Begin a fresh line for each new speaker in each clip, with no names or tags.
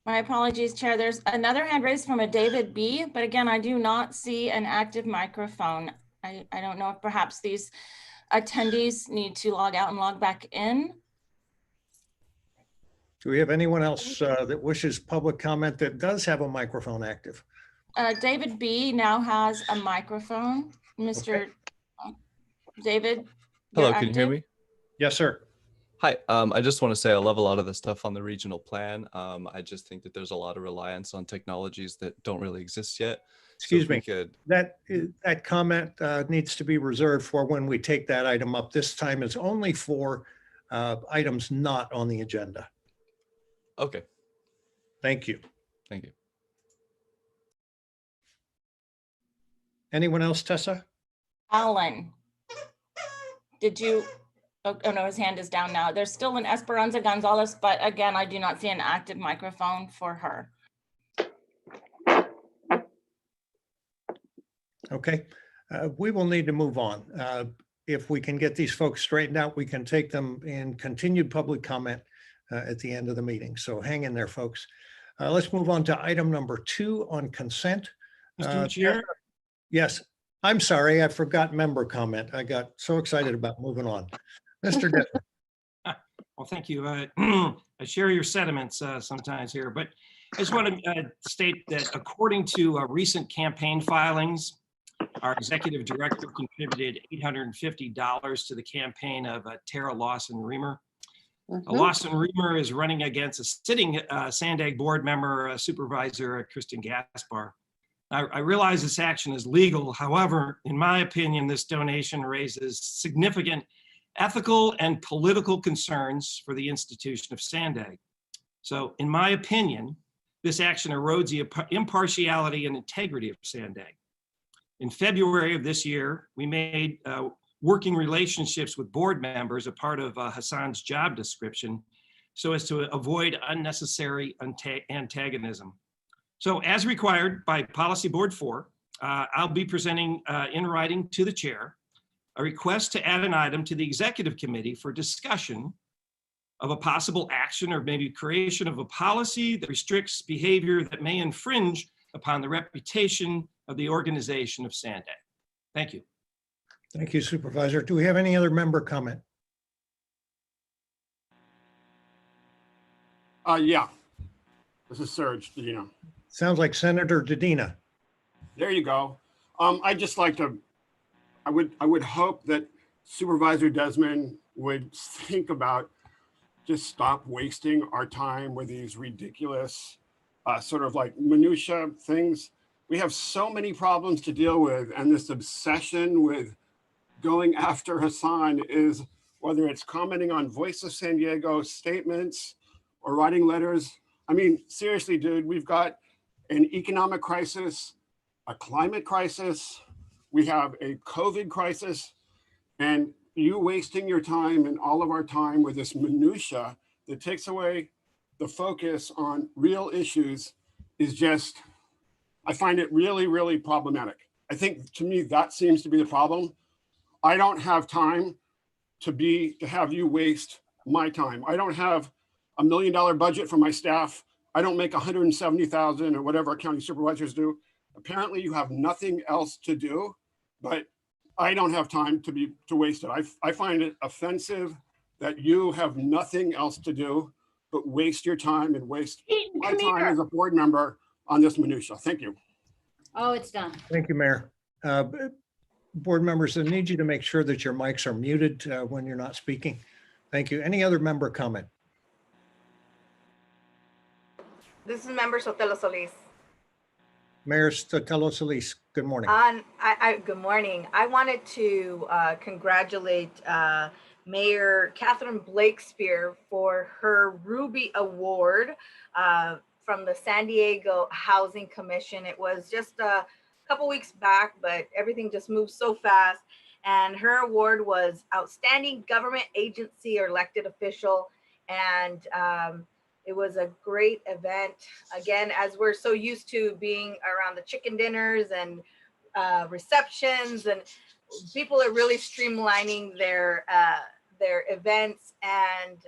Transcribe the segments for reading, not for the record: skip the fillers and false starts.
My apologies, Chair. There's another hand raised from a David B, but again, I do not see an active microphone. I don't know if perhaps these attendees need to log out and log back in.
Do we have anyone else that wishes public comment that does have a microphone active?
David B now has a microphone. Mr. Okay. David.
Hello, can you hear me?
Yes, sir.
Hi, I just want to say I love a lot of the stuff on the regional plan. I just think that there's a lot of reliance on technologies that don't really exist yet.
Excuse me, that comment needs to be reserved for when we take that item up. This time it's only for items not on the agenda.
Okay.
Thank you.
Thank you.
Anyone else, Tessa?
Alan, did you? Oh no, his hand is down now. There's still an Esperanza Gonzalez, but again, I do not see an active microphone for her.
Okay, we will need to move on. If we can get these folks straightened out, we can take them in continued public comment at the end of the meeting. So hang in there, folks. Let's move on to item number 2 on consent.
Mr. Chair?
Yes, I'm sorry, I forgot member comment. I got so excited about moving on. Mr. Dittman.
Well, thank you. I share your sentiments sometimes here, but I just want to state that according to recent campaign filings, our executive director contributed $850 to the campaign of Tara Lawson-Remer. Lawson-Remer is running against a sitting Sandag board member, Supervisor Kristen Gaspar. I realize this action is legal. However, in my opinion, this donation raises significant ethical and political concerns for the institution of Sandag. So in my opinion, this action erodes the impartiality and integrity of Sandag. In February of this year, we made working relationships with board members a part of Hasan's job description so as to avoid unnecessary antagonism. So as required by Policy Board 4, I'll be presenting in writing to the chair a request to add an item to the executive committee for discussion of a possible action or maybe creation of a policy that restricts behavior that may infringe upon the reputation of the organization of Sandag. Thank you.
Thank you, Supervisor. Do we have any other member comment?
Yeah, this is Serge Dedina.
Sounds like Senator Dedina.
There you go. I'd just like to, I would hope that Supervisor Desmond would think about just stop wasting our time with these ridiculous sort of like minutia things. We have so many problems to deal with, and this obsession with going after Hasan is, whether it's commenting on Voice of San Diego statements or writing letters. I mean, seriously, dude, we've got an economic crisis, a climate crisis, we have a COVID crisis, and you wasting your time and all of our time with this minutia that takes away the focus on real issues is just, I find it really, really problematic. I think to me, that seems to be the problem. I don't have time to have you waste my time. I don't have $1 million budget for my staff. I don't make 170,000 or whatever county supervisors do. Apparently you have nothing else to do, but I don't have time to waste it. I find it offensive that you have nothing else to do but waste your time and waste my time as a board member on this minutia. Thank you.
Oh, it's done.
Thank you, Mayor. Board members, I need you to make sure that your mics are muted when you're not speaking. Thank you. Any other member comment?
This is Member Sotelo Solis.
Mayor Sotelo Solis, good morning.
Good morning. I wanted to congratulate Mayor Catherine Blakespear for her Ruby Award from the San Diego Housing Commission. It was just a couple weeks back, but everything just moves so fast. And her award was Outstanding Government Agency or Elected Official. And it was a great event. Again, as we're so used to being around the chicken dinners and receptions, and people are really streamlining their events. And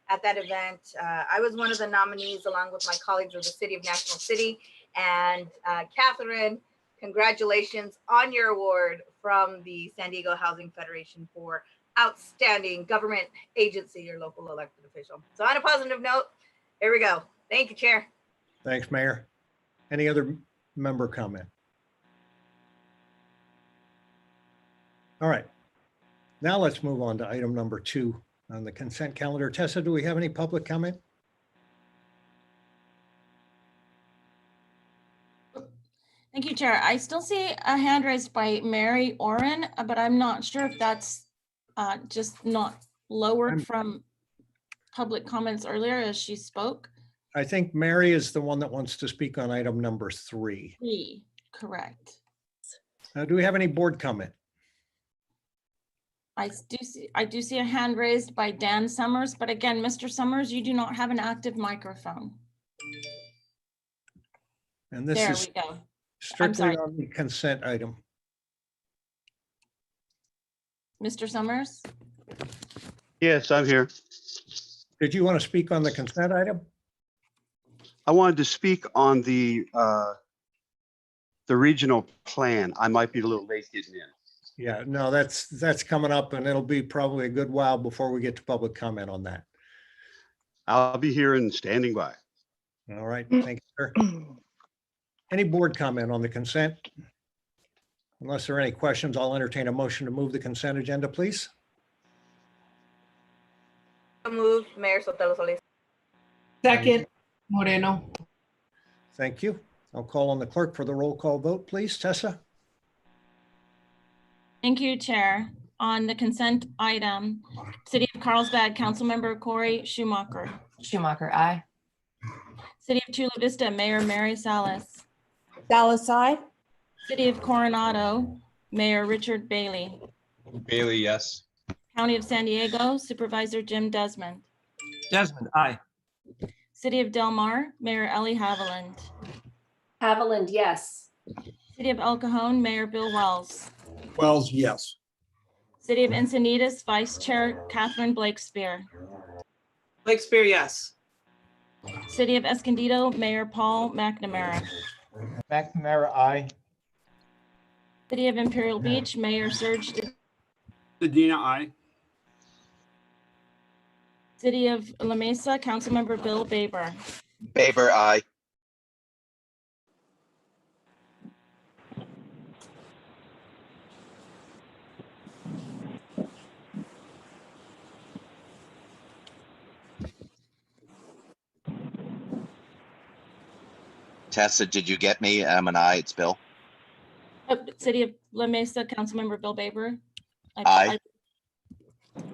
at that event. I was one of the nominees along with my colleagues of the City of National City. And Catherine, congratulations on your award from the San Diego Housing Federation for outstanding government agency or local elected official. So on a positive note, here we go. Thank you, Chair.
Thanks, Mayor. Any other member comment? All right. Now let's move on to item number 2 on the consent calendar. Tessa, do we have any public comment?
Thank you, Chair. I still see a hand raised by Mary Oren, but I'm not sure if that's just not lowered from public comments earlier as she spoke.
I think Mary is the one that wants to speak on item number 3.
3, correct.
Do we have any board comment?
I do see a hand raised by Dan Summers, but again, Mr. Summers, you do not have an active microphone.
And this
There
is
we go.
strictly on the consent item.
Mr. Summers?
Yes, I'm here.
Did you want to speak on the consent item?
I wanted to speak on the regional plan. I might be a little late getting in.
Yeah, no, that's coming up, and it'll be probably a good while before we get to public comment on that.
I'll be here and standing by.
All right, thank you, sir. Any board comment on the consent? Unless there are any questions, I'll entertain a motion to move the consent agenda, please.
Move, Mayor Sotelo Solis.
Second, Moreno.
Thank you. I'll call on the clerk for the roll call vote, please. Tessa?
Thank you, Chair. On the consent item, City of Carlsbad, Councilmember Corey Schumacher.
Schumacher, aye.
City of Chula Vista, Mayor Mary Salas.
Salas, aye.
City of Coronado, Mayor Richard Bailey.
Bailey, yes.
County of San Diego, Supervisor Jim Desmond.
Desmond, aye.
City of Del Mar, Mayor Ellie Haviland.
Haviland, yes.
City of El Cajon, Mayor Bill Wells.
Wells, yes.
City of Encinitas, Vice Chair Catherine Blakespear.
Blakespear, yes.
City of Escondido, Mayor Paul McNamara.
McNamara, aye.
City of Imperial Beach, Mayor Serge.
Medina, aye.
City of La Mesa, Councilmember Bill Baber.
Baber, aye. Tessa, did you get me? I'm an aye. It's Bill.
City of La Mesa, Councilmember Bill Baber.
Aye.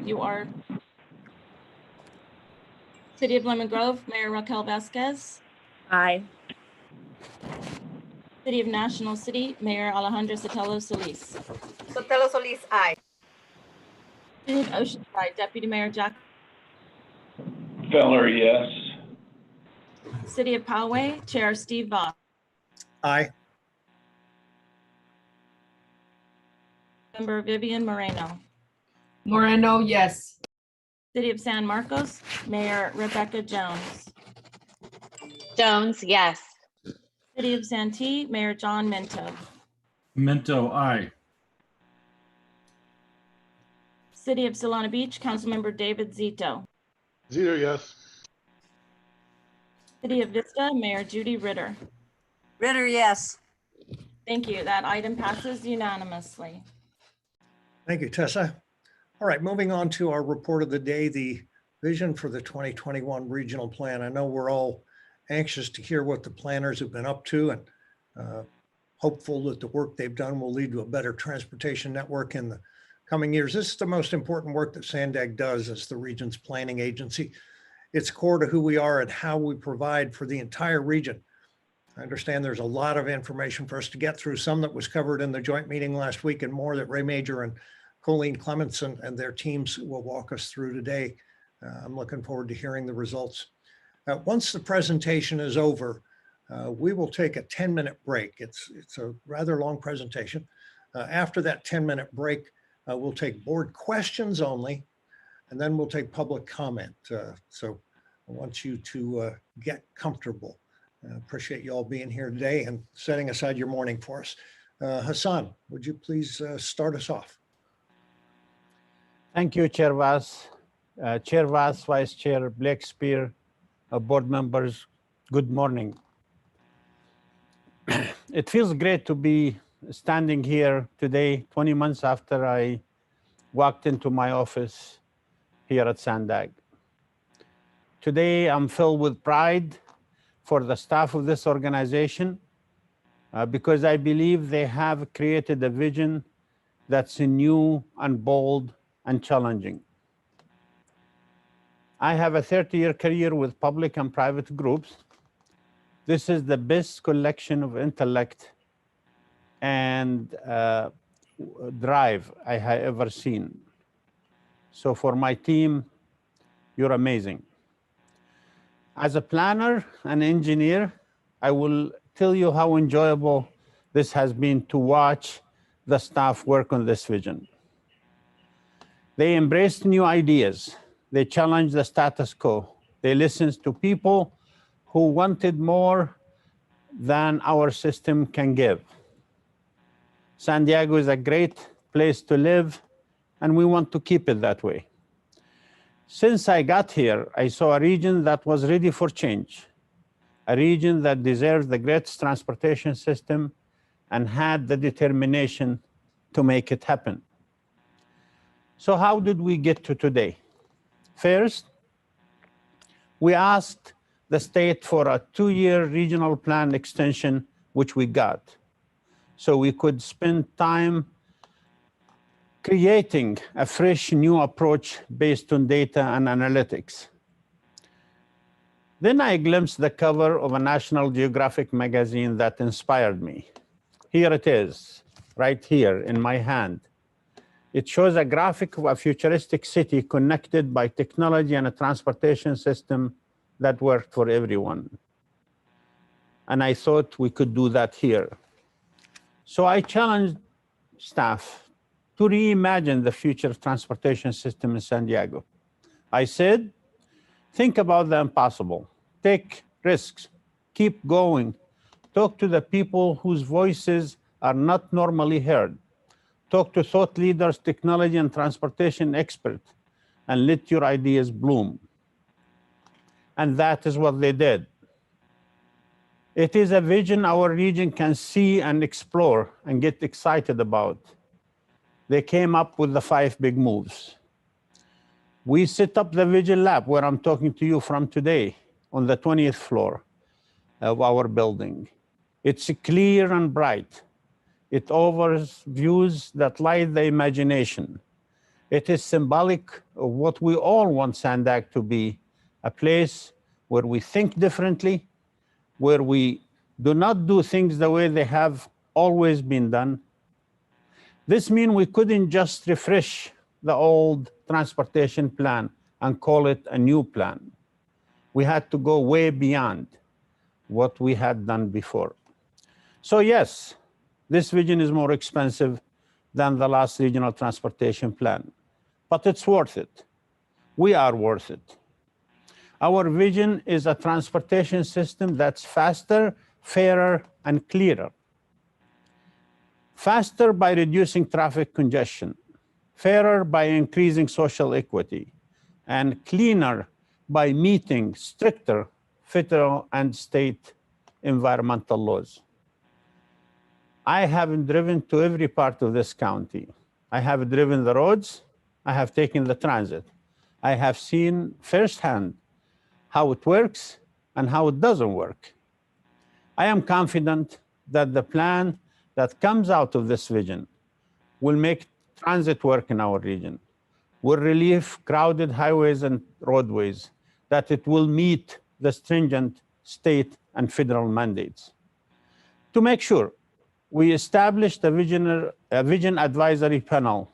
You are. City of Lemon Grove, Mayor Raquel Vasquez.
Aye.
City of National City, Mayor Alejandro Sotelo Solis.
Sotelo Solis, aye.
City of Oceanside, Deputy Mayor Jack.
Feller, yes.
City of Poway, Chair Steve Voss.
Aye.
Member Vivian Moreno.
Moreno, yes.
City of San Marcos, Mayor Rebecca Jones.
Jones, yes.
City of Santee, Mayor John Minto.
Minto, aye.
City of Solana Beach, Councilmember David Zito.
Zito, yes.
City of Vista, Mayor Judy Ritter.
Ritter, yes.
Thank you. That item passes unanimously.
Thank you, Tessa. All right, moving on to our report of the day, the vision for the 2021 regional plan. I know we're all anxious to hear what the planners have been up to and hopeful that the work they've done will lead to a better transportation network in the coming years. This is the most important work that SANDAG does as the region's planning agency. It's core to who we are and how we provide for the entire region. I understand there's a lot of information for us to get through, some that was covered in the joint meeting last week and more that Ray Major and Coleen Clementson and their teams will walk us through today. I'm looking forward to hearing the results. Once the presentation is over, we will take a 10-minute break. It's a rather long presentation. After that 10-minute break, we'll take board questions only. and then we'll take public comment. So I want you to get comfortable. Appreciate you all being here today and setting aside your morning for us. Hasan, would you please start us off?
Thank you, Chair Vass. Chair Vass, Vice Chair Blakespear, board members, good morning. It feels great to be standing here today, 20 months after I walked into my office here at Sandag. Today, I'm filled with pride for the staff of this organization because I believe they have created a vision that's new and bold and challenging. I have a 30-year career with public and private groups. This is the best collection of intellect and drive I have ever seen. So for my team, you're amazing. As a planner and engineer, I will tell you how enjoyable this has been to watch the staff work on this vision. They embraced new ideas. They challenged the status quo. They listened to people who wanted more than our system can give. San Diego is a great place to live, and we want to keep it that way. Since I got here, I saw a region that was ready for change, a region that deserved the greatest transportation system and had the determination to make it happen. So how did we get to today? First, we asked the state for a 2-year regional plan extension, which we got, so we could spend time creating a fresh new approach based on data and analytics. Then I glimpsed the cover of a National Geographic magazine that inspired me. Here it is, right here in my hand. It shows a graphic of a futuristic city connected by technology and a transportation system that worked for everyone. And I thought we could do that here. So I challenged staff to reimagine the future transportation system in San Diego. I said, think about the impossible, take risks, keep going, talk to the people whose voices are not normally heard, talk to thought leaders, technology and transportation experts, and let your ideas bloom. And that is what they did. It is a vision our region can see and explore and get excited about. They came up with the 5 big moves. We set up the Vision Lab, where I'm talking to you from today, on the 20th floor of our building. It's clear and bright. It offers views that light the imagination. It is symbolic of what we all want Sandag to be, a place where we think differently, where we do not do things the way they have always been done. This means we couldn't just refresh the old transportation plan and call it a new plan. We had to go way beyond what we had done before. So yes, this vision is more expensive than the last regional transportation plan, but it's worth it. We are worth it. Our vision is a transportation system that's faster, fairer, and clearer. Faster by reducing traffic congestion, fairer by increasing social equity, and cleaner by meeting stricter federal and state environmental laws. I haven't driven to every part of this county. I have driven the roads. I have taken the transit. I have seen firsthand how it works and how it doesn't work. I am confident that the plan that comes out of this vision will make transit work in our region, will relieve crowded highways and roadways, that it will meet the stringent state and federal mandates. To make sure, we established a vision advisory panel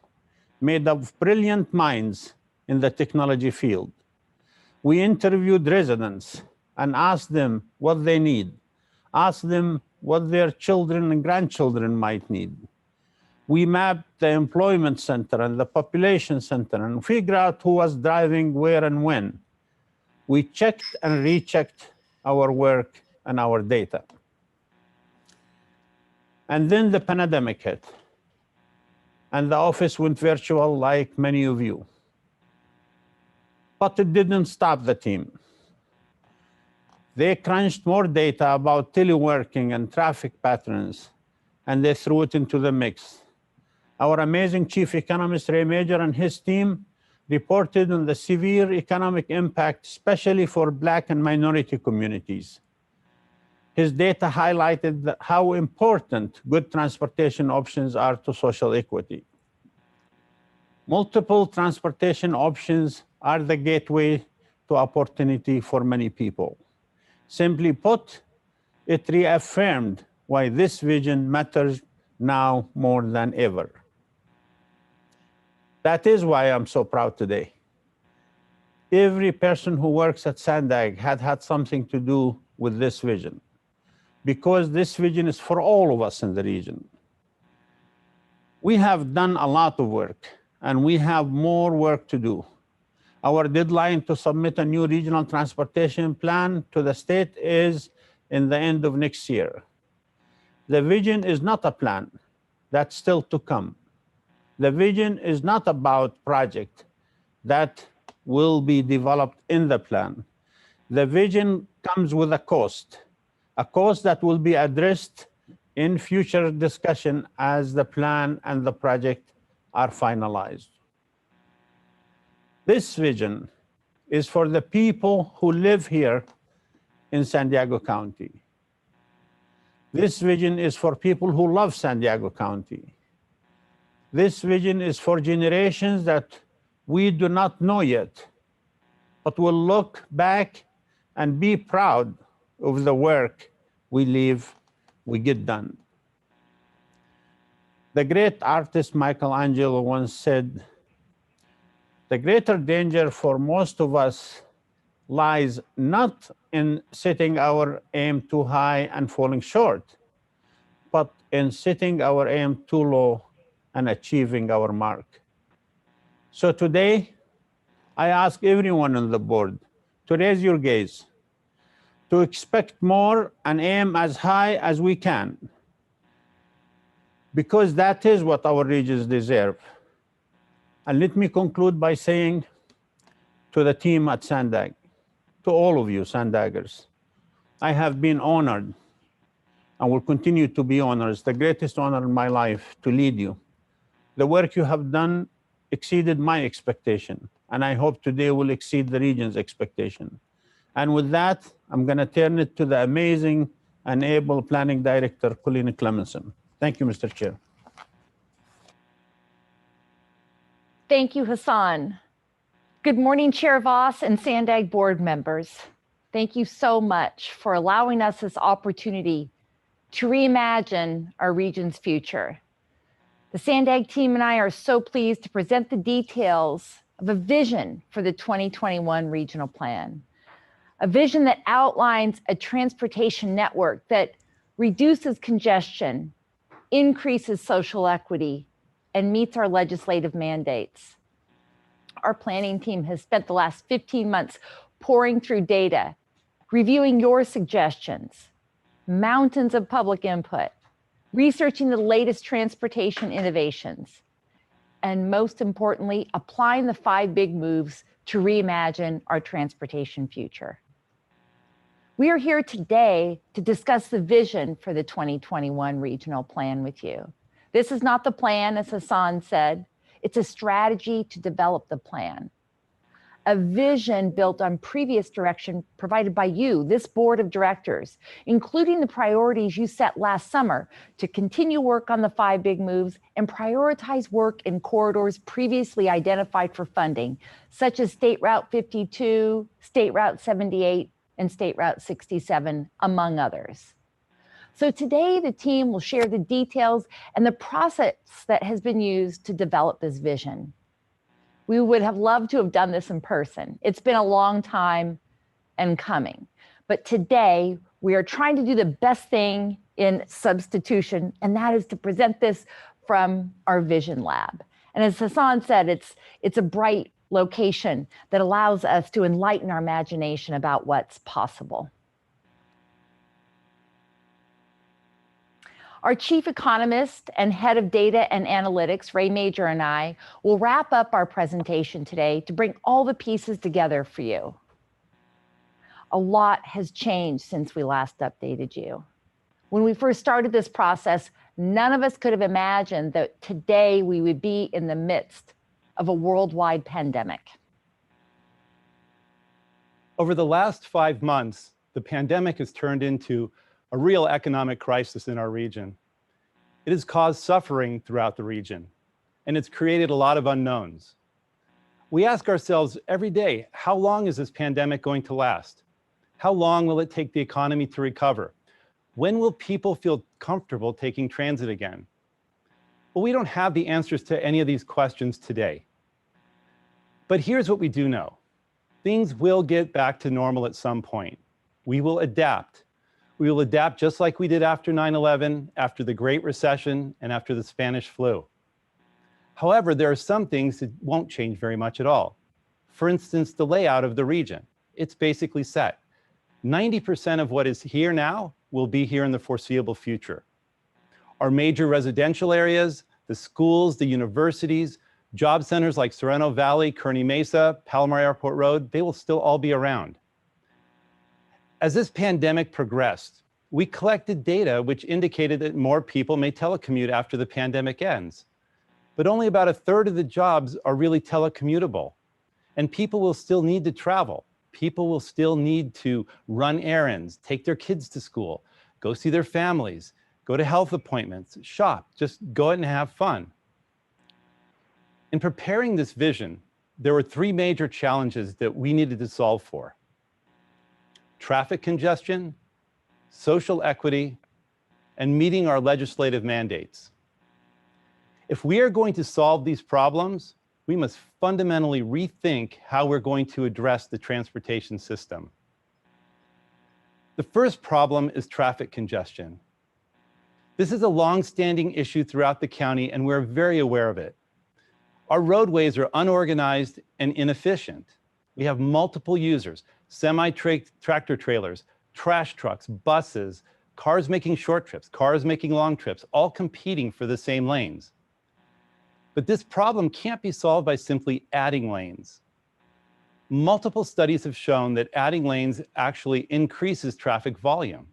made of brilliant minds in the technology field. We interviewed residents and asked them what they need, asked them what their children and grandchildren might need. We mapped the employment center and the population center and figured out who was driving where and when. We checked and rechecked our work and our data. And then the pandemic hit, and the office went virtual like many of you. But it didn't stop the team. They crunched more data about teleworking and traffic patterns, and they threw it into the mix. Our amazing chief economist, Ray Major, and his team reported on the severe economic impact, especially for Black and minority communities. His data highlighted how important good transportation options are to social equity. Multiple transportation options are the gateway to opportunity for many people. Simply put, it reaffirmed why this vision matters now more than ever. That is why I'm so proud today. Every person who works at Sandag had something to do with this vision, because this vision is for all of us in the region. We have done a lot of work, and we have more work to do. Our deadline to submit a new regional transportation plan to the state is in the end of next year. The vision is not a plan. That's still to come. The vision is not about project that will be developed in the plan. The vision comes with a cost that will be addressed in future discussion as the plan and the project are finalized. This vision is for the people who live here in San Diego County. This vision is for people who love San Diego County. This vision is for generations that we do not know yet, but will look back and be proud of the work we get done. The great artist Michelangelo once said, "The greater danger for most of us lies not in setting our aim too high and falling short, but in setting our aim too low and achieving our mark." So today, I ask everyone on the board to raise your gaze, to expect more and aim as high as we can, because that is what our regions deserve. And let me conclude by saying to the team at Sandag, to all of you Sandaggers, I have been honored and will continue to be honored. It's the greatest honor in my life to lead you. The work you have done exceeded my expectation, and I hope today will exceed the region's expectation. And with that, I'm going to turn it to the amazing and able planning director, Coleen Clementson. Thank you, Mr. Chair.
Thank you, Hasan. Good morning, Chair Voss and Sandag board members. Thank you so much for allowing us this opportunity to reimagine our region's future. The Sandag team and I are so pleased to present the details of a vision for the 2021 regional plan. A vision that outlines a transportation network that reduces congestion, increases social equity, and meets our legislative mandates. Our planning team has spent the last 15 months poring through data, reviewing your suggestions, mountains of public input, researching the latest transportation innovations, and most importantly, applying the 5 big moves to reimagine our transportation future. We are here today to discuss the vision for the 2021 regional plan with you. This is not the plan, as Hasan said. It's a strategy to develop the plan. A vision built on previous direction provided by you, this board of directors, including the priorities you set last summer to continue work on the 5 big moves and prioritize work in corridors previously identified for funding, such as State Route 52, State Route 78, and State Route 67, among others. So today, the team will share the details and the process that has been used to develop this vision. We would have loved to have done this in person. It's been a long time and coming. But today, we are trying to do the best thing in substitution, and that is to present this from our Vision Lab. And as Hasan said, it's a bright location that allows us to enlighten our imagination about what's possible. Our chief economist and head of data and analytics, Ray Major, and I will wrap up our presentation today to bring all the pieces together for you. A lot has changed since we last updated you. When we first started this process, none of us could have imagined that today we would be in the midst of a worldwide pandemic.
Over the last 5 months, the pandemic has turned into a real economic crisis in our region. It has caused suffering throughout the region, and it's created a lot of unknowns. We ask ourselves every day, how long is this pandemic going to last? How long will it take the economy to recover? When will people feel comfortable taking transit again? Well, we don't have the answers to any of these questions today. But here's what we do know. Things will get back to normal at some point. We will adapt. We will adapt just like we did after 9/11, after the Great Recession, and after the Spanish flu. However, there are some things that won't change very much at all. For instance, the layout of the region. It's basically set. 90% of what is here now will be here in the foreseeable future. Our major residential areas, the schools, the universities, job centers like Sereno Valley, Kearney Mesa, Palomar Airport Road, they will still all be around. As this pandemic progressed, we collected data which indicated that more people may telecommute after the pandemic ends. But only about a third of the jobs are really telecommutable. And people will still need to travel. People will still need to run errands, take their kids to school, go see their families, go to health appointments, shop, just go out and have fun. In preparing this vision, there were 3 major challenges that we needed to solve for: traffic congestion, social equity, and meeting our legislative mandates. If we are going to solve these problems, we must fundamentally rethink how we're going to address the transportation system. The first problem is traffic congestion. This is a long-standing issue throughout the county, and we're very aware of it. Our roadways are unorganized and inefficient. We have multiple users, semi-tractor trailers, trash trucks, buses, cars making short trips, cars making long trips, all competing for the same lanes. But this problem can't be solved by simply adding lanes. Multiple studies have shown that adding lanes actually increases traffic volume.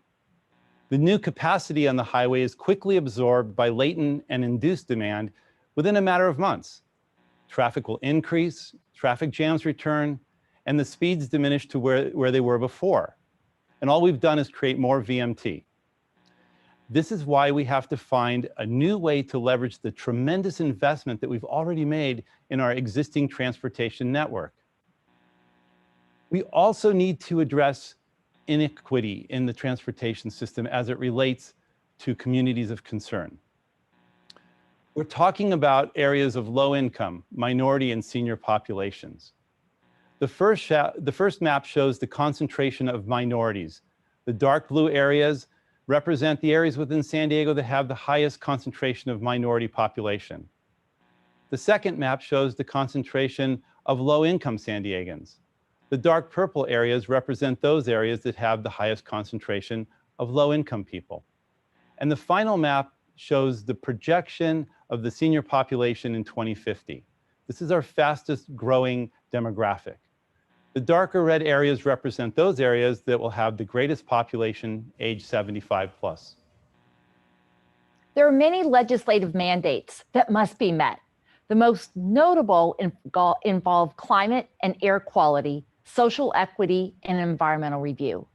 The new capacity on the highway is quickly absorbed by latent and induced demand within a matter of months. Traffic will increase, traffic jams return, and the speeds diminish to where they were before. And all we've done is create more VMT. This is why we have to find a new way to leverage the tremendous investment that we've already made in our existing transportation network. We also need to address inequity in the transportation system as it relates to communities of concern. We're talking about areas of low income, minority, and senior populations. The first map shows the concentration of minorities. The dark blue areas represent the areas within San Diego that have the highest concentration of minority population. The second map shows the concentration of low-income San Diegans. The dark purple areas represent those areas that have the highest concentration of low-income people. And the final map shows the projection of the senior population in 2050. This is our fastest growing demographic. The darker red areas represent those areas that will have the greatest population age 75 plus.
There are many legislative mandates that must be met. The most notable involve climate and air quality, social equity, and environmental review.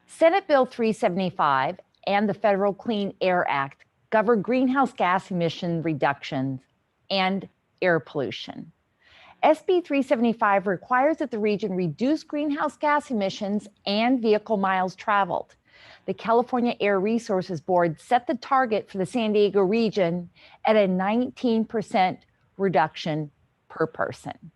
Senate Bill 375 and the Federal Clean Air Act govern greenhouse gas emission reductions and air pollution. SB 375 requires that the region reduce greenhouse gas emissions and vehicle miles traveled. The California Air Resources Board set the target for the San Diego region at a 19% reduction per person.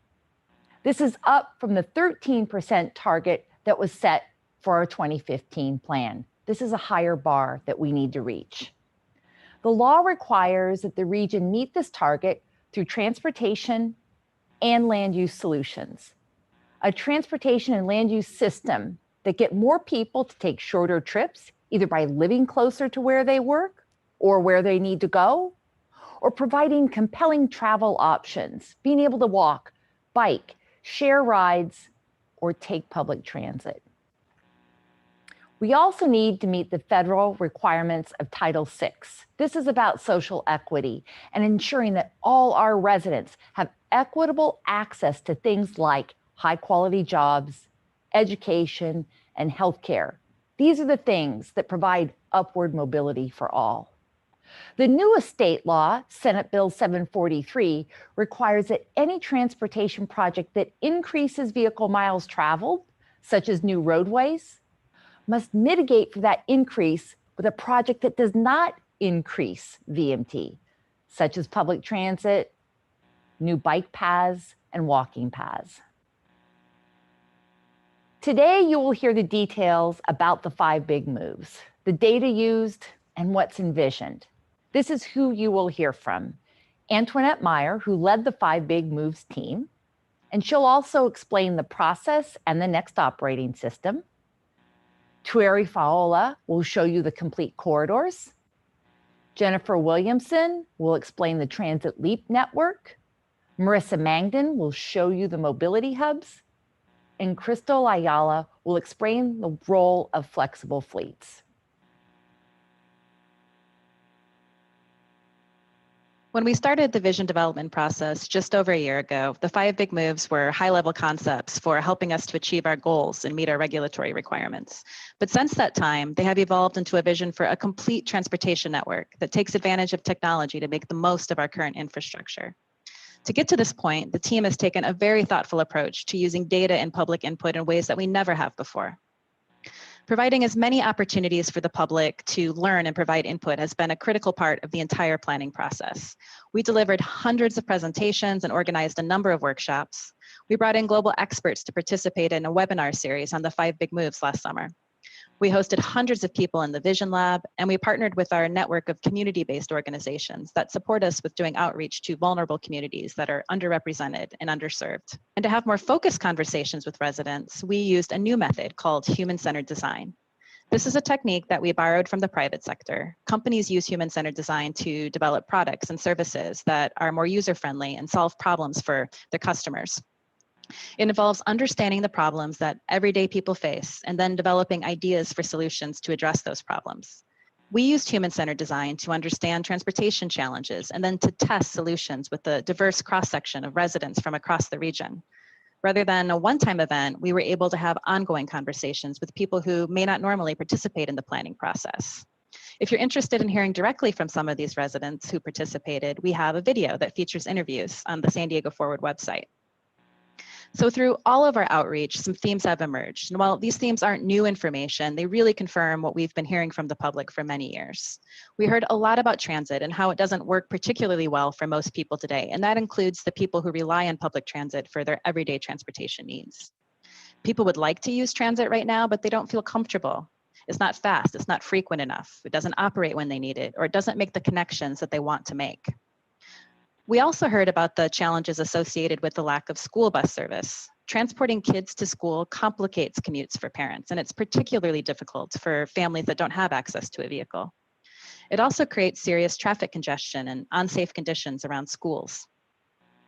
This is up from the 13% target that was set for our 2015 plan. This is a higher bar that we need to reach. The law requires that the region meet this target through transportation and land use solutions. A transportation and land use system that get more people to take shorter trips, either by living closer to where they work or where they need to go, or providing compelling travel options, being able to walk, bike, share rides, or take public transit. We also need to meet the federal requirements of Title VI. This is about social equity and ensuring that all our residents have equitable access to things like high quality jobs, education, and healthcare. These are the things that provide upward mobility for all. The newest state law, Senate Bill 743, requires that any transportation project that increases vehicle miles traveled, such as new roadways, must mitigate for that increase with a project that does not increase VMT, such as public transit, new bike paths, and walking paths. Today, you will hear the details about the 5 big moves, the data used, and what's envisioned. This is who you will hear from. Antoinette Meier, who led the 5 big moves team, and she'll also explain the process and the next operating system. Tuere will show you the complete corridors. Jennifer Williamson will explain the Transit Leap network. Marisa Mangan will show you the mobility hubs. And Krystal Ayala will explain the role of flexible fleets.
When we started the vision development process just over a year ago, the 5 big moves were high-level concepts for helping us to achieve our goals and meet our regulatory requirements. But since that time, they have evolved into a vision for a complete transportation network that takes advantage of technology to make the most of our current infrastructure. To get to this point, the team has taken a very thoughtful approach to using data and public input in ways that we never have before. Providing as many opportunities for the public to learn and provide input has been a critical part of the entire planning process. We delivered hundreds of presentations and organized a number of workshops. We brought in global experts to participate in a webinar series on the 5 big moves last summer. We hosted hundreds of people in the Vision Lab, and we partnered with our network of community-based organizations that support us with doing outreach to vulnerable communities that are underrepresented and underserved. And to have more focused conversations with residents, we used a new method called human-centered design. This is a technique that we borrowed from the private sector. Companies use human-centered design to develop products and services that are more user-friendly and solve problems for their customers. It involves understanding the problems that everyday people face and then developing ideas for solutions to address those problems. We used human-centered design to understand transportation challenges and then to test solutions with a diverse cross-section of residents from across the region. Rather than a one-time event, we were able to have ongoing conversations with people who may not normally participate in the planning process. If you're interested in hearing directly from some of these residents who participated, we have a video that features interviews on the San Diego Forward website. So through all of our outreach, some themes have emerged. And while these themes aren't new information, they really confirm what we've been hearing from the public for many years. We heard a lot about transit and how it doesn't work particularly well for most people today. And that includes the people who rely on public transit for their everyday transportation needs. People would like to use transit right now, but they don't feel comfortable. It's not fast, it's not frequent enough. It doesn't operate when they need it, or it doesn't make the connections that they want to make. We also heard about the challenges associated with the lack of school bus service. Transporting kids to school complicates commutes for parents, and it's particularly difficult for families that don't have access to a vehicle. It also creates serious traffic congestion and unsafe conditions around schools.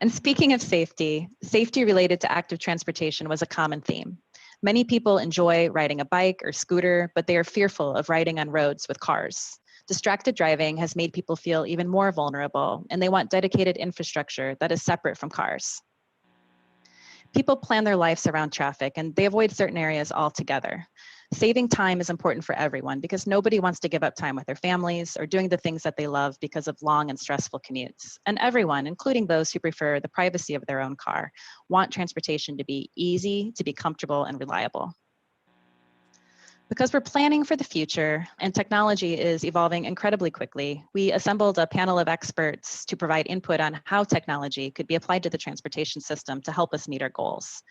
And speaking of safety, safety related to active transportation was a common theme. Many people enjoy riding a bike or scooter, but they are fearful of riding on roads with cars. Distracted driving has made people feel even more vulnerable, and they want dedicated infrastructure that is separate from cars. People plan their lives around traffic, and they avoid certain areas altogether. Saving time is important for everyone because nobody wants to give up time with their families or doing the things that they love because of long and stressful commutes. And everyone, including those who prefer the privacy of their own car, want transportation to be easy, to be comfortable and reliable. Because we're planning for the future and technology is evolving incredibly quickly, we assembled a panel of experts to provide input on how technology could be applied to the transportation system to help us meet our goals.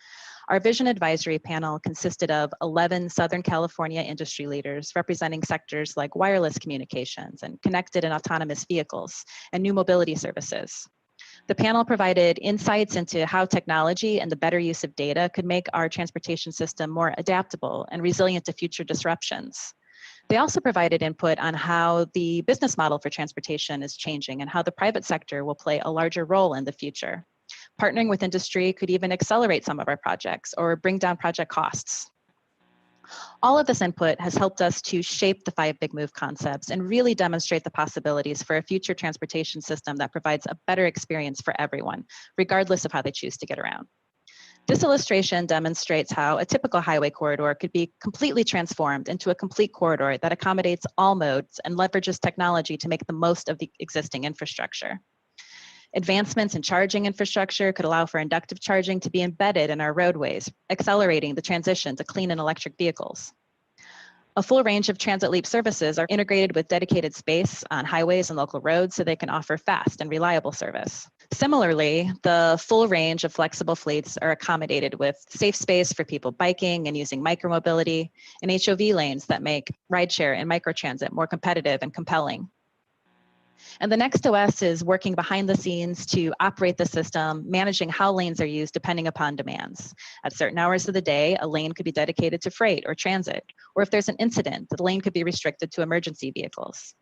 Our vision advisory panel consisted of 11 Southern California industry leaders representing sectors like wireless communications and connected and autonomous vehicles and new mobility services. The panel provided insights into how technology and the better use of data could make our transportation system more adaptable and resilient to future disruptions. They also provided input on how the business model for transportation is changing and how the private sector will play a larger role in the future. Partnering with industry could even accelerate some of our projects or bring down project costs. All of this input has helped us to shape the 5 big move concepts and really demonstrate the possibilities for a future transportation system that provides a better experience for everyone, regardless of how they choose to get around. This illustration demonstrates how a typical highway corridor could be completely transformed into a complete corridor that accommodates all modes and leverages technology to make the most of the existing infrastructure. Advancements in charging infrastructure could allow for inductive charging to be embedded in our roadways, accelerating the transition to clean and electric vehicles. A full range of transit leap services are integrated with dedicated space on highways and local roads so they can offer fast and reliable service. Similarly, the full range of flexible fleets are accommodated with safe space for people biking and using micromobility and HOV lanes that make rideshare and microtransit more competitive and compelling. And the next OS is working behind the scenes to operate the system, managing how lanes are used depending upon demands. At certain hours of the day, a lane could be dedicated to freight or transit, or if there's an incident, the lane could be restricted to emergency vehicles.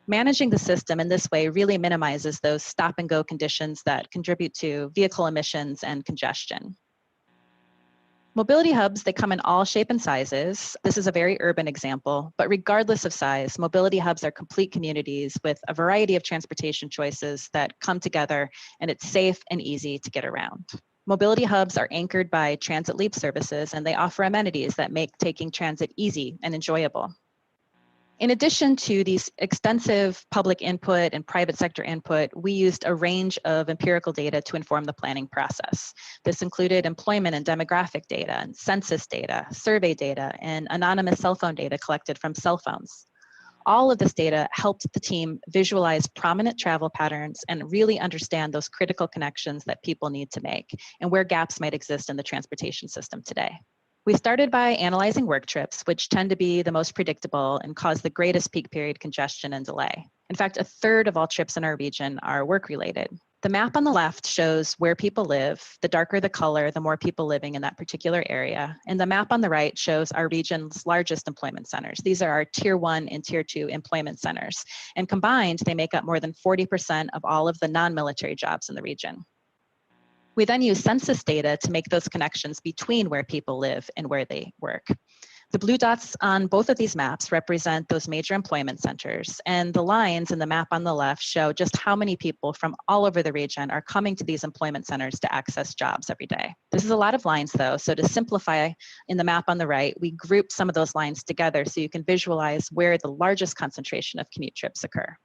Managing the system in this way really minimizes those stop and go conditions that contribute to vehicle emissions and congestion. Mobility hubs, they come in all shape and sizes. This is a very urban example, but regardless of size, mobility hubs are complete communities with a variety of transportation choices that come together, and it's safe and easy to get around. Mobility hubs are anchored by transit leap services, and they offer amenities that make taking transit easy and enjoyable. In addition to these extensive public input and private sector input, we used a range of empirical data to inform the planning process. This included employment and demographic data, and census data, survey data, and anonymous cell phone data collected from cell phones. All of this data helped the team visualize prominent travel patterns and really understand those critical connections that people need to make and where gaps might exist in the transportation system today. We started by analyzing work trips, which tend to be the most predictable and cause the greatest peak period congestion and delay. In fact, 1/3 of all trips in our region are work-related. The map on the left shows where people live. The darker the color, the more people living in that particular area. And the map on the right shows our region's largest employment centers. These are our Tier 1 and Tier 2 employment centers. And combined, they make up more than 40% of all of the non-military jobs in the region. We then use census data to make those connections between where people live and where they work. The blue dots on both of these maps represent those major employment centers, and the lines in the map on the left show just how many people from all over the region are coming to these employment centers to access jobs every day. This is a lot of lines though, so to simplify, in the map on the right, we group some of those lines together so you can visualize where the largest concentration of commute trips occur.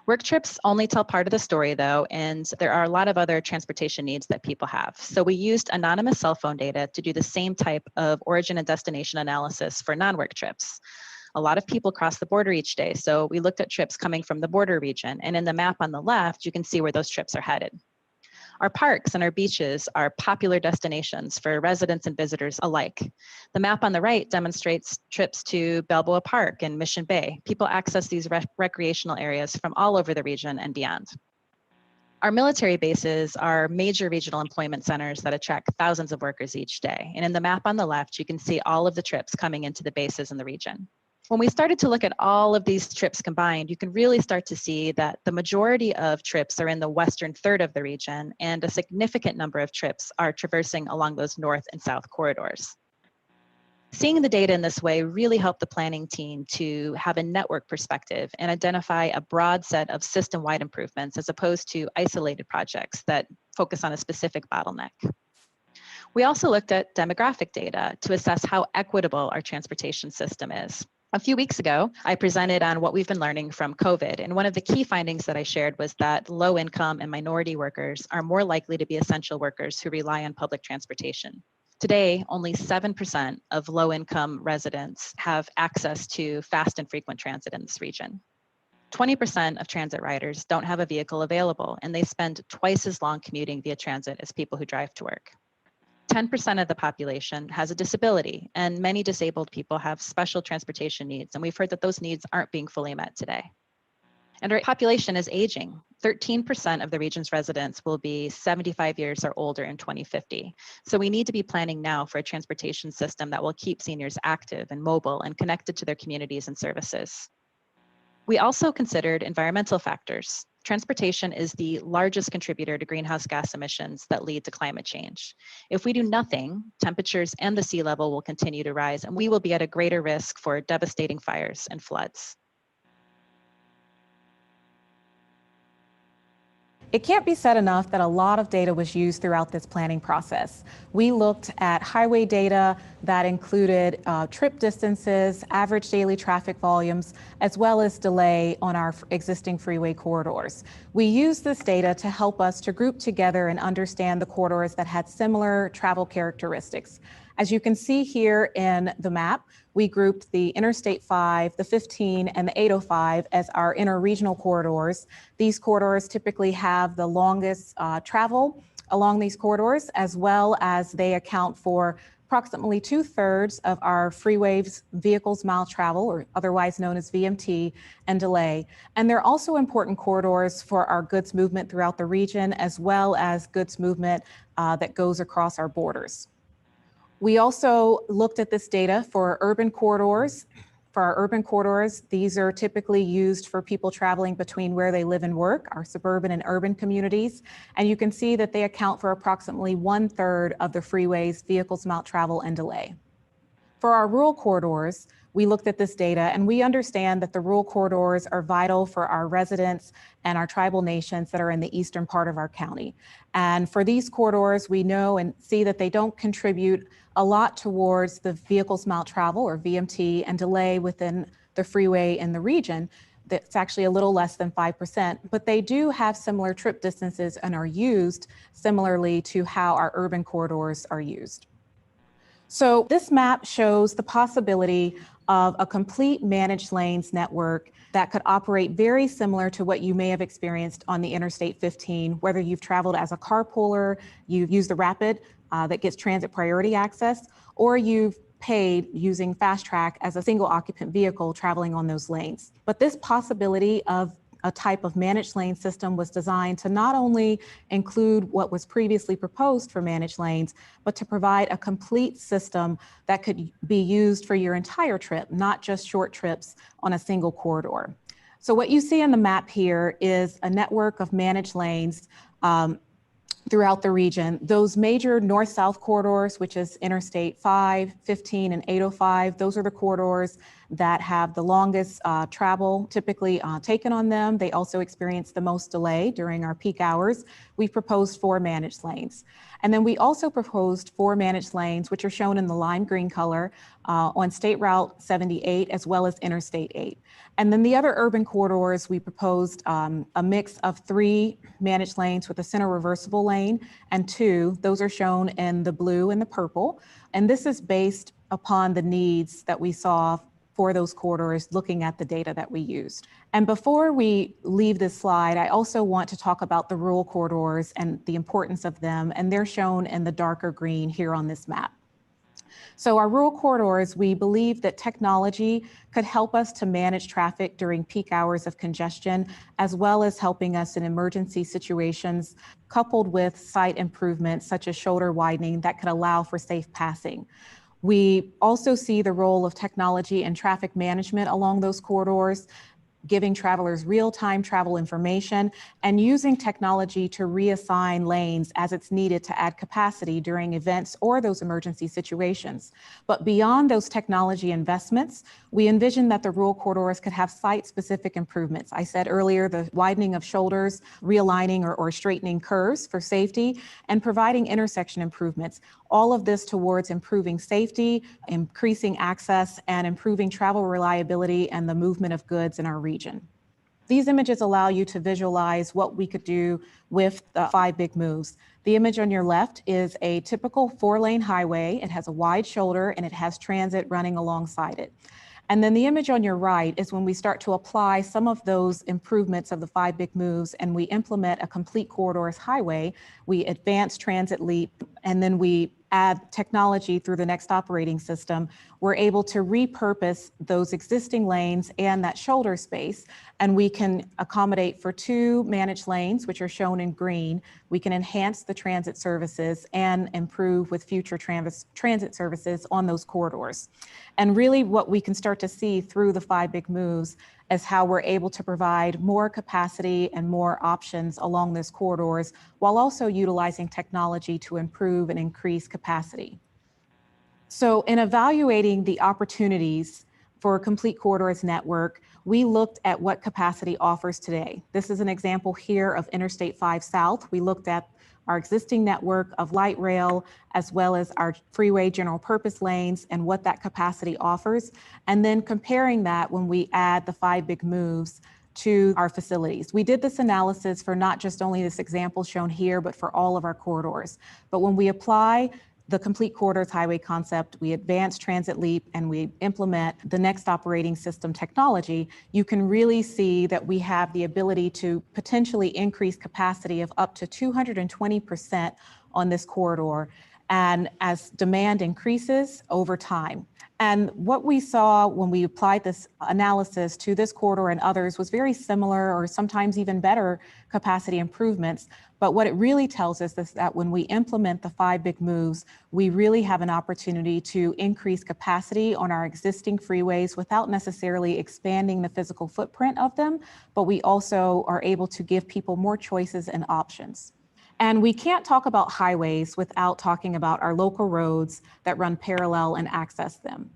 Work trips only tell part of the story though, and there are a lot of other transportation needs that people have. So we used anonymous cell phone data to do the same type of origin and destination analysis for non-work trips. A lot of people cross the border each day, so we looked at trips coming from the border region, and in the map on the left, you can see where those trips are headed. Our parks and our beaches are popular destinations for residents and visitors alike. The map on the right demonstrates trips to Balboa Park and Mission Bay. People access these recreational areas from all over the region and beyond. Our military bases are major regional employment centers that attract thousands of workers each day. And in the map on the left, you can see all of the trips coming into the bases in the region. When we started to look at all of these trips combined, you can really start to see that the majority of trips are in the western third of the region, and a significant number of trips are traversing along those north and south corridors. Seeing the data in this way really helped the planning team to have a network perspective and identify a broad set of system-wide improvements as opposed to isolated projects that focus on a specific bottleneck. We also looked at demographic data to assess how equitable our transportation system is. A few weeks ago, I presented on what we've been learning from COVID, and one of the key findings that I shared was that low-income and minority workers are more likely to be essential workers who rely on public transportation. Today, only 7% of low-income residents have access to fast and frequent transit in this region. 20% of transit riders don't have a vehicle available, and they spend twice as long commuting via transit as people who drive to work. 10% of the population has a disability, and many disabled people have special transportation needs, and we've heard that those needs aren't being fully met today. And our population is aging. 13% of the region's residents will be 75 years or older in 2050. So we need to be planning now for a transportation system that will keep seniors active and mobile and connected to their communities and services. We also considered environmental factors. Transportation is the largest contributor to greenhouse gas emissions that lead to climate change. If we do nothing, temperatures and the sea level will continue to rise, and we will be at a greater risk for devastating fires and floods.
It can't be said enough that a lot of data was used throughout this planning process. We looked at highway data that included trip distances, average daily traffic volumes, as well as delay on our existing freeway corridors. We used this data to help us to group together and understand the corridors that had similar travel characteristics. As you can see here in the map, we grouped the Interstate 5, the 15, and the 805 as our interregional corridors. These corridors typically have the longest travel along these corridors, as well as they account for approximately 2/3 of our freeways vehicles mile travel, or otherwise known as VMT, and delay. And they're also important corridors for our goods movement throughout the region, as well as goods movement that goes across our borders. We also looked at this data for urban corridors. For our urban corridors, these are typically used for people traveling between where they live and work, our suburban and urban communities. And you can see that they account for approximately 1/3 of the freeways, vehicles, mile travel, and delay. For our rural corridors, we looked at this data and we understand that the rural corridors are vital for our residents and our tribal nations that are in the eastern part of our county. And for these corridors, we know and see that they don't contribute a lot towards the vehicles mile travel, or VMT, and delay within the freeway in the region. That's actually a little less than 5%, but they do have similar trip distances and are used similarly to how our urban corridors are used. So this map shows the possibility of a complete managed lanes network that could operate very similar to what you may have experienced on the Interstate 15, whether you've traveled as a carpooler, you've used the rapid that gets transit priority access, or you've paid using Fast Track as a single occupant vehicle traveling on those lanes. But this possibility of a type of managed lane system was designed to not only include what was previously proposed for managed lanes, but to provide a complete system that could be used for your entire trip, not just short trips on a single corridor. So what you see on the map here is a network of managed lanes throughout the region. Those major north-south corridors, which is Interstate 5, 15, and 805, those are the corridors that have the longest travel typically taken on them. They also experience the most delay during our peak hours. We proposed 4 managed lanes. And then we also proposed 4 managed lanes, which are shown in the lime green color on State Route 78, as well as Interstate 8. And then the other urban corridors, we proposed a mix of 3 managed lanes with a center reversible lane and 2. Those are shown in the blue and the purple. And this is based upon the needs that we saw for those corridors, looking at the data that we used. And before we leave this slide, I also want to talk about the rural corridors and the importance of them, and they're shown in the darker green here on this map. So our rural corridors, we believe that technology could help us to manage traffic during peak hours of congestion, as well as helping us in emergency situations, coupled with site improvements such as shoulder widening that could allow for safe passing. We also see the role of technology and traffic management along those corridors, giving travelers real-time travel information and using technology to reassign lanes as it's needed to add capacity during events or those emergency situations. But beyond those technology investments, we envision that the rural corridors could have site-specific improvements. I said earlier, the widening of shoulders, realigning or straightening curves for safety, and providing intersection improvements. All of this towards improving safety, increasing access, and improving travel reliability and the movement of goods in our region. These images allow you to visualize what we could do with the 5 big moves. The image on your left is a typical 4-lane highway. It has a wide shoulder and it has transit running alongside it. And then the image on your right is when we start to apply some of those improvements of the 5 big moves and we implement a complete corridors highway, we advance transit leap, and then we add technology through the next operating system. We're able to repurpose those existing lanes and that shoulder space, and we can accommodate for 2 managed lanes, which are shown in green. We can enhance the transit services and improve with future transit services on those corridors. And really what we can start to see through the 5 big moves is how we're able to provide more capacity and more options along those corridors while also utilizing technology to improve and increase capacity. So in evaluating the opportunities for a complete corridors network, we looked at what capacity offers today. This is an example here of Interstate 5 South. We looked at our existing network of light rail, as well as our freeway general purpose lanes and what that capacity offers. And then comparing that when we add the 5 big moves to our facilities. We did this analysis for not just only this example shown here, but for all of our corridors. But when we apply the complete corridors highway concept, we advance transit leap, and we implement the next operating system technology, you can really see that we have the ability to potentially increase capacity of up to 220% on this corridor, and as demand increases over time. And what we saw when we applied this analysis to this corridor and others was very similar, or sometimes even better capacity improvements. But what it really tells us is that when we implement the 5 big moves, we really have an opportunity to increase capacity on our existing freeways without necessarily expanding the physical footprint of them, but we also are able to give people more choices and options. And we can't talk about highways without talking about our local roads that run parallel and access them.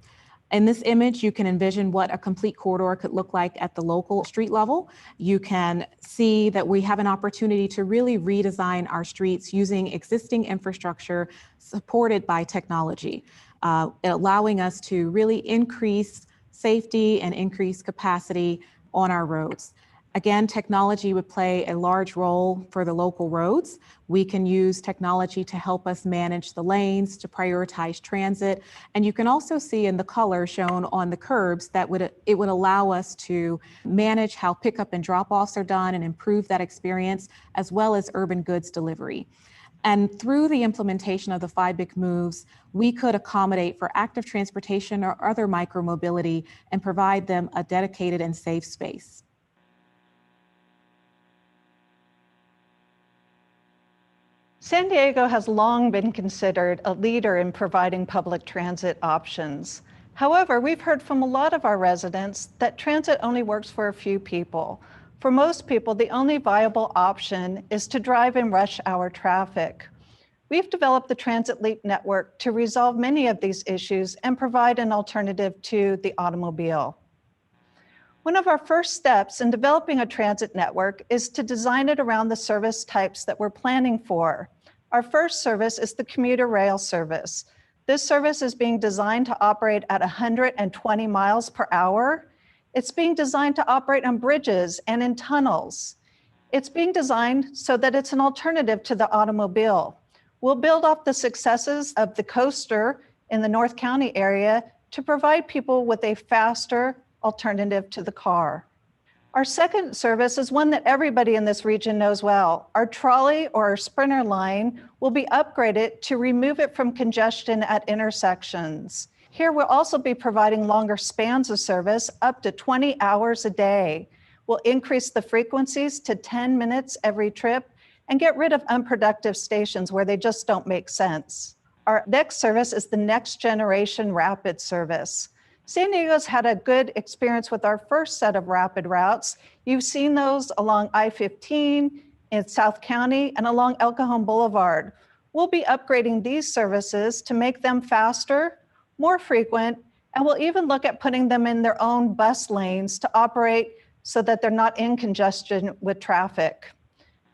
In this image, you can envision what a complete corridor could look like at the local street level. You can see that we have an opportunity to really redesign our streets using existing infrastructure supported by technology, allowing us to really increase safety and increase capacity on our roads. Again, technology would play a large role for the local roads. We can use technology to help us manage the lanes, to prioritize transit. And you can also see in the color shown on the curbs that it would allow us to manage how pickup and drop-offs are done and improve that experience, as well as urban goods delivery. And through the implementation of the 5 big moves, we could accommodate for active transportation or other micromobility and provide them a dedicated and safe space.
San Diego has long been considered a leader in providing public transit options. However, we've heard from a lot of our residents that transit only works for a few people. For most people, the only viable option is to drive in rush hour traffic. We've developed the Transit Leap network to resolve many of these issues and provide an alternative to the automobile. One of our first steps in developing a transit network is to design it around the service types that we're planning for. Our first service is the commuter rail service. This service is being designed to operate at 120 miles per hour. It's being designed to operate on bridges and in tunnels. It's being designed so that it's an alternative to the automobile. We'll build off the successes of the coaster in the North County area to provide people with a faster alternative to the car. Our second service is one that everybody in this region knows well. Our trolley or our Sprinter line will be upgraded to remove it from congestion at intersections. Here we'll also be providing longer spans of service, up to 20 hours a day. We'll increase the frequencies to 10 minutes every trip and get rid of unproductive stations where they just don't make sense. Our next service is the next generation rapid service. San Diego's had a good experience with our first set of rapid routes. You've seen those along I-15 in South County and along El Cajon Boulevard. We'll be upgrading these services to make them faster, more frequent, and we'll even look at putting them in their own bus lanes to operate so that they're not in congestion with traffic.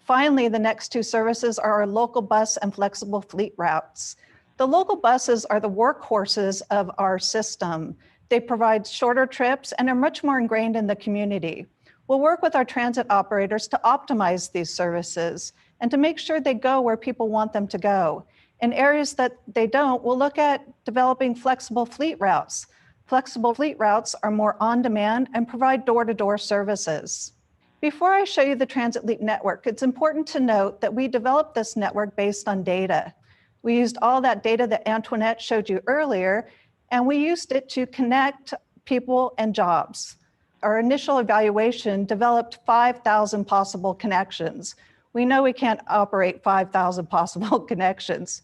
Finally, the next 2 services are our local bus and flexible fleet routes. The local buses are the workhorses of our system. They provide shorter trips and are much more ingrained in the community. We'll work with our transit operators to optimize these services and to make sure they go where people want them to go. In areas that they don't, we'll look at developing flexible fleet routes. Flexible fleet routes are more on demand and provide door-to-door services. Before I show you the Transit Leap network, it's important to note that we developed this network based on data. We used all that data that Antoinette showed you earlier, and we used it to connect people and jobs. Our initial evaluation developed 5,000 possible connections. We know we can't operate 5,000 possible connections.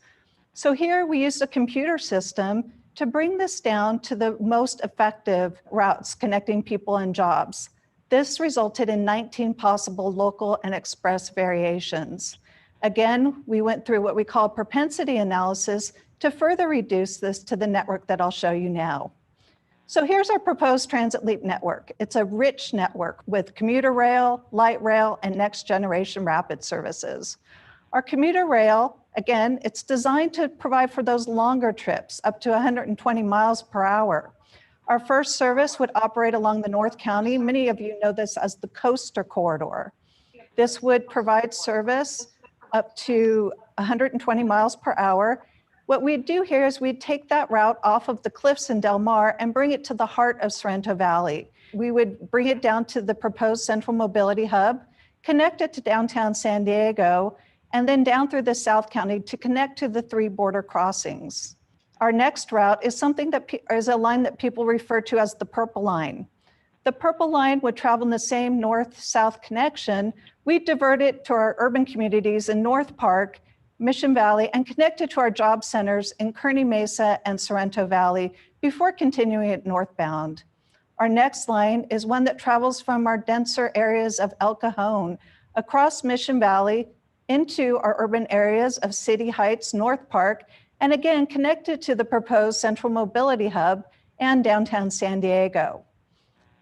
So here we used a computer system to bring this down to the most effective routes connecting people and jobs. This resulted in 19 possible local and express variations. Again, we went through what we call propensity analysis to further reduce this to the network that I'll show you now. So here's our proposed Transit Leap network. It's a rich network with commuter rail, light rail, and next generation rapid services. Our commuter rail, again, it's designed to provide for those longer trips up to 120 miles per hour. Our first service would operate along the North County. Many of you know this as the Coaster Corridor. This would provide service up to 120 miles per hour. What we'd do here is we'd take that route off of the cliffs in Del Mar and bring it to the heart of Sorrento Valley. We would bring it down to the proposed Central Mobility Hub, connect it to downtown San Diego, and then down through the South County to connect to the 3 border crossings. Our next route is something that is a line that people refer to as the Purple Line. The Purple Line would travel in the same north-south connection. We'd divert it to our urban communities in North Park, Mission Valley, and connect it to our job centers in Kearny Mesa and Sorrento Valley before continuing it northbound. Our next line is one that travels from our denser areas of El Cajon across Mission Valley into our urban areas of City Heights, North Park, and again connected to the proposed Central Mobility Hub and downtown San Diego.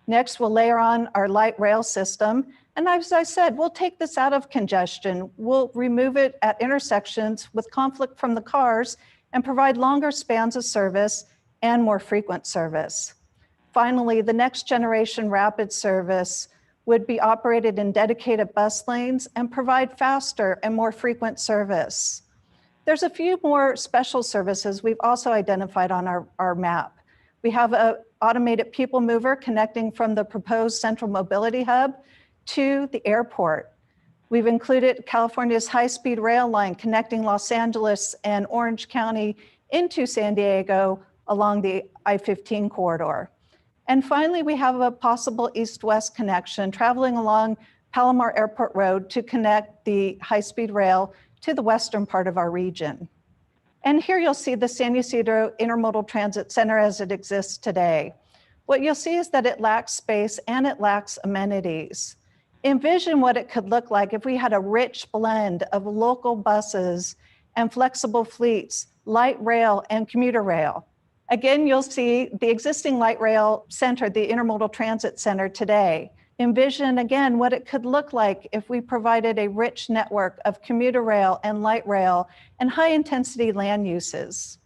Next, we'll layer on our light rail system. And as I said, we'll take this out of congestion. We'll remove it at intersections with conflict from the cars and provide longer spans of service and more frequent service. Finally, the next generation rapid service would be operated in dedicated bus lanes and provide faster and more frequent service. There's a few more special services we've also identified on our map. We have an automated people mover connecting from the proposed Central Mobility Hub to the airport. We've included California's high-speed rail line connecting Los Angeles and Orange County into San Diego along the I-15 corridor. And finally, we have a possible east-west connection traveling along Palomar Airport Road to connect the high-speed rail to the western part of our region. And here you'll see the San Ysidro Intermodal Transit Center as it exists today. What you'll see is that it lacks space and it lacks amenities. Envision what it could look like if we had a rich blend of local buses and flexible fleets, light rail and commuter rail. Again, you'll see the existing light rail center, the Intermodal Transit Center today. Envision again what it could look like if we provided a rich network of commuter rail and light rail and high intensity land uses.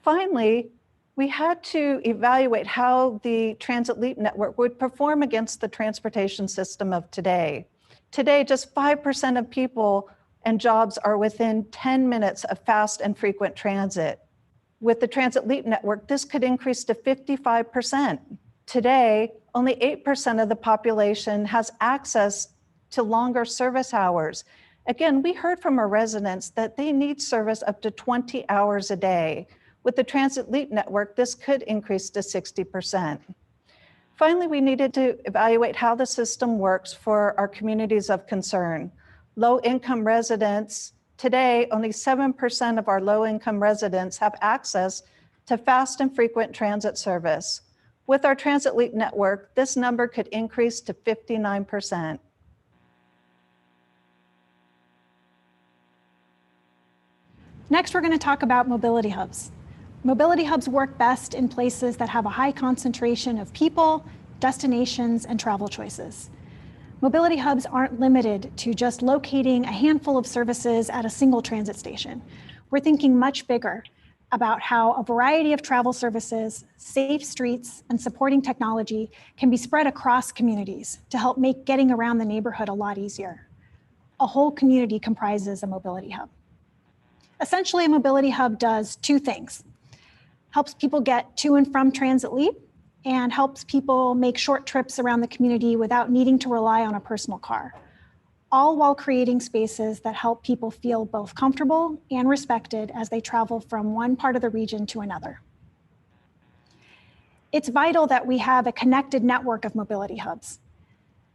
Finally, we had to evaluate how the Transit Leap network would perform against the transportation system of today. Today, just 5% of people and jobs are within 10 minutes of fast and frequent transit. With the Transit Leap network, this could increase to 55%. Today, only 8% of the population has access to longer service hours. Again, we heard from our residents that they need service up to 20 hours a day. With the Transit Leap network, this could increase to 60%. Finally, we needed to evaluate how the system works for our communities of concern. Low-income residents, today, only 7% of our low-income residents have access to fast and frequent transit service. With our Transit Leap network, this number could increase to 59%.
Next, we're going to talk about mobility hubs. Mobility hubs work best in places that have a high concentration of people, destinations, and travel choices. Mobility hubs aren't limited to just locating a handful of services at a single transit station. We're thinking much bigger. about how a variety of travel services, safe streets, and supporting technology can be spread across communities to help make getting around the neighborhood a lot easier. A whole community comprises a mobility hub. Essentially, a mobility hub does two things: helps people get to and from Transit Leap, and helps people make short trips around the community without needing to rely on a personal car, all while creating spaces that help people feel both comfortable and respected as they travel from one part of the region to another. It's vital that we have a connected network of mobility hubs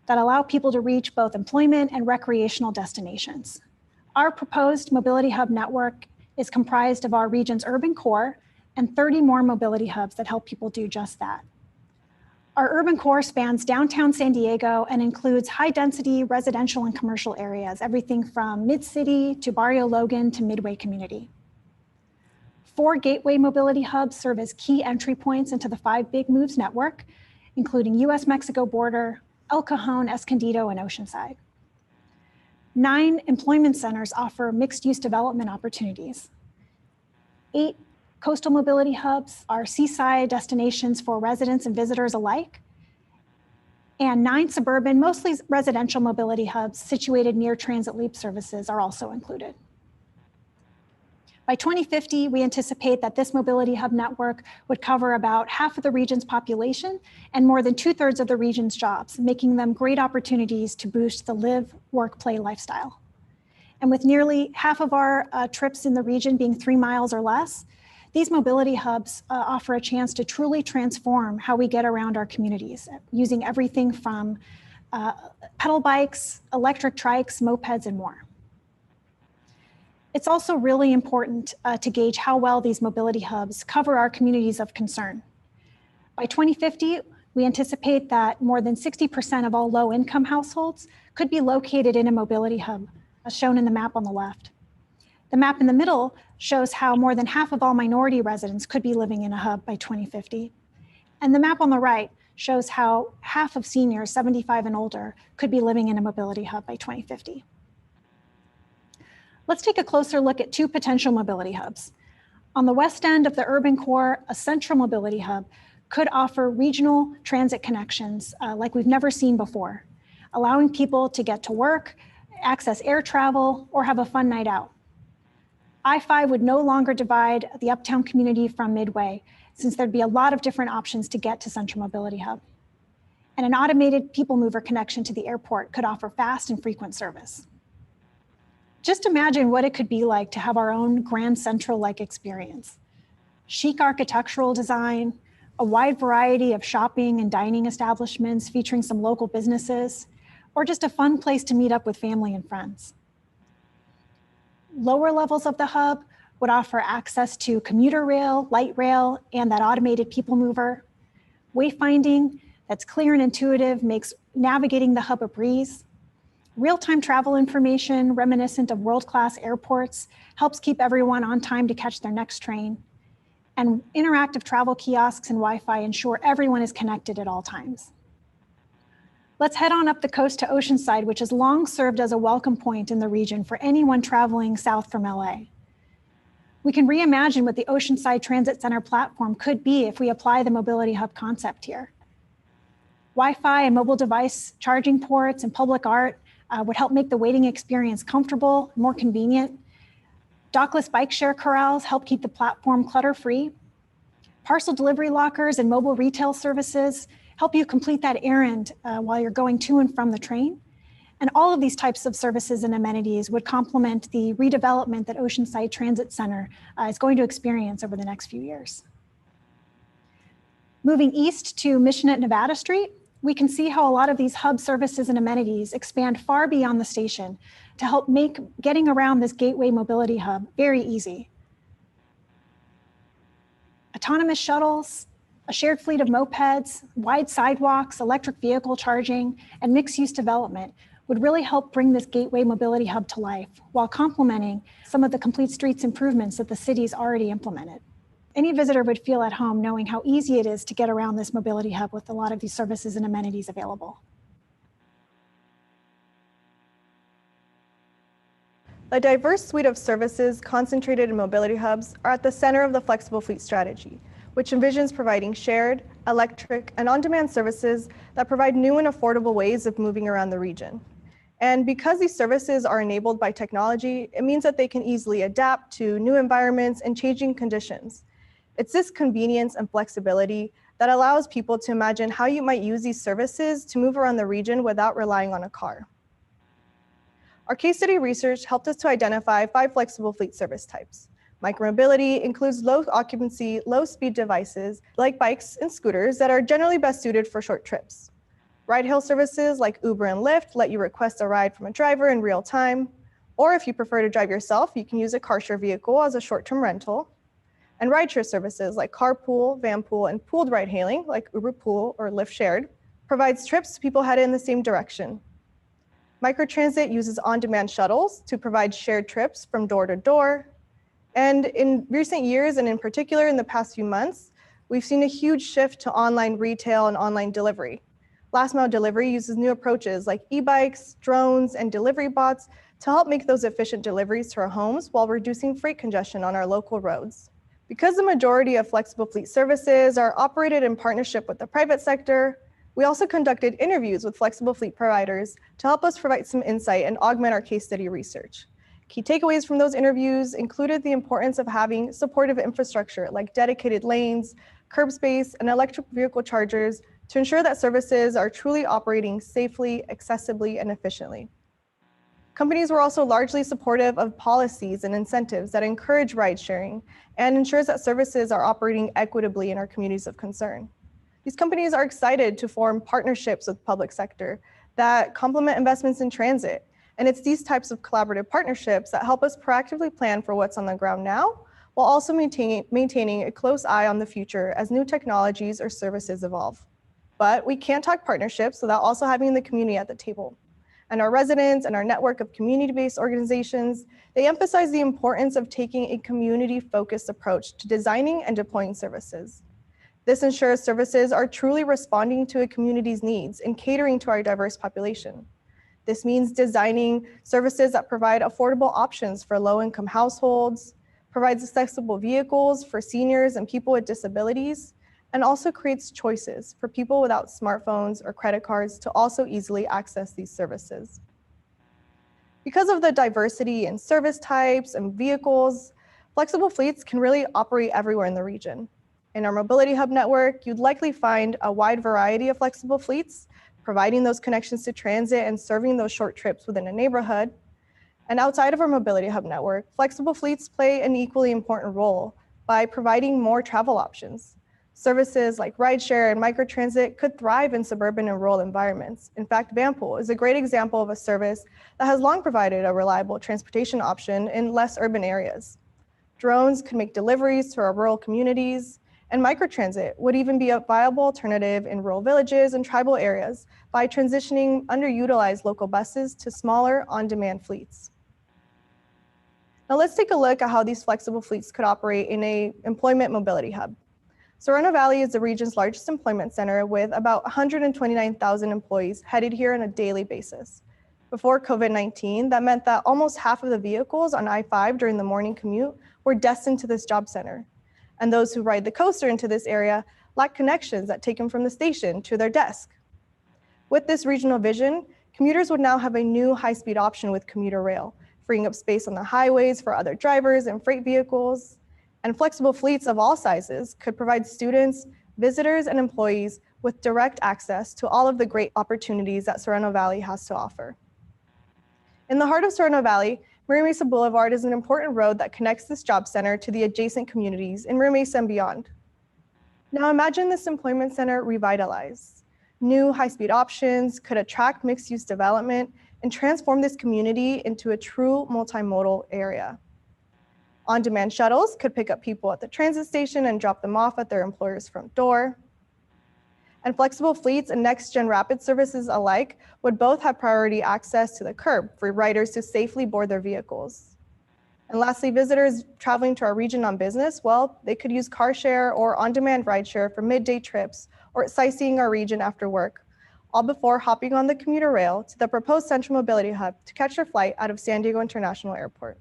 that allow people to reach both employment and recreational destinations. Our proposed mobility hub network is comprised of our region's urban core and 30 more mobility hubs that help people do just that. Our urban core spans downtown San Diego and includes high-density residential and commercial areas, everything from Mid-City to Barrio Logan to Midway Community. 4 gateway mobility hubs serve as key entry points into the 5 Big Moves network, including US-Mexico border, El Cajon, Escondido, and Oceanside. 9 employment centers offer mixed-use development opportunities. 8 coastal mobility hubs are seaside destinations for residents and visitors alike. And 9 suburban, mostly residential mobility hubs situated near Transit Leap services are also included. By 2050, we anticipate that this mobility hub network would cover about half of the region's population and more than 2/3 of the region's jobs, making them great opportunities to boost the live, work, play lifestyle. And with nearly half of our trips in the region being 3 miles or less, these mobility hubs offer a chance to truly transform how we get around our communities, using everything from pedal bikes, electric trikes, mopeds, and more. It's also really important to gauge how well these mobility hubs cover our communities of concern. By 2050, we anticipate that more than 60% of all low-income households could be located in a mobility hub, as shown in the map on the left. The map in the middle shows how more than half of all minority residents could be living in a hub by 2050. And the map on the right shows how half of seniors 75 and older could be living in a mobility hub by 2050. Let's take a closer look at 2 potential mobility hubs. On the west end of the urban core, a central mobility hub could offer regional transit connections like we've never seen before, allowing people to get to work, access air travel, or have a fun night out. I-5 would no longer divide the uptown community from Midway, since there'd be a lot of different options to get to Central Mobility Hub. And an automated people mover connection to the airport could offer fast and frequent service. Just imagine what it could be like to have our own Grand Central-like experience. Chic architectural design, a wide variety of shopping and dining establishments featuring some local businesses, or just a fun place to meet up with family and friends. Lower levels of the hub would offer access to commuter rail, light rail, and that automated people mover. Wayfinding that's clear and intuitive makes navigating the hub a breeze. Real-time travel information reminiscent of world-class airports helps keep everyone on time to catch their next train. And interactive travel kiosks and Wi-Fi ensure everyone is connected at all times. Let's head on up the coast to Oceanside, which has long served as a welcome point in the region for anyone traveling south from LA. We can reimagine what the Oceanside Transit Center platform could be if we apply the mobility hub concept here. Wi-Fi and mobile device charging ports and public art would help make the waiting experience comfortable, more convenient. Dockless bike share corrals help keep the platform clutter-free. Parcel delivery lockers and mobile retail services help you complete that errand while you're going to and from the train. And all of these types of services and amenities would complement the redevelopment that Oceanside Transit Center is going to experience over the next few years. Moving east to Mission at Nevada Street, we can see how a lot of these hub services and amenities expand far beyond the station to help make getting around this gateway mobility hub very easy. Autonomous shuttles, a shared fleet of mopeds, wide sidewalks, electric vehicle charging, and mixed-use development would really help bring this gateway mobility hub to life while complementing some of the complete streets improvements that the city's already implemented. Any visitor would feel at home knowing how easy it is to get around this mobility hub with a lot of these services and amenities available.
The diverse suite of services concentrated in mobility hubs are at the center of the flexible fleet strategy, which envisions providing shared, electric, and on-demand services that provide new and affordable ways of moving around the region. And because these services are enabled by technology, it means that they can easily adapt to new environments and changing conditions. It's this convenience and flexibility that allows people to imagine how you might use these services to move around the region without relying on a car. Our case study research helped us to identify 5 flexible fleet service types. Micromobility includes low occupancy, low speed devices like bikes and scooters that are generally best suited for short trips. Ride-hail services like Uber and Lyft let you request a ride from a driver in real time, or if you prefer to drive yourself, you can use a car share vehicle as a short-term rental. And rideshare services like carpool, vanpool, and pooled ride-hailing like Uber Pool or Lyft Shared provides trips to people headed in the same direction. Microtransit uses on-demand shuttles to provide shared trips from door to door. And in recent years, and in particular in the past few months, we've seen a huge shift to online retail and online delivery. Last mile delivery uses new approaches like e-bikes, drones, and delivery bots to help make those efficient deliveries to our homes while reducing freight congestion on our local roads. Because the majority of flexible fleet services are operated in partnership with the private sector, we also conducted interviews with flexible fleet providers to help us provide some insight and augment our case study research. Key takeaways from those interviews included the importance of having supportive infrastructure like dedicated lanes, curb space, and electric vehicle chargers to ensure that services are truly operating safely, accessibly, and efficiently. Companies were also largely supportive of policies and incentives that encourage ride sharing and ensures that services are operating equitably in our communities of concern. These companies are excited to form partnerships with public sector that complement investments in transit. And it's these types of collaborative partnerships that help us proactively plan for what's on the ground now, while also maintaining a close eye on the future as new technologies or services evolve. But we can't talk partnerships without also having the community at the table. And our residents and our network of community-based organizations, they emphasize the importance of taking a community-focused approach to designing and deploying services. This ensures services are truly responding to a community's needs and catering to our diverse population. This means designing services that provide affordable options for low-income households, provides accessible vehicles for seniors and people with disabilities, and also creates choices for people without smartphones or credit cards to also easily access these services. Because of the diversity in service types and vehicles, flexible fleets can really operate everywhere in the region. In our mobility hub network, you'd likely find a wide variety of flexible fleets, providing those connections to transit and serving those short trips within a neighborhood. And outside of our mobility hub network, flexible fleets play an equally important role by providing more travel options. Services like rideshare and microtransit could thrive in suburban and rural environments. In fact, vanpool is a great example of a service that has long provided a reliable transportation option in less urban areas. Drones could make deliveries to our rural communities, and microtransit would even be a viable alternative in rural villages and tribal areas by transitioning underutilized local buses to smaller on-demand fleets. Now let's take a look at how these flexible fleets could operate in an employment mobility hub. Serrano Valley is the region's largest employment center with about 129,000 employees headed here on a daily basis. Before COVID-19, that meant that almost half of the vehicles on I-5 during the morning commute were destined to this job center. And those who ride the coaster into this area lack connections that take them from the station to their desk. With this regional vision, commuters would now have a new high-speed option with commuter rail, freeing up space on the highways for other drivers and freight vehicles. And flexible fleets of all sizes could provide students, visitors, and employees with direct access to all of the great opportunities that Serrano Valley has to offer. In the heart of Serrano Valley, Rio Mesa Boulevard is an important road that connects this job center to the adjacent communities in Rio Mesa and beyond. Now imagine this employment center revitalized. New high-speed options could attract mixed-use development and transform this community into a true multimodal area. On-demand shuttles could pick up people at the transit station and drop them off at their employer's front door. And flexible fleets and next-gen rapid services alike would both have priority access to the curb for riders to safely board their vehicles. And lastly, visitors traveling to our region on business, well, they could use car share or on-demand rideshare for midday trips or sightseeing our region after work, all before hopping on the commuter rail to the proposed Central Mobility Hub to catch their flight out of San Diego International Airport.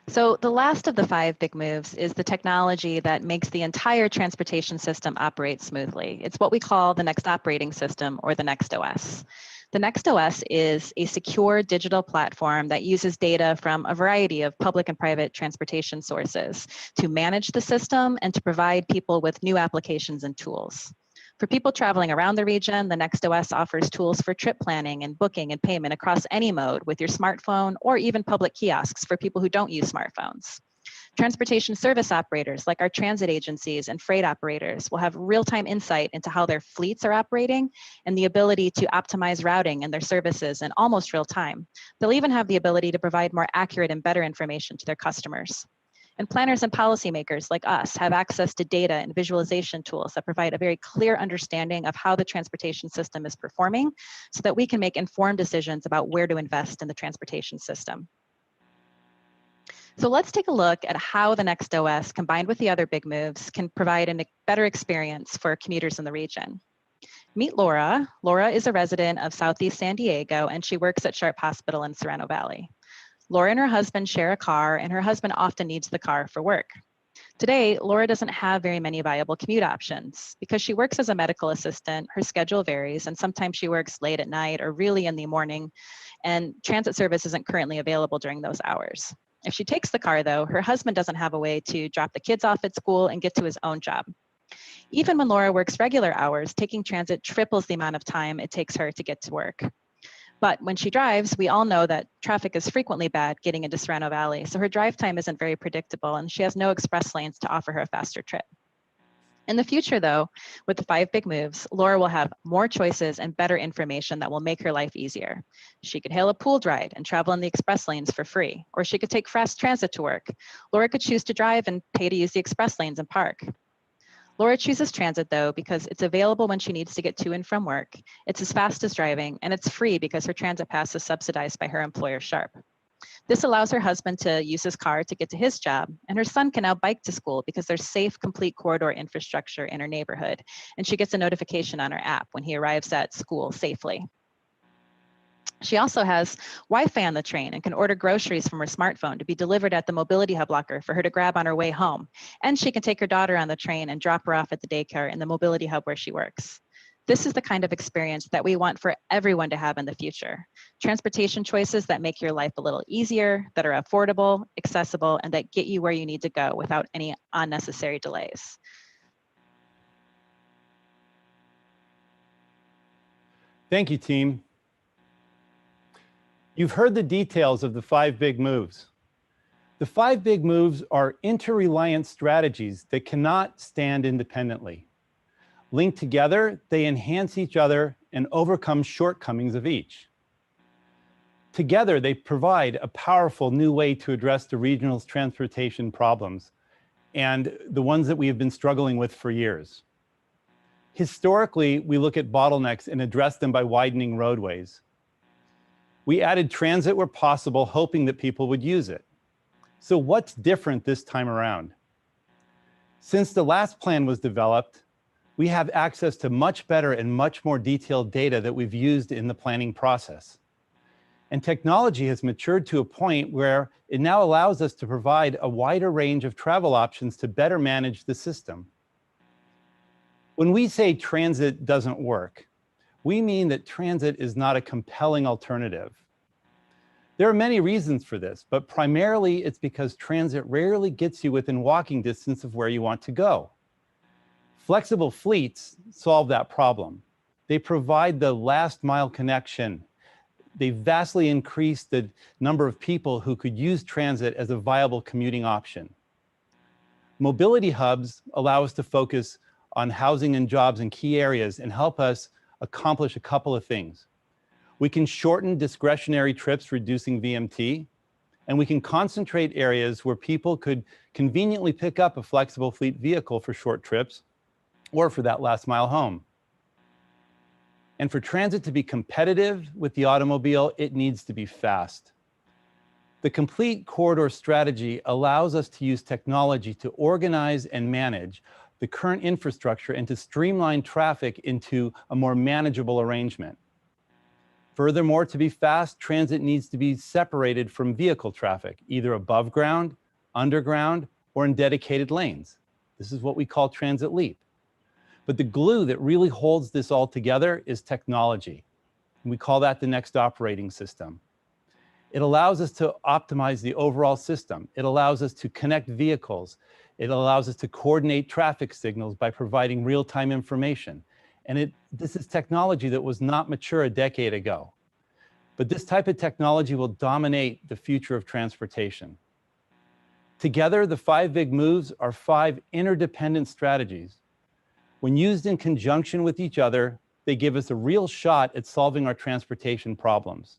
So the last of the 5 big moves is the technology that makes the entire transportation system operate smoothly. It's what we call the next operating system, or the Next OS. The Next OS is a secure digital platform that uses data from a variety of public and private transportation sources to manage the system and to provide people with new applications and tools. For people traveling around the region, the Next OS offers tools for trip planning and booking and payment across any mode with your smartphone, or even public kiosks for people who don't use smartphones. Transportation service operators like our transit agencies and freight operators will have real-time insight into how their fleets are operating and the ability to optimize routing and their services in almost real time. They'll even have the ability to provide more accurate and better information to their customers. And planners and policymakers like us have access to data and visualization tools that provide a very clear understanding of how the transportation system is performing so that we can make informed decisions about where to invest in the transportation system. So let's take a look at how the Next OS, combined with the other big moves, can provide a better experience for commuters in the region. Meet Laura. Laura is a resident of Southeast San Diego, and she works at Sharp Hospital in Serrano Valley. Laura and her husband share a car, and her husband often needs the car for work. Today, Laura doesn't have very many viable commute options. Because she works as a medical assistant, her schedule varies, and sometimes she works late at night or really in the morning, and transit service isn't currently available during those hours. If she takes the car, though, her husband doesn't have a way to drop the kids off at school and get to his own job. Even when Laura works regular hours, taking transit triples the amount of time it takes her to get to work. But when she drives, we all know that traffic is frequently bad getting into Serrano Valley, so her drive time isn't very predictable, and she has no express lanes to offer her a faster trip. In the future, though, with the 5 big moves, Laura will have more choices and better information that will make her life easier. She could hail a pooled ride and travel in the express lanes for free, or she could take fast transit to work. Laura could choose to drive and pay to use the express lanes and park. Laura chooses transit, though, because it's available when she needs to get to and from work. It's as fast as driving, and it's free because her transit pass is subsidized by her employer, Sharp. This allows her husband to use his car to get to his job, and her son can now bike to school because there's safe, complete corridor infrastructure in her neighborhood, and she gets a notification on her app when he arrives at school safely. She also has Wi-Fi on the train and can order groceries from her smartphone to be delivered at the Mobility Hub locker for her to grab on her way home. And she can take her daughter on the train and drop her off at the daycare in the Mobility Hub where she works. This is the kind of experience that we want for everyone to have in the future. Transportation choices that make your life a little easier, that are affordable, accessible, and that get you where you need to go without any unnecessary delays.
Thank you, team. You've heard the details of the 5 big moves. The 5 big moves are interreliant strategies that cannot stand independently. Linked together, they enhance each other and overcome shortcomings of each. Together, they provide a powerful new way to address the regional's transportation problems and the ones that we have been struggling with for years. Historically, we look at bottlenecks and address them by widening roadways. We added transit where possible, hoping that people would use it. So what's different this time around? Since the last plan was developed, we have access to much better and much more detailed data that we've used in the planning process. And technology has matured to a point where it now allows us to provide a wider range of travel options to better manage the system. When we say transit doesn't work, we mean that transit is not a compelling alternative. There are many reasons for this, but primarily it's because transit rarely gets you within walking distance of where you want to go. Flexible fleets solve that problem. They provide the last mile connection. They vastly increase the number of people who could use transit as a viable commuting option. Mobility hubs allow us to focus on housing and jobs in key areas and help us accomplish a couple of things. We can shorten discretionary trips, reducing VMT, and we can concentrate areas where people could conveniently pick up a flexible fleet vehicle for short trips or for that last mile home. And for transit to be competitive with the automobile, it needs to be fast. The complete corridor strategy allows us to use technology to organize and manage the current infrastructure and to streamline traffic into a more manageable arrangement. Furthermore, to be fast, transit needs to be separated from vehicle traffic, either above ground, underground, or in dedicated lanes. This is what we call transit leap. But the glue that really holds this all together is technology. And we call that the next operating system. It allows us to optimize the overall system. It allows us to connect vehicles. It allows us to coordinate traffic signals by providing real-time information. And this is technology that was not mature a decade ago. But this type of technology will dominate the future of transportation. Together, the 5 big moves are 5 interdependent strategies. When used in conjunction with each other, they give us a real shot at solving our transportation problems.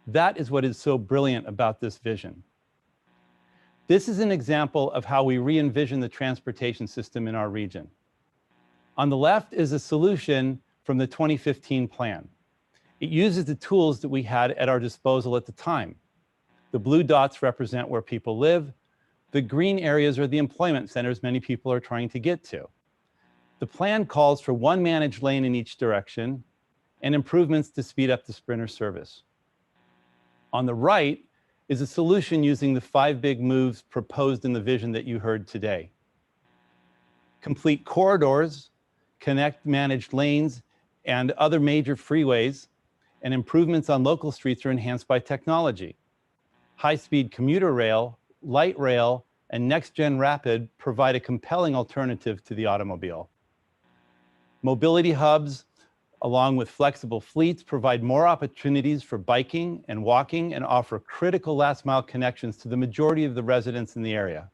That is what is so brilliant about this vision. This is an example of how we re-envision the transportation system in our region. On the left is a solution from the 2015 plan. It uses the tools that we had at our disposal at the time. The blue dots represent where people live. The green areas are the employment centers many people are trying to get to. The plan calls for 1 managed lane in each direction and improvements to speed up the Sprinter service. On the right is a solution using the 5 big moves proposed in the vision that you heard today. Complete corridors, connect managed lanes and other major freeways, and improvements on local streets are enhanced by technology. High-speed commuter rail, light rail, and next-gen rapid provide a compelling alternative to the automobile. Mobility hubs, along with flexible fleets, provide more opportunities for biking and walking and offer critical last-mile connections to the majority of the residents in the area.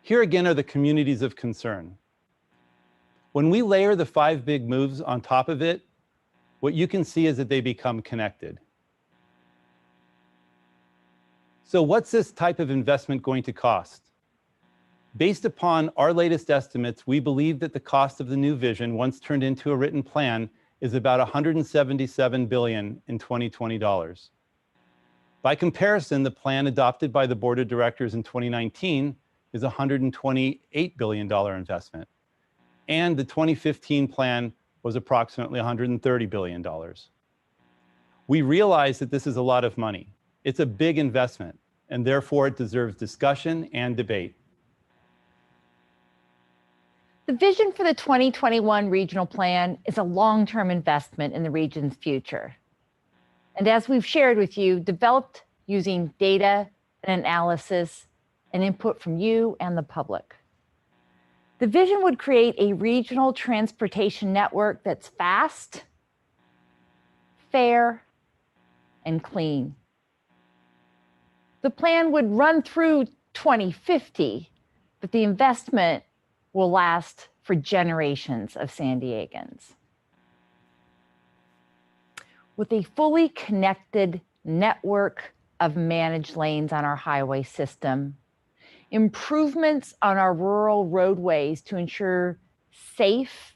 Here again are the communities of concern. When we layer the 5 big moves on top of it, what you can see is that they become connected. So what's this type of investment going to cost? Based upon our latest estimates, we believe that the cost of the new vision, once turned into a written plan, is about $177 billion in 2020 dollars. By comparison, the plan adopted by the Board of Directors in 2019 is a $128 billion investment. And the 2015 plan was approximately $130 billion. We realize that this is a lot of money. It's a big investment, and therefore it deserves discussion and debate.
The vision for the 2021 regional plan is a long-term investment in the region's future. And as we've shared with you, developed using data and analysis and input from you and the public. The vision would create a regional transportation network that's fast, fair, and clean. The plan would run through 2050, but the investment will last for generations of San Diegans. With a fully connected network of managed lanes on our highway system, improvements on our rural roadways to ensure safe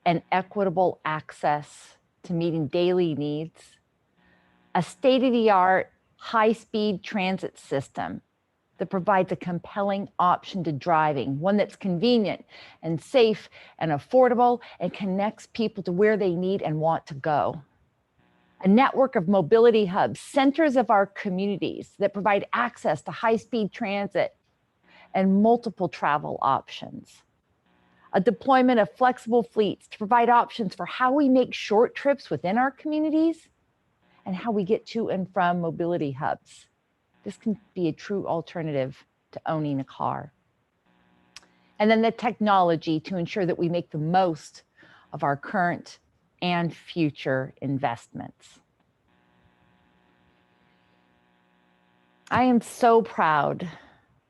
and equitable access to meeting daily needs, a state-of-the-art high-speed transit system that provides a compelling option to driving, one that's convenient and safe and affordable and connects people to where they need and want to go. A network of mobility hubs, centers of our communities that provide access to high-speed transit and multiple travel options. A deployment of flexible fleets to provide options for how we make short trips within our communities and how we get to and from mobility hubs. This can be a true alternative to owning a car. And then the technology to ensure that we make the most of our current and future investments. I am so proud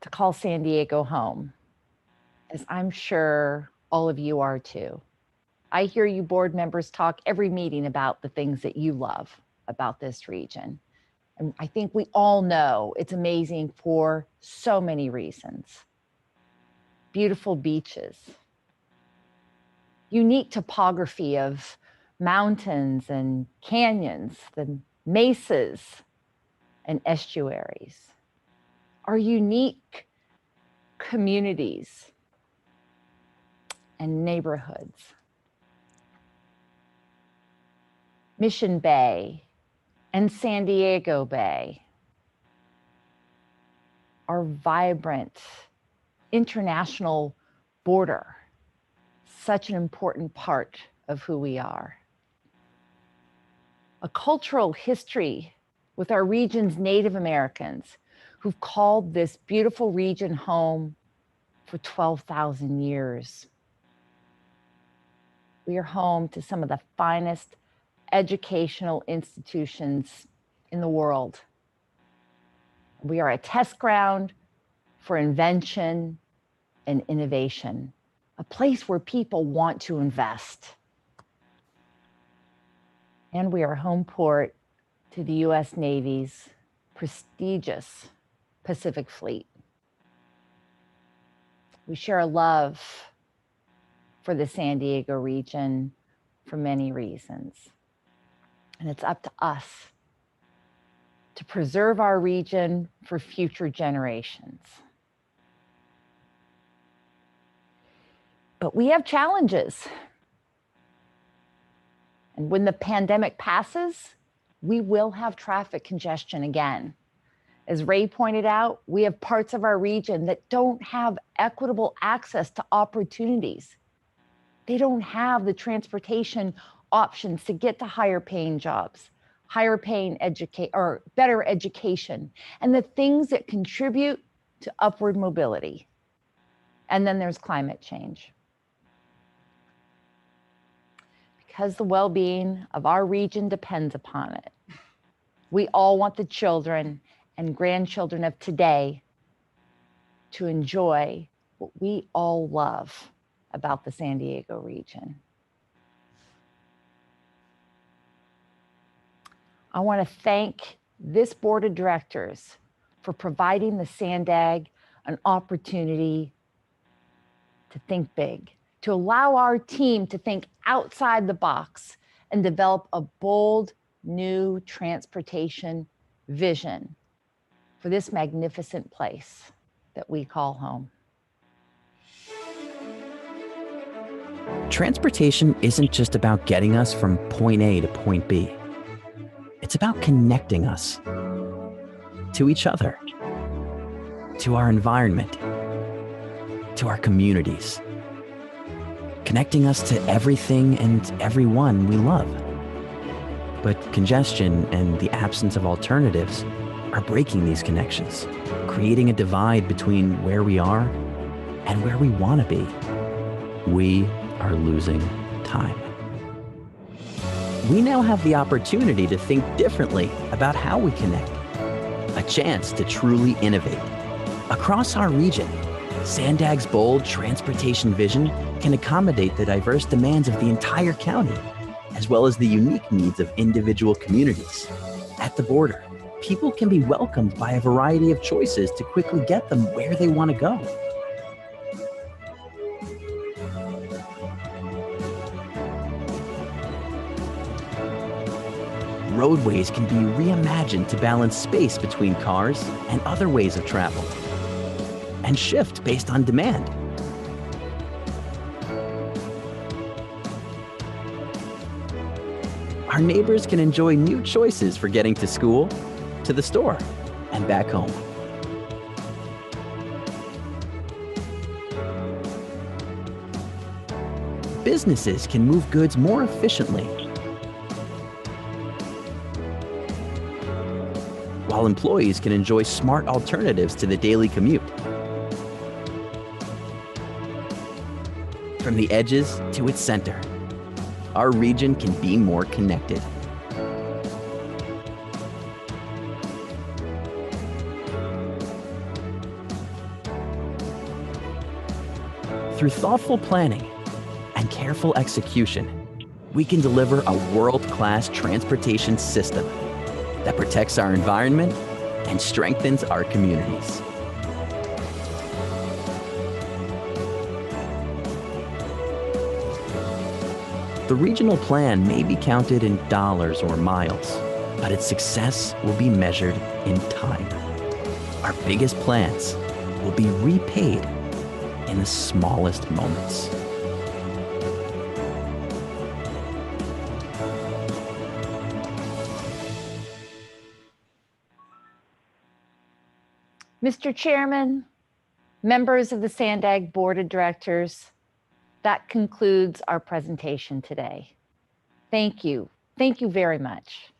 to call San Diego home, as I'm sure all of you are too. I hear you board members talk every meeting about the things that you love about this region. And I think we all know it's amazing for so many reasons. Beautiful beaches, unique topography of mountains and canyons, the mesas and estuaries, our unique communities and neighborhoods. Mission Bay and San Diego Bay are vibrant international border, such an important part of who we are. A cultural history with our region's Native Americans who've called this beautiful region home for 12,000 years. We are home to some of the finest educational institutions in the world. We are a test ground for invention and innovation, a place where people want to invest. And we are home port to the US Navy's prestigious Pacific Fleet. We share a love for the San Diego region for many reasons. And it's up to us to preserve our region for future generations. But we have challenges. And when the pandemic passes, we will have traffic congestion again. As Ray pointed out, we have parts of our region that don't have equitable access to opportunities. They don't have the transportation options to get to higher paying jobs, higher paying or better education, and the things that contribute to upward mobility. And then there's climate change. Because the well-being of our region depends upon it. We all want the children and grandchildren of today to enjoy what we all love about the San Diego region. I want to thank this board of directors for providing the Sandag an opportunity to think big, to allow our team to think outside the box and develop a bold new transportation vision for this magnificent place that we call home.
Transportation isn't just about getting us from point A to point B. It's about connecting us to each other, to our environment, to our communities, connecting us to everything and everyone we love. But congestion and the absence of alternatives are breaking these connections, creating a divide between where we are and where we want to be. We are losing time. We now have the opportunity to think differently about how we connect, a chance to truly innovate. Across our region, Sandag's bold transportation vision can accommodate the diverse demands of the entire county, as well as the unique needs of individual communities. At the border, people can be welcomed by a variety of choices to quickly get them where they want to go. Roadways can be reimagined to balance space between cars and other ways of travel, and shift based on demand. Our neighbors can enjoy new choices for getting to school, to the store, and back home. Businesses can move goods more efficiently, while employees can enjoy smart alternatives to the daily commute. From the edges to its center, our region can be more connected. Through thoughtful planning and careful execution, we can deliver a world-class transportation system that protects our environment and strengthens our communities. The regional plan may be counted in dollars or miles, but its success will be measured in time. Our biggest plans will be repaid in the smallest moments.
Mr. Chairman, members of the Sandag Board of Directors, that concludes our presentation today. Thank you. Thank you very much.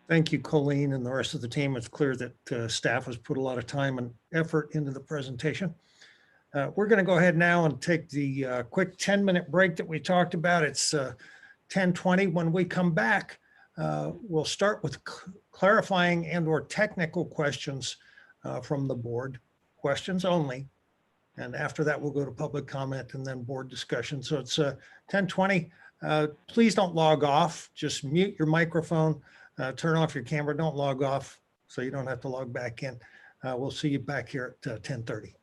Thank you, Coleen, and the rest of the team. It's clear that staff has put a lot of time and effort into the presentation. We're going to go ahead now and take the quick 10-minute break that we talked about. It's 10:20. When we come back, we'll start with clarifying and/or technical questions from the board, questions only. And after that, we'll go to public comment and then board discussion. So it's 10:20. Please don't log off. Just mute your microphone, turn off your camera, don't log off so you don't have to log back in. We'll see you back here at 10:30.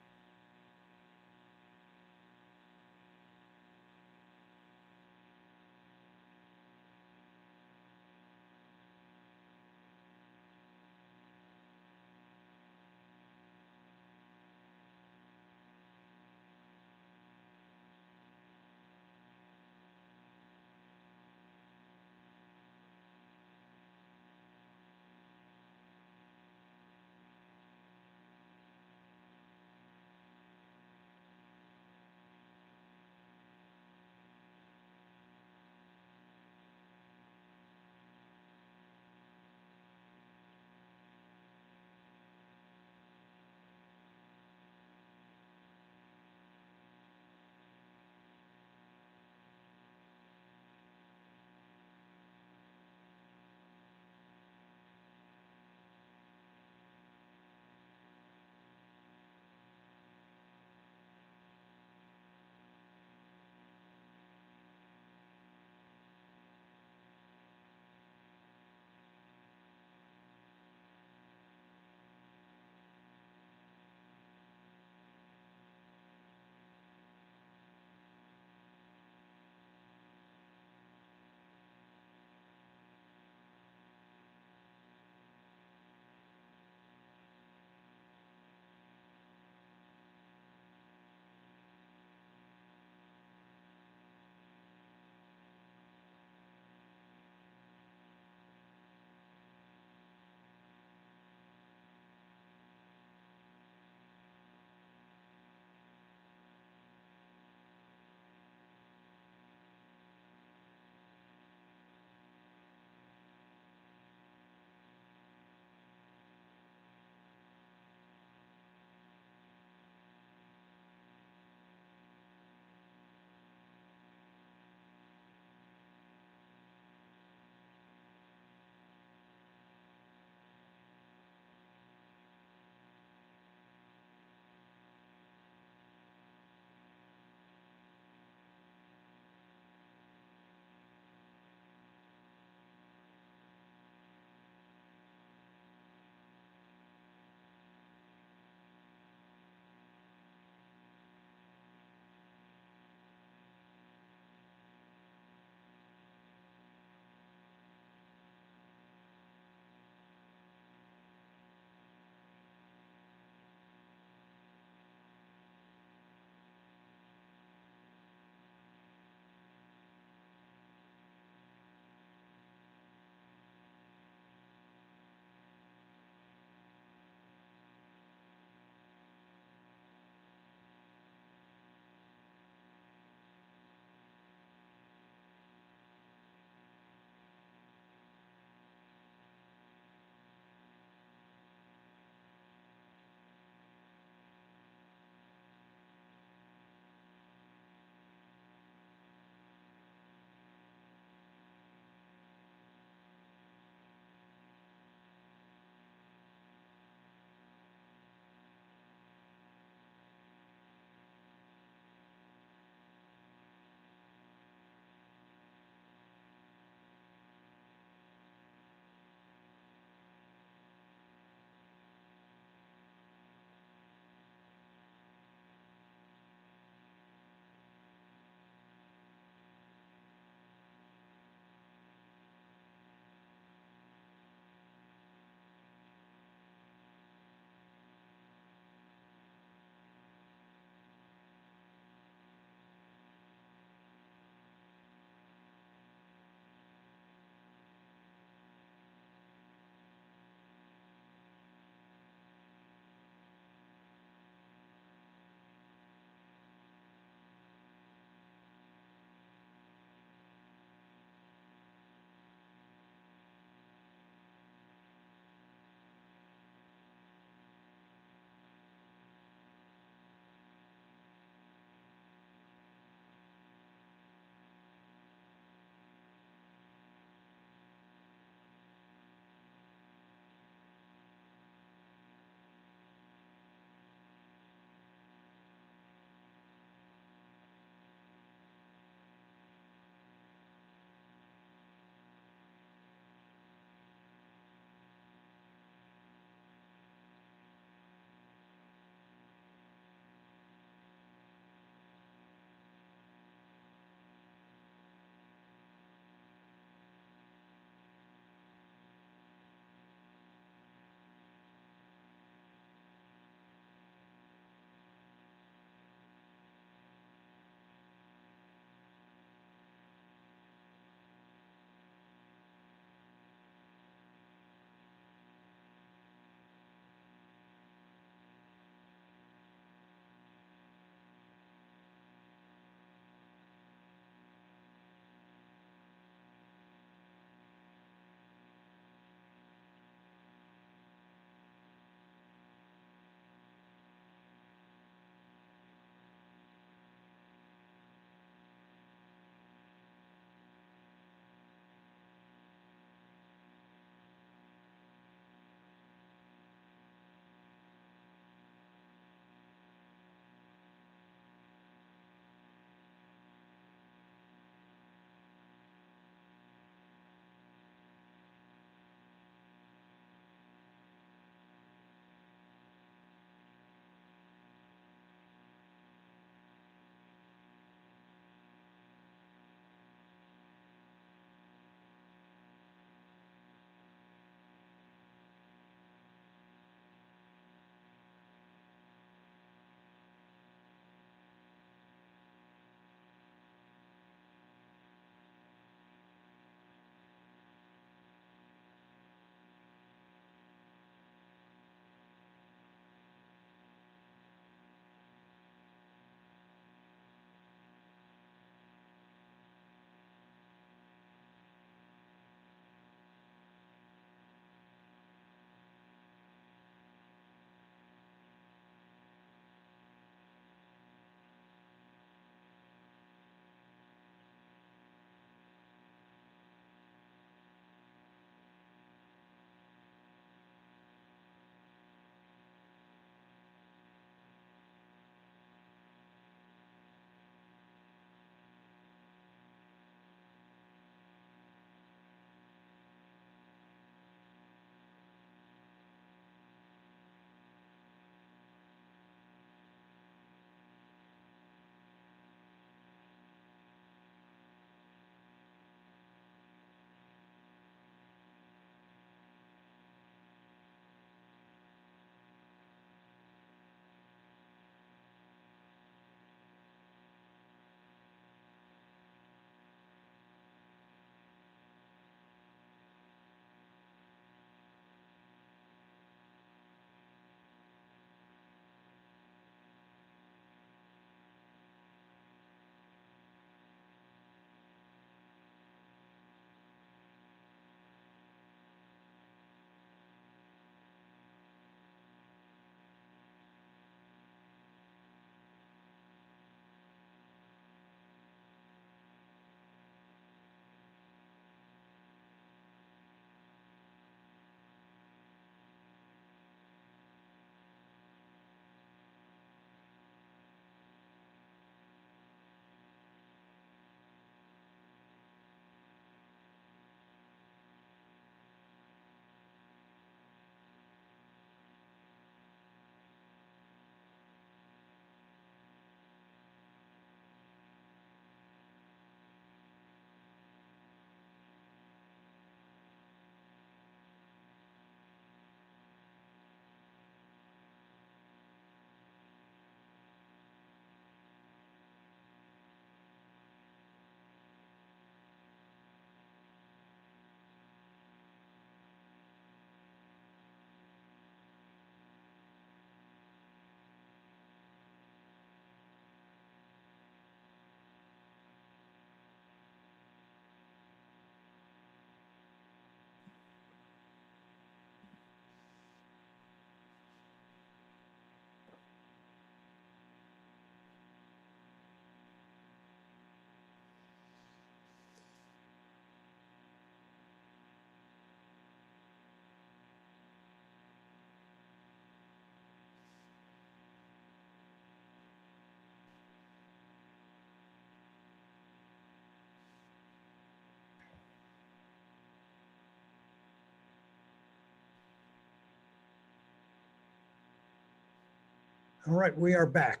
All right, we are back.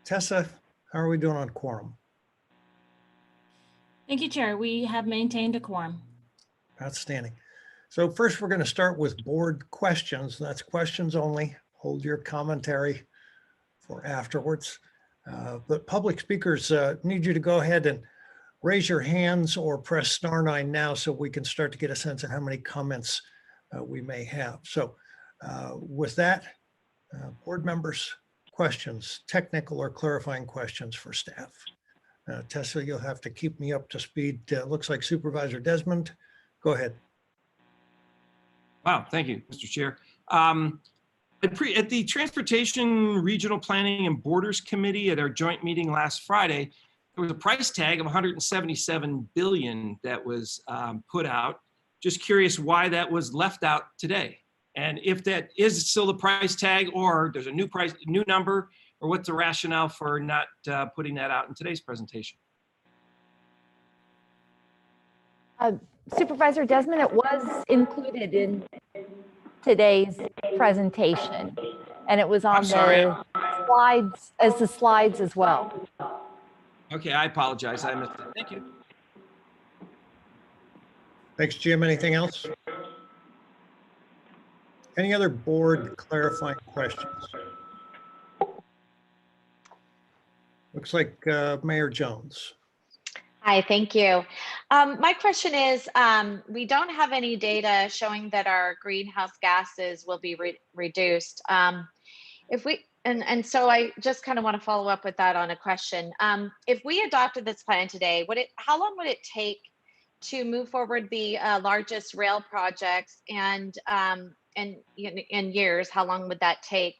Tessa, how are we doing on quorum?
Thank you, Chair. We have maintained a quorum.
Outstanding. So first, we're going to start with board questions. That's questions only. Hold your commentary for afterwards. But public speakers need you to go ahead and raise your hands or press *9 now so we can start to get a sense of how many comments we may have. So with that, board members, questions, technical or clarifying questions for staff. Tessa, you'll have to keep me up to speed. Looks like Supervisor Desmond. Go ahead.
Wow, thank you, Mr. Chair. At the Transportation Regional Planning and Borders Committee at our joint meeting last Friday, there was a price tag of 177 billion that was put out. Just curious why that was left out today. And if that is still the price tag, or there's a new number, or what's the rationale for not putting that out in today's presentation?
Supervisor Desmond, it was included in today's presentation, and it was on the slides as well.
Okay, I apologize. I missed it. Thank you.
Thanks, Jim. Anything else? Any other board clarifying questions? Looks like Mayor Jones.
Hi, thank you. My question is, we don't have any data showing that our greenhouse gases will be reduced. So I just kind of want to follow up with that on a question. If we adopted this plan today, how long would it take to move forward the largest rail projects, and in years, how long would that take?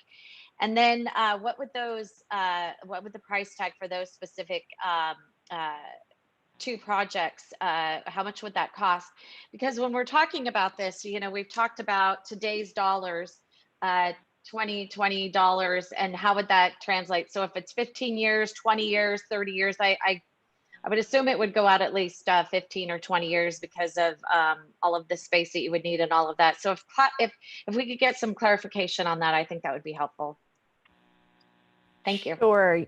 And then what would the price tag for those specific two projects, how much would that cost? Because when we're talking about this, we've talked about today's dollars, $20, and how would that translate? So if it's 15 years, 20 years, 30 years, I would assume it would go out at least 15 or 20 years because of all of the space that you would need and all of that. So if we could get some clarification on that, I think that would be helpful. Thank you.
Sure.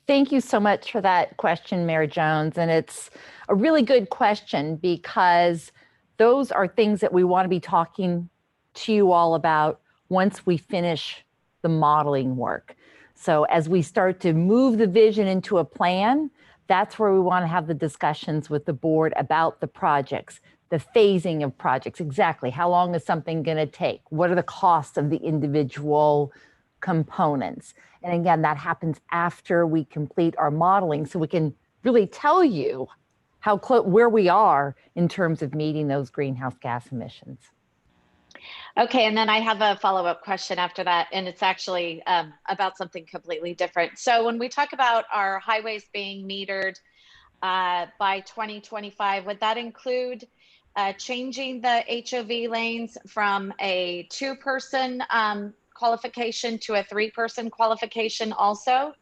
Thank you so much for that question, Mayor Jones. And it's a really good question because those are things that we want to be talking to you all about once we finish the modeling work. So as we start to move the vision into a plan, that's where we want to have the discussions with the board about the projects, the phasing of projects, exactly how long is something going to take? What are the costs of the individual components? And again, that happens after we complete our modeling, so we can really tell you where we are in terms of meeting those greenhouse gas emissions.
Okay, and then I have a follow-up question after that, and it's actually about something completely different. So when we talk about our highways being metered by 2025, would that include changing the HOV lanes from a 2-person qualification to a 3-person qualification also?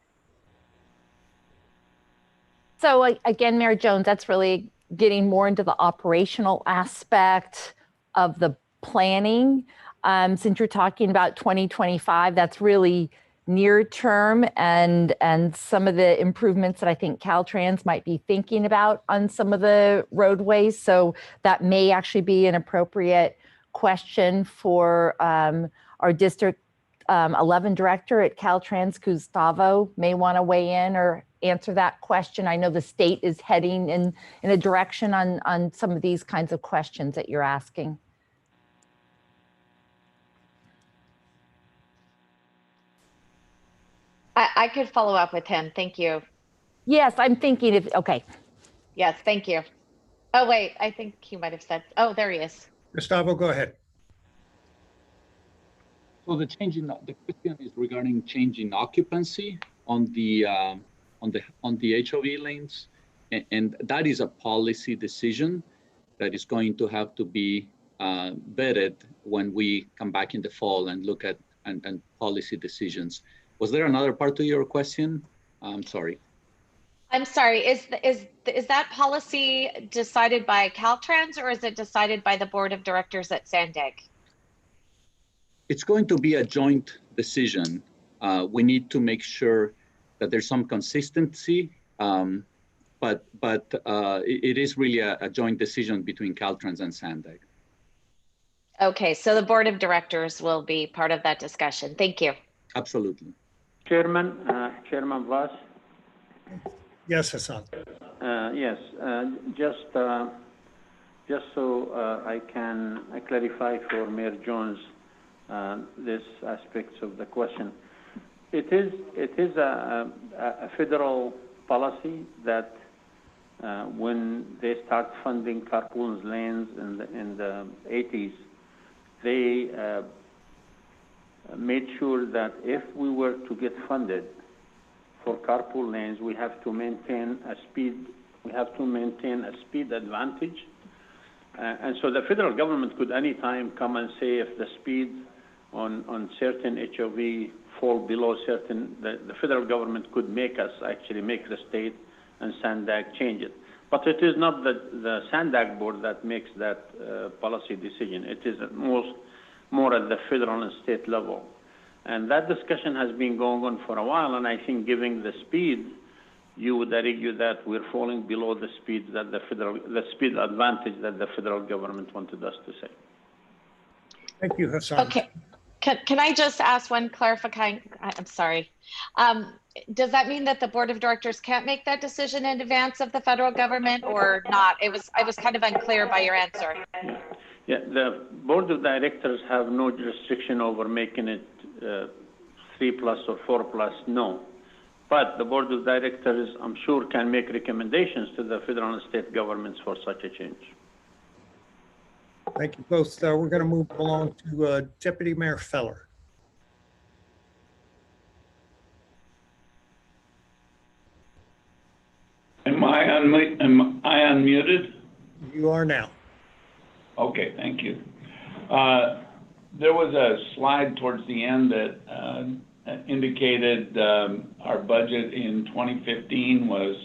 So again, Mayor Jones, that's really getting more into the operational aspect of the planning. Since you're talking about 2025, that's really near term, and some of the improvements that I think Caltrans might be thinking about on some of the roadways. So that may actually be an appropriate question for our District 11 Director at Caltrans, Gustavo, may want to weigh in or answer that question. I know the state is heading in a direction on some of these kinds of questions that you're asking.
I could follow up with him. Thank you.
Yes, I'm thinking okay.
Yes, thank you. Oh, wait, I think he might have said, oh, there he is.
Gustavo, go ahead.
So the question is regarding changing occupancy on the HOV lanes, and that is a policy decision that is going to have to be vetted when we come back in the fall and look at and policy decisions. Was there another part to your question? I'm sorry.
I'm sorry. Is that policy decided by Caltrans, or is it decided by the board of directors at Sandag?
It's going to be a joint decision. We need to make sure that there's some consistency, but it is really a joint decision between Caltrans and Sandag.
Okay, so the board of directors will be part of that discussion. Thank you.
Absolutely.
Chairman Voss.
Yes, Hasan.
Yes, just so I can clarify for Mayor Jones this aspects of the question. It is a federal policy that when they start funding carpool lanes in the 80s, they made sure that if we were to get funded for carpool lanes, we have to maintain a speed. We have to maintain a speed advantage, and so the federal government could anytime come and say if the speed on certain HOV fall below certain, the federal government could make us actually make the state and Sandag change it. But it is not the Sandag board that makes that policy decision. It is more at the federal and state level. And that discussion has been going on for a while, and I think given the speed, you would argue that we're falling below the speed that the speed advantage that the federal government wanted us to say.
Thank you, Hasan.
Okay, can I just ask one clarifying? I'm sorry. Does that mean that the board of directors can't make that decision in advance of the federal government or not? I was kind of unclear by your answer.
Yeah, the board of directors have no jurisdiction over making it 3+ or 4+, no. But the board of directors, I'm sure, can make recommendations to the federal and state governments for such a change.
Thank you both. We're going to move along to Deputy Mayor Feller.
Am I unmuted?
You are now.
Okay, thank you. There was a slide towards the end that indicated our budget in 2015 was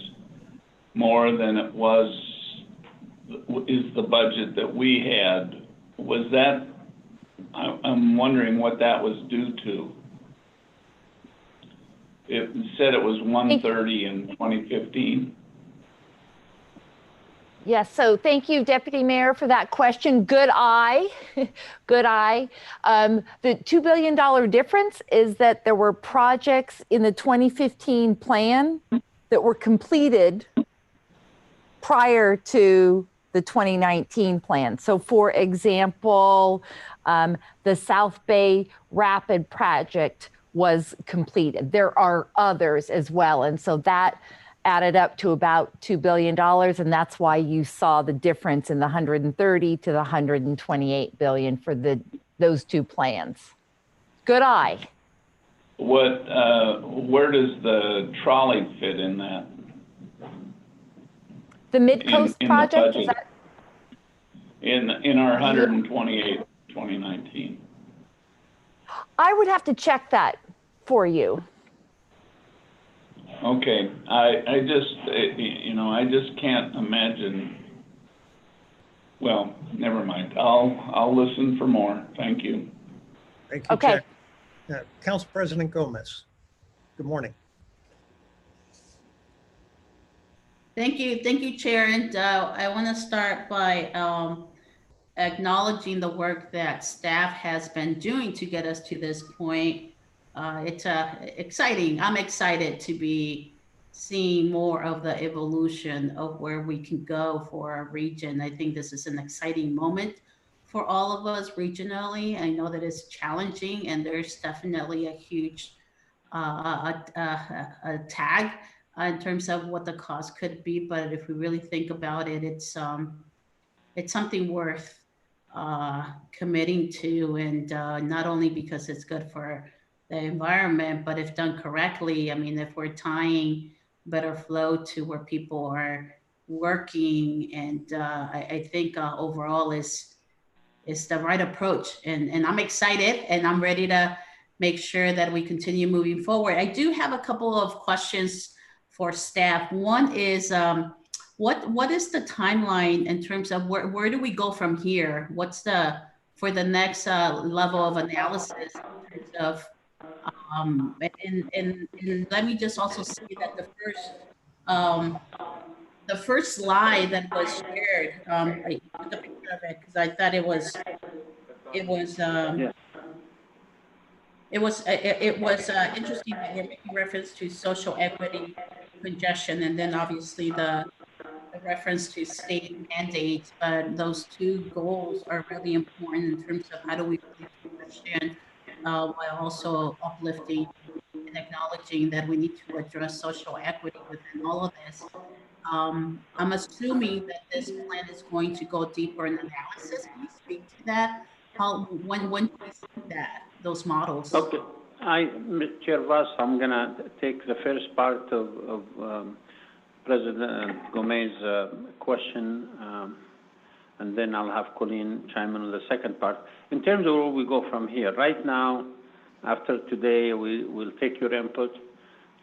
more than it is the budget that we had. Was that, I'm wondering what that was due to. It said it was 130 in 2015.
Yes, so thank you, Deputy Mayor, for that question. Good eye, good eye. The $2 billion difference is that there were projects in the 2015 plan that were completed prior to the 2019 plan. So for example, the South Bay Rapid project was completed. There are others as well. And so that added up to about $2 billion. And that's why you saw the difference in the 130 to the 128 billion for those two plans. Good eye.
Where does the trolley fit in that?
The Mid-Coast project?
Is that in our 128, 2019?
I would have to check that for you.
Okay, I just, I just can't imagine. Well, never mind. I'll listen for more. Thank you.
Thank you,
okay.
Council President Gomez. Good morning.
Thank you, Chair. And I want to start by acknowledging the work that staff has been doing to get us to this point. It's exciting. I'm excited to be seeing more of the evolution of where we can go for our region. I think this is an exciting moment for all of us regionally. I know that it's challenging, and there's definitely a huge a tag in terms of what the cost could be. But if we really think about it, it's something worth committing to, and not only because it's good for the environment, but if done correctly, I mean, if we're tying better flow to where people are working, and I think overall is the right approach. And I'm excited, and I'm ready to make sure that we continue moving forward. I do have a couple of questions for staff. One is, what is the timeline in terms of where do we go from here? What's for the next level of analysis in terms of And let me just also say that the first slide that was shared, I took a picture of it because I thought it was interesting that we're making reference to social equity, congestion, and then obviously the reference to state mandates. But those two goals are really important in terms of how do we really congestion while also uplifting and acknowledging that we need to address social equity within all of this. I'm assuming that this plan is going to go deeper in analysis. Can you speak to that? When do we see that, those models?
Okay. Chair Voss, I'm going to take the first part of President Gomez's question, and then I'll have Coleen chime in on the second part. In terms of where we go from here, right now, after today, we will take your input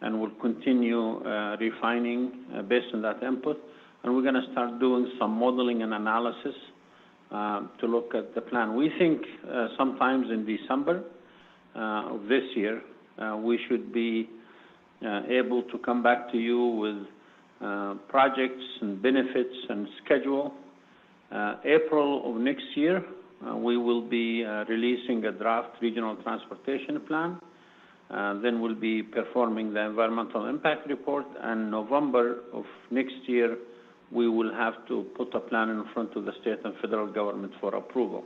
and we'll continue refining based on that input. And we're going to start doing some modeling and analysis to look at the plan. We think sometimes in December of this year, we should be able to come back to you with projects and benefits and schedule. April of next year, we will be releasing a draft regional transportation plan. Then we'll be performing the environmental impact report, and November of next year, we will have to put a plan in front of the state and federal government for approval.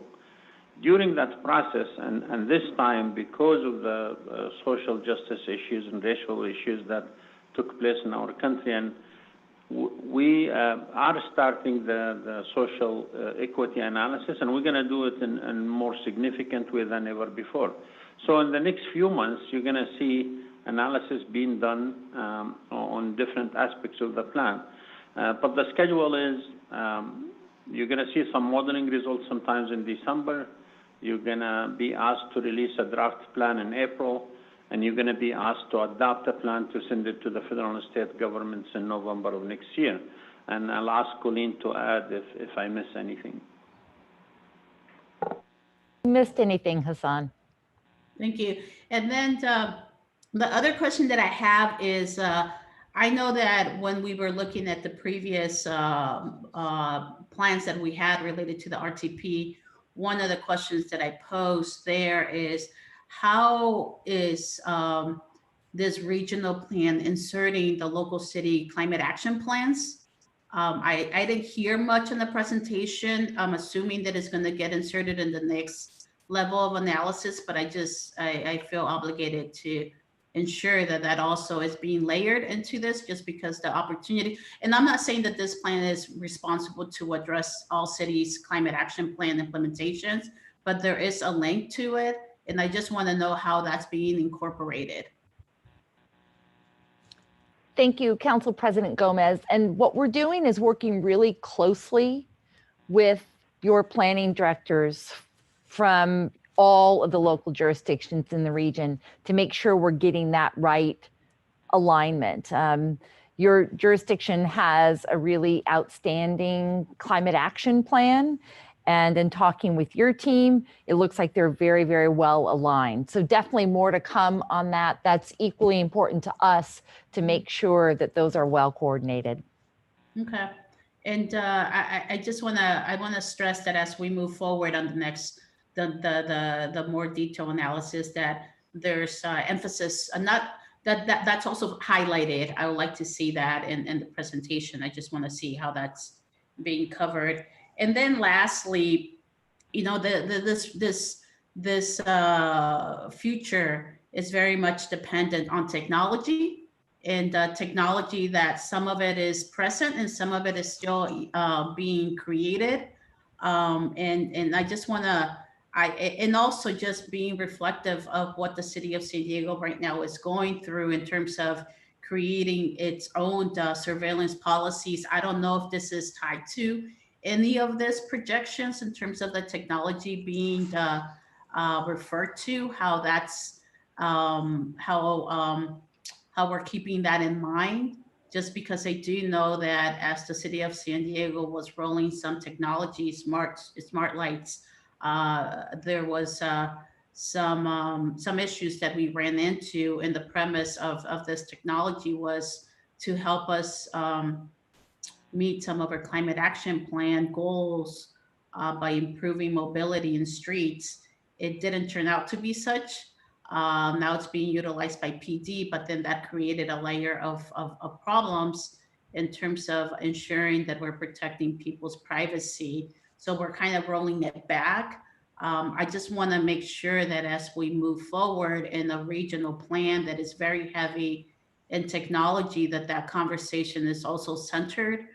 During that process, and this time, because of the social justice issues and racial issues that took place in our country, and we are starting the social equity analysis, and we're going to do it in a more significant way than ever before. So in the next few months, you're going to see analysis being done on different aspects of the plan. But the schedule is, you're going to see some modeling results sometimes in December. You're going to be asked to release a draft plan in April, and you're going to be asked to adopt a plan to send it to the federal and state governments in November of next year. And I'll ask Coleen to add if I miss anything.
Missed anything, Hasan?
Thank you. And then the other question that I have is, I know that when we were looking at the previous plans that we had related to the RTP, one of the questions that I posed there is, how is this regional plan inserting the local city climate action plans? I didn't hear much in the presentation. I'm assuming that it's going to get inserted in the next level of analysis, but I feel obligated to ensure that that also is being layered into this, just because the opportunity, and I'm not saying that this plan is responsible to address all cities' climate action plan implementations, but there is a link to it. And I just want to know how that's being incorporated.
Thank you, Council President Gomez. And what we're doing is working really closely with your planning directors from all of the local jurisdictions in the region to make sure we're getting that right alignment. Your jurisdiction has a really outstanding climate action plan. And in talking with your team, it looks like they're very, very well aligned. So definitely more to come on that. That's equally important to us to make sure that those are well coordinated.
Okay. And I just want to stress that as we move forward on the next, the more detailed analysis, that there's emphasis, not that's also highlighted. I would like to see that in the presentation. I just want to see how that's being covered. And then lastly, you know, this future is very much dependent on technology, and technology that some of it is present and some of it is still being created. And I just want to, and also just being reflective of what the city of San Diego right now is going through in terms of creating its own surveillance policies. I don't know if this is tied to any of this projections in terms of the technology being referred to, how that's how we're keeping that in mind, just because I do know that as the city of San Diego was rolling some technology, smart lights, there was some issues that we ran into. And the premise of this technology was to help us meet some of our climate action plan goals by improving mobility in streets. It didn't turn out to be such. Now it's being utilized by PD, but then that created a layer of problems in terms of ensuring that we're protecting people's privacy. So we're kind of rolling it back. I just want to make sure that as we move forward in a regional plan that is very heavy in technology, that conversation is also centered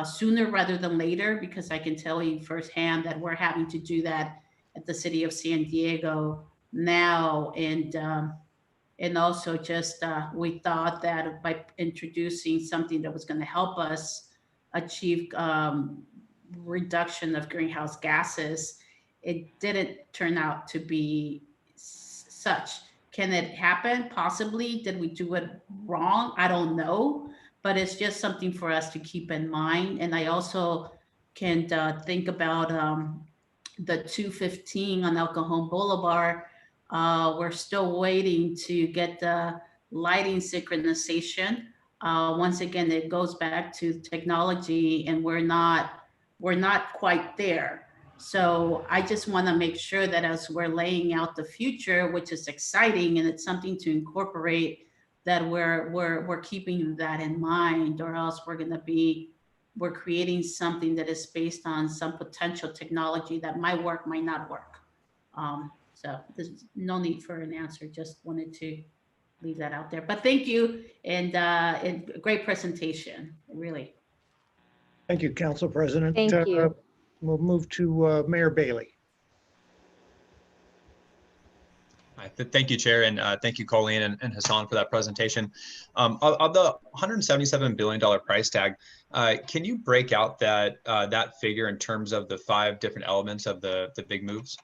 sooner rather than later, because I can tell you firsthand that we're having to do that at the city of San Diego now. And also just we thought that by introducing something that was going to help us achieve reduction of greenhouse gases, it didn't turn out to be such. Can it happen? Possibly. Did we do it wrong? I don't know, but it's just something for us to keep in mind. And I also can think about the 215 on El Cajon Boulevard. We're still waiting to get the lighting synchronization. Once again, it goes back to technology, and we're not quite there. So I just want to make sure that as we're laying out the future, which is exciting and it's something to incorporate, that we're keeping that in mind, or else we're creating something that is based on some potential technology that might work, might not work. So there's no need for an answer. Just wanted to leave that out there. But thank you, and great presentation, really.
Thank you, Council President.
Thank you.
We'll move to Mayor Bailey.
Thank you, Chair, and thank you, Coleen and Hasan, for that presentation. Of the $177 billion price tag, can you break out that figure in terms of the 5 different elements of the big moves?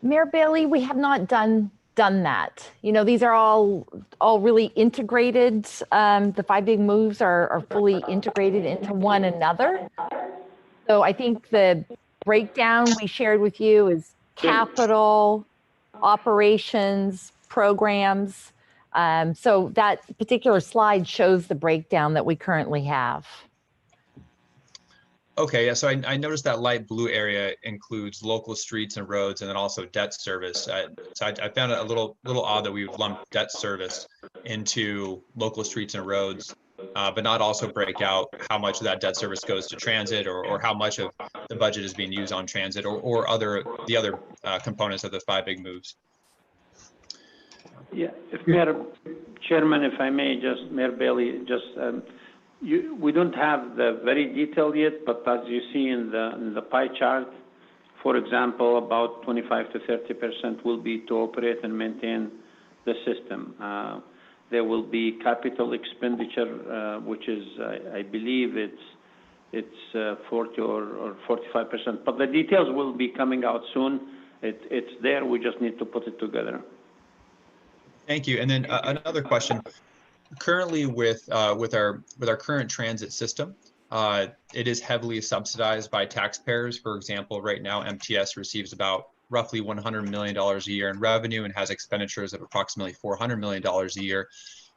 Mayor Bailey, we have not done that. You know, these are all really integrated. The 5 big moves are fully integrated into one another. So I think the breakdown we shared with you is capital, operations, programs. So that particular slide shows the breakdown that we currently have.
Okay, yeah, so I noticed that light blue area includes local streets and roads, and then also debt service. So I found it a little odd that we would lump debt service into local streets and roads, but not also break out how much of that debt service goes to transit, or how much of the budget is being used on transit, or the other components of the 5 big moves.
Yeah, Mayor Chairman, if I may, Mayor Bailey, we don't have the very detailed yet, but as you see in the pie chart, for example, about 25 to 30% will be to operate and maintain the system. There will be capital expenditure, which is, I believe it's 40 or 45%, but the details will be coming out soon. It's there, we just need to put it together.
Thank you. And then another question. Currently, with our current transit system, it is heavily subsidized by taxpayers. For example, right now MTS receives about roughly $100 million a year in revenue and has expenditures of approximately $400 million a year.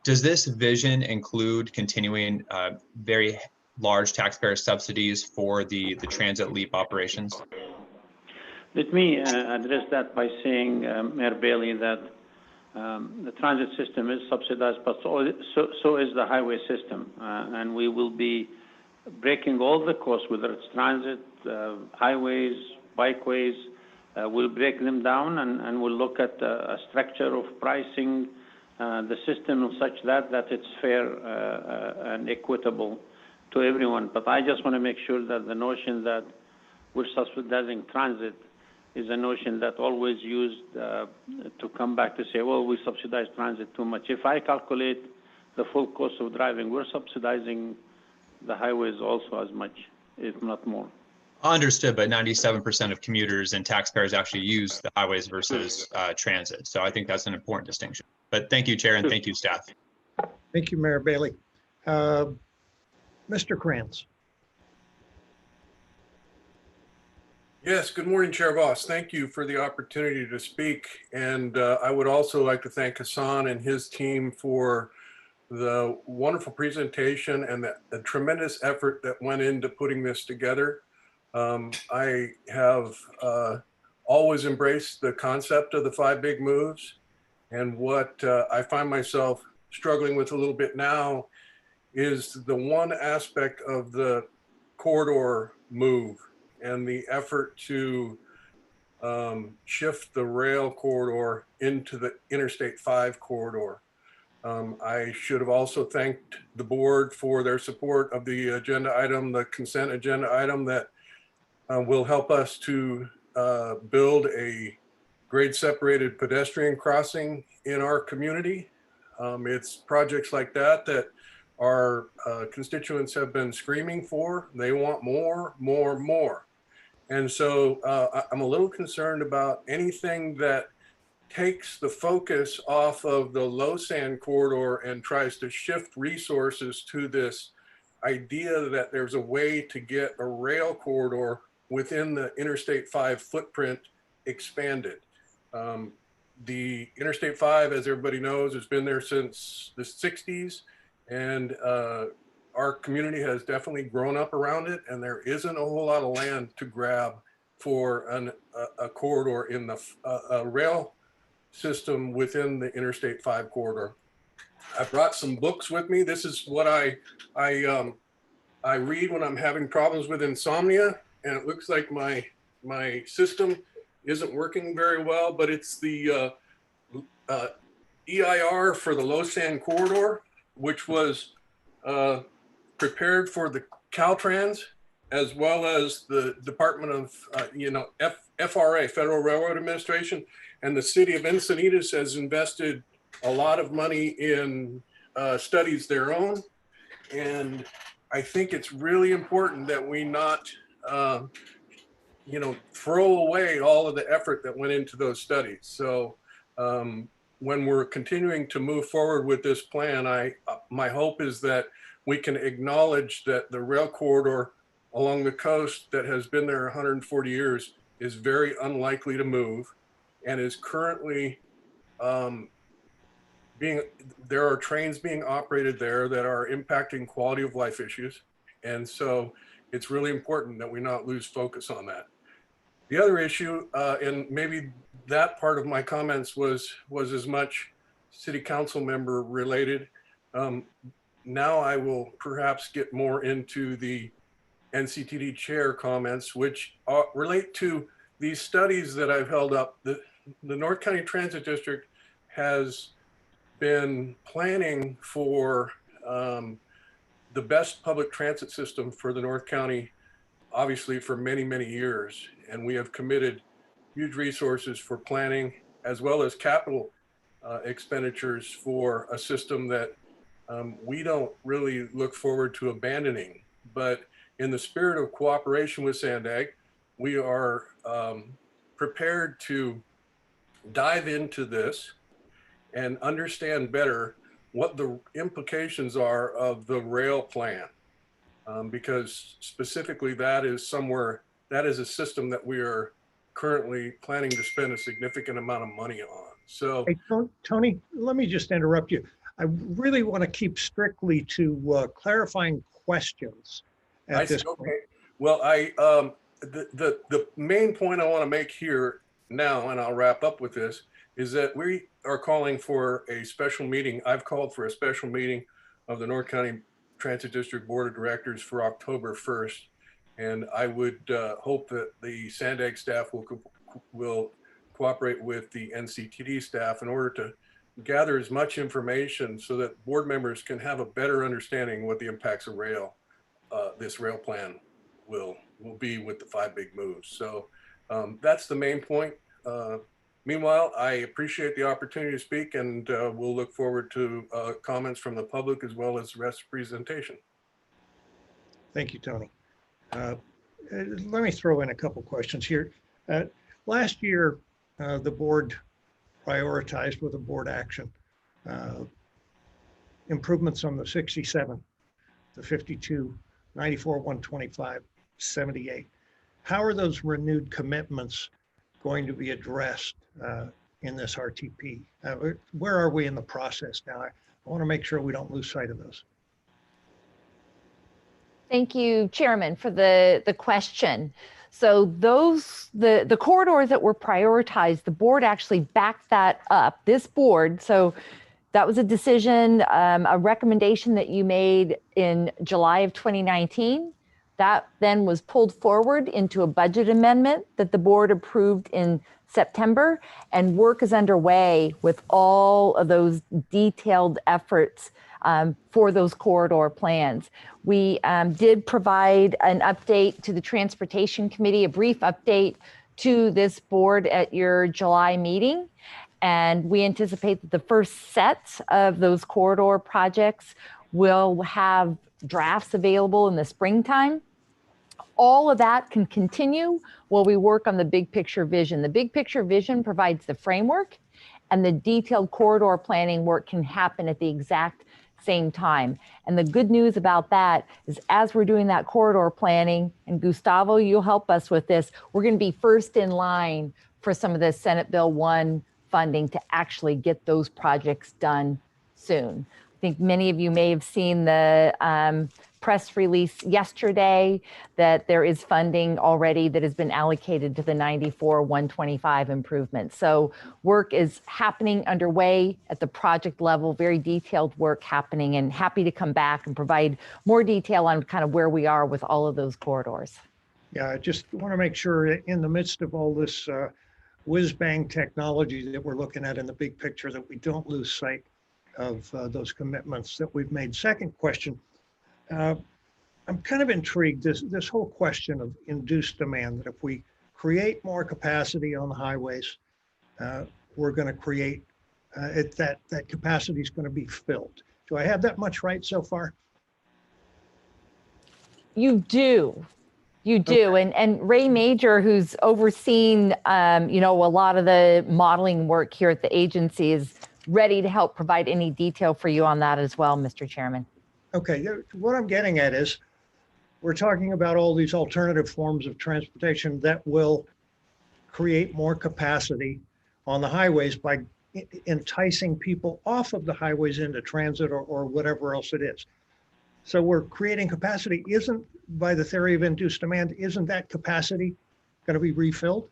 Does this vision include continuing very large taxpayer subsidies for the transit LEAP operations?
Let me address that by saying, Mayor Bailey, that the transit system is subsidized, but so is the highway system. And we will be breaking all the costs, whether it's transit, highways, bikeways. We'll break them down and we'll look at a structure of pricing the system such that it's fair and equitable to everyone. But I just want to make sure that the notion that we're subsidizing transit is a notion that always used to come back to say, well, we subsidize transit too much. If I calculate the full cost of driving, we're subsidizing the highways also as much, if not more.
Understood, but 97% of commuters and taxpayers actually use the highways versus transit. So I think that's an important distinction. But thank you, Chair, and thank you, staff.
Thank you, Mayor Bailey. Mr. Krantz.
Yes, good morning, Chair Voss. Thank you for the opportunity to speak. And I would also like to thank Hasan and his team for the wonderful presentation and the tremendous effort that went into putting this together. I have always embraced the concept of the 5 big moves. And what I find myself struggling with a little bit now is the one aspect of the corridor move and the effort to shift the rail corridor into the Interstate 5 corridor. I should have also thanked the board for their support of the agenda item, the consent agenda item that will help us to build a grade separated pedestrian crossing in our community. It's projects like that that our constituents have been screaming for. They want more, more, more. And so I'm a little concerned about anything that takes the focus off of the low sand corridor and tries to shift resources to this idea that there's a way to get a rail corridor within the Interstate 5 footprint expanded. The Interstate 5, as everybody knows, has been there since the 60s, and our community has definitely grown up around it, and there isn't a whole lot of land to grab for a corridor in the rail system within the Interstate 5 corridor. I brought some books with me. This is what I read when I'm having problems with insomnia, and it looks like my system isn't working very well, but it's the EIR for the low sand corridor, which was prepared for the Caltrans, as well as the Department of, FRA, Federal Railroad Administration, and the city of Encinitas has invested a lot of money in studies their own. And I think it's really important that we not, throw away all of the effort that went into those studies. So when we're continuing to move forward with this plan, my hope is that we can acknowledge that the rail corridor along the coast that has been there 140 years is very unlikely to move and is currently there are trains being operated there that are impacting quality of life issues. And so it's really important that we not lose focus on that. The other issue, and maybe that part of my comments was as much city council member related. Now I will perhaps get more into the NCTD chair comments, which relate to these studies that I've held up. The North County Transit District has been planning for the best public transit system for the North County, obviously for many, many years. And we have committed huge resources for planning as well as capital expenditures for a system that we don't really look forward to abandoning. But in the spirit of cooperation with Sandag, we are prepared to dive into this and understand better what the implications are of the rail plan. Because specifically that is a system that we are currently planning to spend a significant amount of money on. So,
hey, Tony, let me just interrupt you. I really want to keep strictly to clarifying questions at this point.
Okay. Well, the main point I want to make here now, and I'll wrap up with this, is that we are calling for a special meeting. I've called for a special meeting of the North County Transit District Board of Directors for October 1st. And I would hope that the Sandag staff will cooperate with the NCTD staff in order to gather as much information so that board members can have a better understanding what the impacts of this rail plan will be with the 5 big moves. So that's the main point. Meanwhile, I appreciate the opportunity to speak, and we'll look forward to comments from the public as well as the rest of the presentation.
Thank you, Tony. Let me throw in a couple questions here. Last year, the board prioritized with a board action improvements on the 67, the 52, 94, 125, 78. how are those renewed commitments going to be addressed in this RTP? Where are we in the process now? I want to make sure we don't lose sight of those.
Thank you, Chairman, for the question. So the corridors that were prioritized, the board actually backed that up. This board, so that was a decision, a recommendation that you made in July of 2019. That then was pulled forward into a budget amendment that the board approved in September, and work is underway with all of those detailed efforts for those corridor plans. We did provide an update to the Transportation Committee, a brief update to this board at your July meeting. And we anticipate that the first sets of those corridor projects will have drafts available in the springtime. All of that can continue while we work on the big picture vision. The big picture vision provides the framework, and the detailed corridor planning work can happen at the exact same time. And the good news about that is, as we're doing that corridor planning, and Gustavo, you'll help us with this, we're going to be first in line for some of the Senate Bill 1 funding to actually get those projects done soon. I think many of you may have seen the press release yesterday that there is funding already that has been allocated to the 94-125 improvements. So work is happening underway at the project level, very detailed work happening, and happy to come back and provide more detail on kind of where we are with all of those corridors.
Yeah, I just want to make sure in the midst of all this whiz-bang technology that we're looking at in the big picture that we don't lose sight of those commitments that we've made. Second question. I'm kind of intrigued, this whole question of induced demand, that if we create more capacity on the highways, we're going to create, that capacity is going to be filled. Do I have that much right so far?
You do. You do. Okay. And Ray Major, who's overseen, you know, a lot of the modeling work here at the agency, is ready to help provide any detail for you on that as well, Mr. Chairman.
Okay, what I'm getting at is we're talking about all these alternative forms of transportation that will create more capacity on the highways by enticing people off of the highways into transit or whatever else it is. So we're creating capacity. Isn't, by the theory of induced demand, isn't that capacity going to be refilled?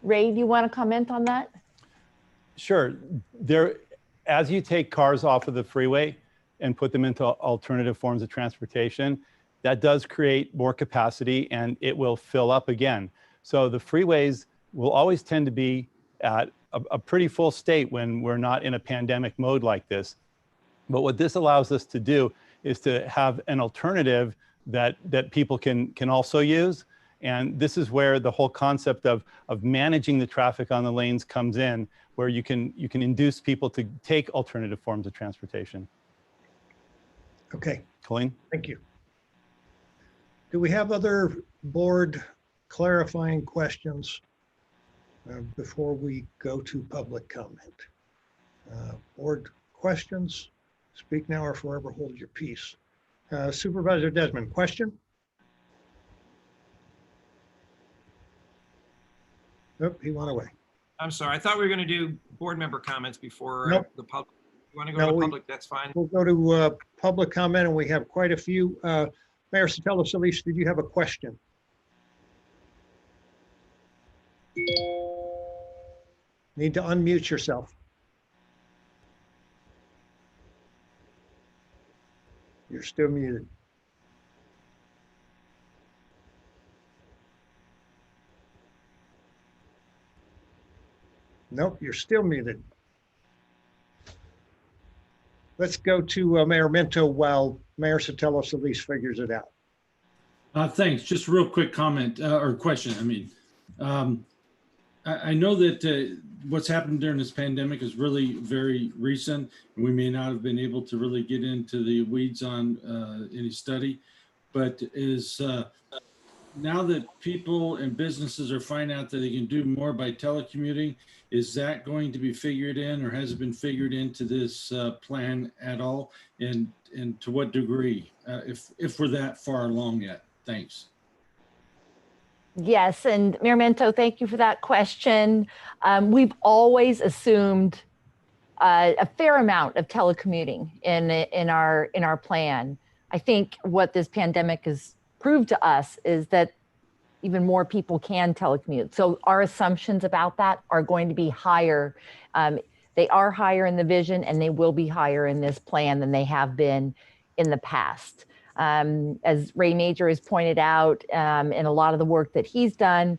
Ray, do you want to comment on that?
Sure. As you take cars off of the freeway and put them into alternative forms of transportation, that does create more capacity and it will fill up again. So the freeways will always tend to be at a pretty full state when we're not in a pandemic mode like this. But what this allows us to do is to have an alternative that people can also use. And this is where the whole concept of managing the traffic on the lanes comes in, where you can induce people to take alternative forms of transportation.
Okay.
Coleen?
Thank you. Do we have other board clarifying questions before we go to public comment? Board questions? Speak now or forever hold your peace. Supervisor Desmond, question? Nope, he went away.
I'm sorry. I thought we were going to do board member comments before
Nope.
the public. You want to go to public? That's fine.
We'll go to public comment, and we have quite a few. Mayor Sotelo-Solis, did you have a question? Need to unmute yourself. You're still muted. Nope, you're still muted. Let's go to Mayor Minto while Mayor Sotelo-Solis figures it out.
Thanks. Just a real quick comment or question. I mean, I know that what's happened during this pandemic is really very recent, and we may not have been able to really get into the weeds on any study, but is now that people and businesses are finding out that they can do more by telecommuting, is that going to be figured in, or has it been figured into this plan at all? And to what degree, if we're that far along yet? Thanks.
Yes, and Mayor Mento, thank you for that question. We've always assumed a fair amount of telecommuting in our plan. I think what this pandemic has proved to us is that even more people can telecommute. So our assumptions about that are going to be higher. They are higher in the vision, and they will be higher in this plan than they have been in the past. As Ray Major has pointed out, in a lot of the work that he's done,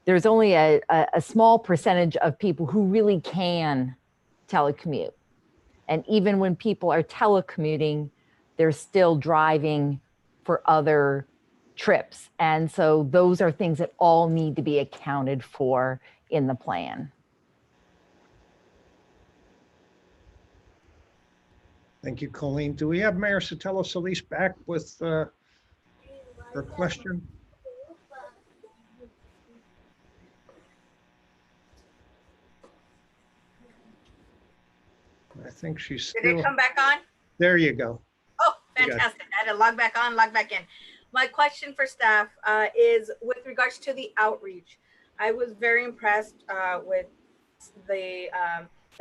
there's only a small percentage of people who really can telecommute. And even when people are telecommuting, they're still driving for other trips. And so those are things that all need to be accounted for in the plan.
Thank you, Coleen. Do we have Mayor Sotelo-Solis back with her question? I think she's still.
Did it come back on?
There you go.
Oh, fantastic. I had to log back on, log back in. My question for staff is with regards to the outreach. I was very impressed with the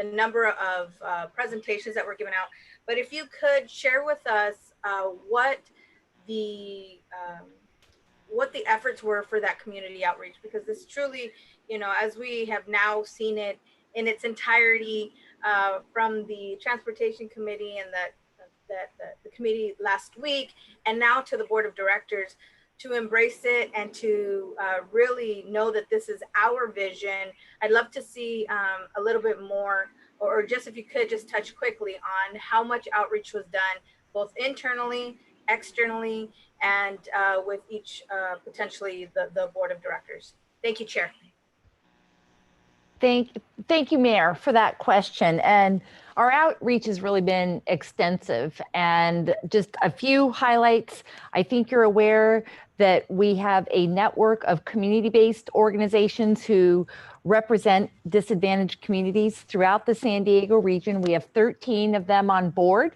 number of presentations that were given out. But if you could share with us what the efforts were for that community outreach, because this truly, as we have now seen it in its entirety from the Transportation Committee and the committee last week, and now to the Board of Directors, to embrace it and to really know that this is our vision. I'd love to see a little bit more, or just if you could just touch quickly on how much outreach was done, both internally, externally, and with each potentially the Board of Directors. Thank you, Chair.
Thank you, Mayor, for that question. And our outreach has really been extensive. And just a few highlights. I think you're aware that we have a network of community-based organizations who represent disadvantaged communities throughout the San Diego region. We have 13 of them on board.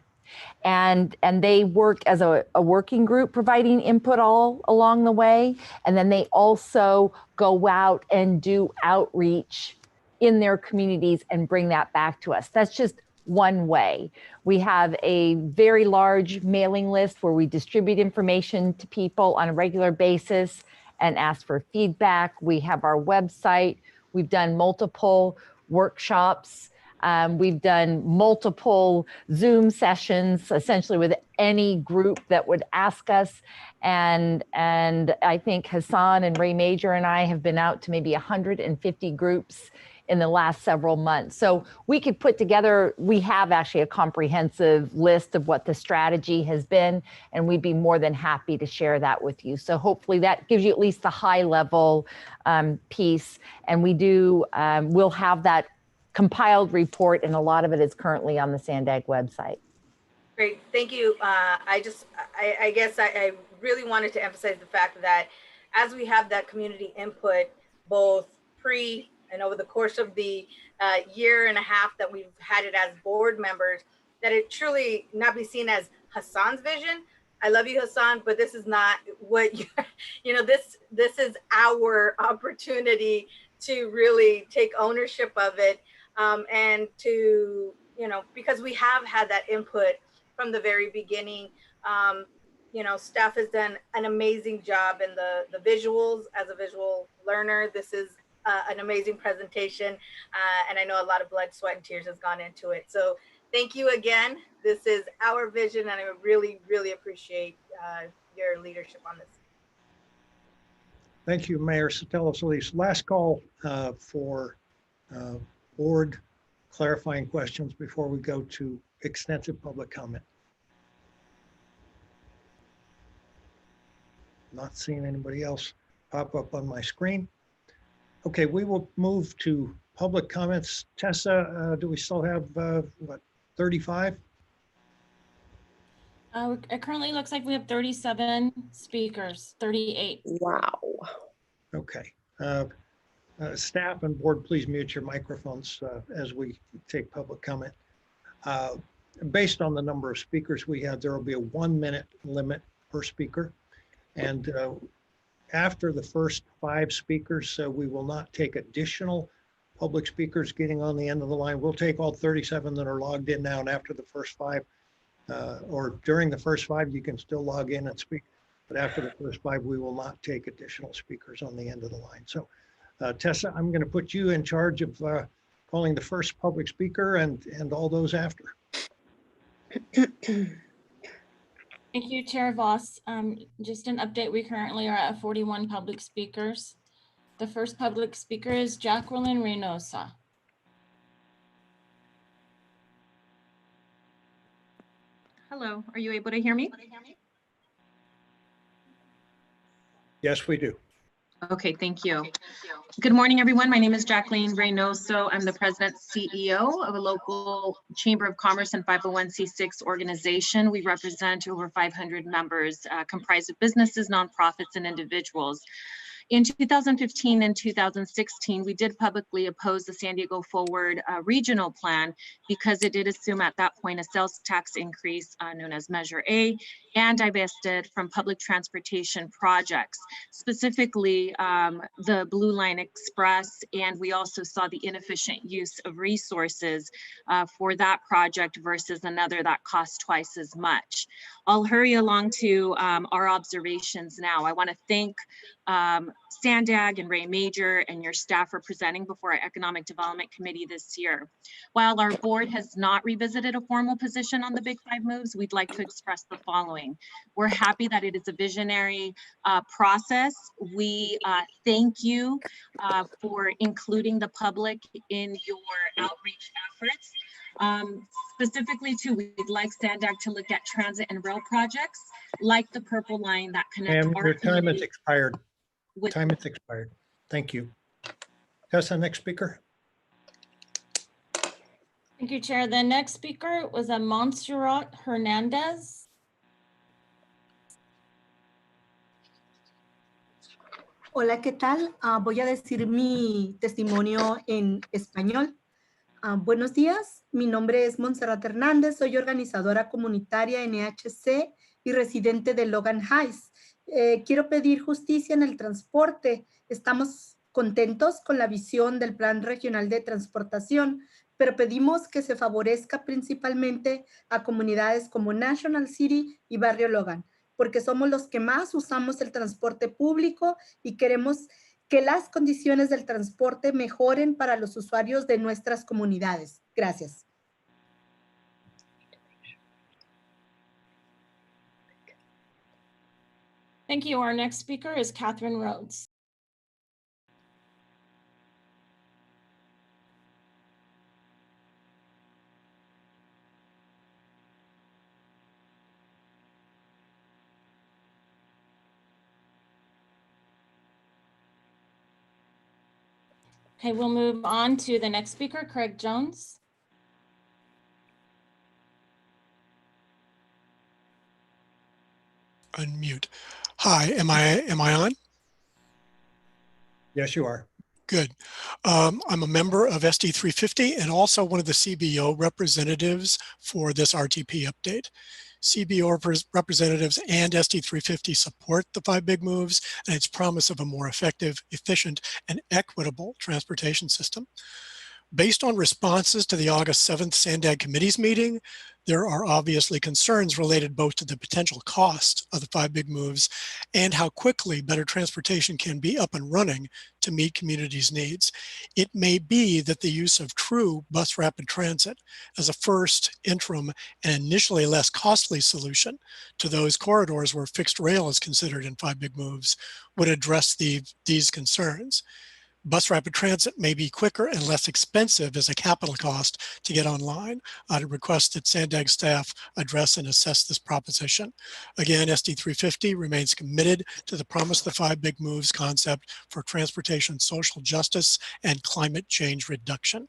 And they work as a working group, providing input all along the way. And then they also go out and do outreach in their communities and bring that back to us. That's just one way. We have a very large mailing list where we distribute information to people on a regular basis and ask for feedback. We have our website. We've done multiple workshops. We've done multiple Zoom sessions, essentially with any group that would ask us. And I think Hasan and Ray Major and I have been out to maybe 150 groups in the last several months. So we could put together, we have actually a comprehensive list of what the strategy has been, and we'd be more than happy to share that with you. So hopefully that gives you at least the high level piece. And we'll have that compiled report, and a lot of it is currently on the SANDAG website.
Great, thank you. I guess I really wanted to emphasize the fact that as we have that community input, both pre and over the course of the year and a half that we've had it as board members, that it truly not be seen as Hasan's vision. I love you, Hasan, but this is not what this is our opportunity to really take ownership of it, and to, because we have had that input from the very beginning. Staff has done an amazing job in the visuals. As a visual learner, this is an amazing presentation, and I know a lot of blood, sweat, and tears has gone into it. So thank you again. This is our vision, and I really, really appreciate your leadership on this.
Thank you, Mayor Sotelo-Solis. Last call for board clarifying questions before we go to extensive public comment. Not seeing anybody else pop up on my screen. Okay, we will move to public comments. Tessa, do we still have, 35?
It currently looks like we have 37 speakers, 38.
Wow.
Okay. Staff and board, please mute your microphones as we take public comment. Based on the number of speakers we have, there will be a 1-minute limit per speaker. And after the first 5 speakers, we will not take additional public speakers getting on the end of the line. We'll take all 37 that are logged in now, and after the first 5, or during the first 5, you can still log in and speak. But after the first 5, we will not take additional speakers on the end of the line. So Tessa, I'm going to put you in charge of calling the first public speaker and all those after.
Thank you, Chair Voss. Just an update, we currently are at 41 public speakers. The first public speaker is Jacqueline Reynosa.
Hello, are you able to hear me?
Yes, we do.
Okay, thank you. Good morning, everyone. My name is Jacqueline Reynoso. I'm the president CEO of a local Chamber of Commerce and 501c6 organization. We represent over 500 members comprised of businesses, nonprofits, and individuals. In 2015 and 2016, we did publicly oppose the San Diego Forward regional plan because it did assume at that point a sales tax increase known as Measure A and divested from public transportation projects, specifically the Blue Line Express, and we also saw the inefficient use of resources for that project versus another that cost twice as much. I'll hurry along to our observations now. I want to thank Sandag and Ray Major and your staff for presenting before our Economic Development Committee this year. While our board has not revisited a formal position on the Big 5 moves, we'd like to express the following. We're happy that it is a visionary process. We thank you for including the public in your outreach efforts. Specifically too, we'd like Sandag to look at transit and rail projects like the Purple Line that connect
Ma'am,
our
your time has
community
expired.
with
Time has expired. Thank you. Tessa, next speaker.
Thank you, Chair. The next speaker was a Montserrat Hernandez.
Hola, ¿qué tal? Voy a decir mi testimonio en español. Buenos días, mi nombre es Montserrat Hernández, soy organizadora comunitaria NHC y residente de Logan Heights. Quiero pedir justicia en el transporte. Estamos contentos con la visión del Plan Regional de Transportación, pero pedimos que se favorezca principalmente a comunidades como National City y Barrio Logan, porque somos los que más usamos el transporte público y queremos que las condiciones del transporte mejoren para los usuarios de nuestras comunidades. Gracias.
Thank you. Our next speaker is Catherine Rhodes. Okay, we'll move on to the next speaker, Craig Jones.
Unmute. Hi, am I on?
Yes, you are.
Good. I'm a member of SD 350 and also one of the CBO representatives for this RTP update. CBO representatives and SD 350 support the 5 big moves and its promise of a more effective, efficient, and equitable transportation system. Based on responses to the August 7th Sandag Committee's meeting, there are obviously concerns related both to the potential cost of the 5 big moves and how quickly better transportation can be up and running to meet communities' needs. It may be that the use of true bus rapid transit as a first, interim, and initially less costly solution to those corridors where fixed rail is considered in 5 big moves would address these concerns. Bus rapid transit may be quicker and less expensive as a capital cost to get online. I'd request that Sandag staff address and assess this proposition. Again, SD 350 remains committed to the promise of the 5 big moves concept for transportation, social justice, and climate change reduction.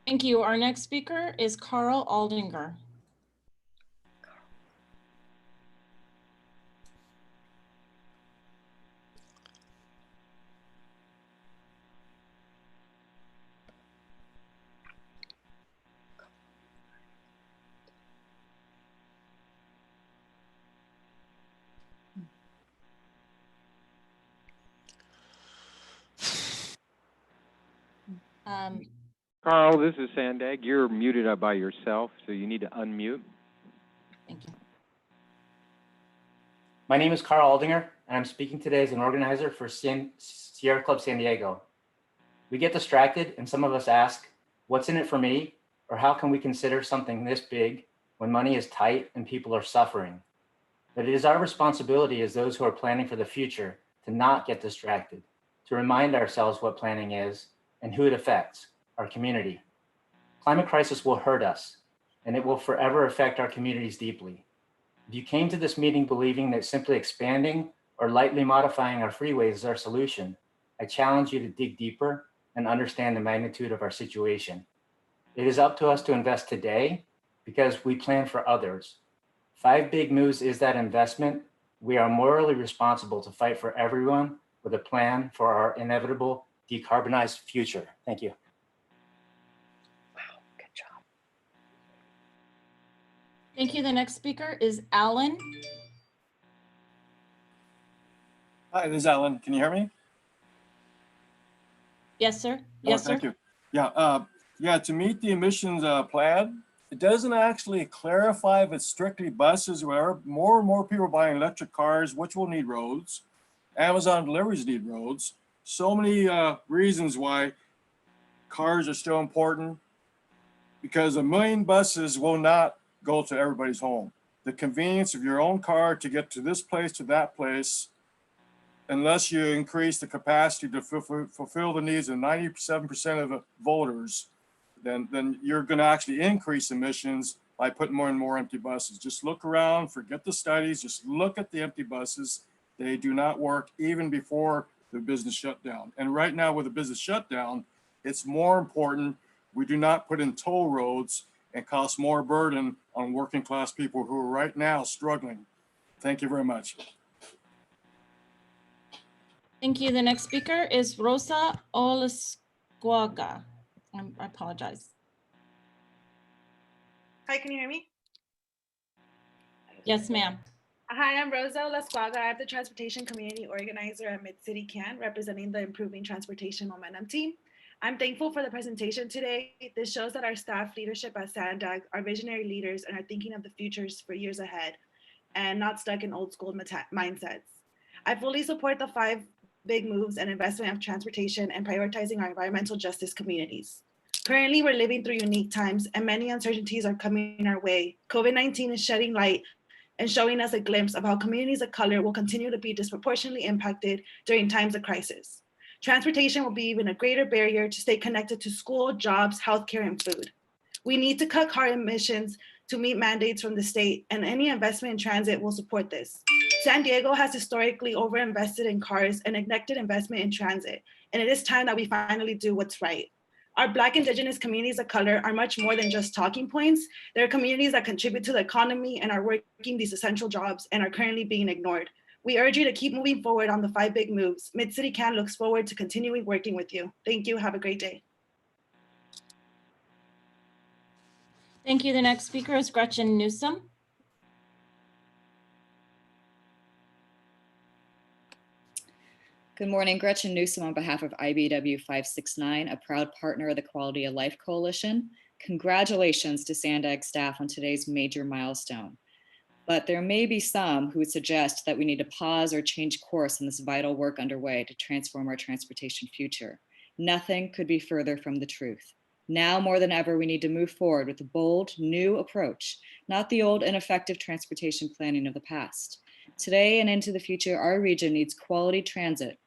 Thank you. Our next speaker is Carl Aldinger.
Carl, this is Sandag. You're muted by yourself, so you need to unmute.
Thank you.
My name is Carl Aldinger, and I'm speaking today as an organizer for Sierra Club San Diego. We get distracted, and some of us ask, what's in it for me? Or how can we consider something this big when money is tight and people are suffering? But it is our responsibility as those who are planning for the future to not get distracted, to remind ourselves what planning is and who it affects, our community. Climate crisis will hurt us, and it will forever affect our communities deeply. If you came to this meeting believing that simply expanding or lightly modifying our freeways is our solution, I challenge you to dig deeper and understand the magnitude of our situation. It is up to us to invest today because we plan for others. 5 Big Moves is that investment. We are morally responsible to fight for everyone with a plan for our inevitable decarbonized future. Thank you.
Thank you. The next speaker is Alan.
Hi, this is Alan. Can you hear me?
Yes, sir. Yes, sir.
Thank you. Yeah, to meet the emissions plan, it doesn't actually clarify if it's strictly buses or whatever. More and more people are buying electric cars, which will need roads. Amazon deliveries need roads. So many reasons why cars are still important, because 1 million buses will not go to everybody's home. The convenience of your own car to get to this place, to that place, unless you increase the capacity to fulfill the needs of 97% of the voters, then you're going to actually increase emissions by putting more and more empty buses. Just look around, forget the studies, just look at the empty buses. They do not work even before the business shutdown. And right now with the business shutdown, it's more important we do not put in toll roads and cause more burden on working class people who are right now struggling. Thank you very much.
Thank you. The next speaker is Rosa Olasquaga. I apologize.
Hi, can you hear me?
Yes, ma'am.
Hi, I'm Rosa Olasquaga. I'm the Transportation Community Organizer at Mid-City CAN, representing the Improving Transportation Momentum team. I'm thankful for the presentation today. This shows that our staff leadership at Sandag are visionary leaders and are thinking of the futures for years ahead and not stuck in old school mindsets. I fully support the 5 big moves and investment of transportation and prioritizing our environmental justice communities. Currently, we're living through unique times and many uncertainties are coming our way. COVID-19 is shedding light and showing us a glimpse of how communities of color will continue to be disproportionately impacted during times of crisis. Transportation will be even a greater barrier to stay connected to school, jobs, healthcare, and food. We need to cut car emissions to meet mandates from the state, and any investment in transit will support this. San Diego has historically overinvested in cars and neglected investment in transit, and it is time that we finally do what's right. Our Black Indigenous communities of color are much more than just talking points. They're communities that contribute to the economy and are working these essential jobs and are currently being ignored. We urge you to keep moving forward on the 5 big moves. Mid-City CAN looks forward to continuing working with you. Thank you. Have a great day.
Thank you. The next speaker is Gretchen Newsom.
Good morning, Gretchen Newsom on behalf of IBW 569, a proud partner of the Quality of Life Coalition. Congratulations to Sandag staff on today's major milestone. But there may be some who would suggest that we need to pause or change course in this vital work underway to transform our transportation future. Nothing could be further from the truth. Now more than ever, we need to move forward with a bold, new approach, not the old ineffective transportation planning of the past. Today and into the future, our region needs quality transit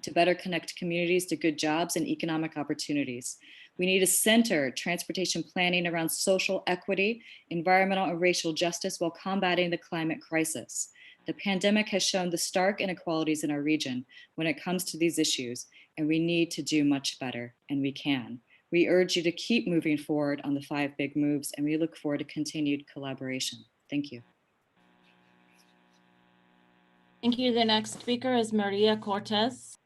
to better connect communities to good jobs and economic opportunities. We need to center transportation planning around social equity, environmental and racial justice while combating the climate crisis. The pandemic has shown the stark inequalities in our region when it comes to these issues, and we need to do much better, and we can. We urge you to keep moving forward on the 5 big moves, and we look forward to continued collaboration. Thank you.
Thank you. The next speaker is Maria Cortez.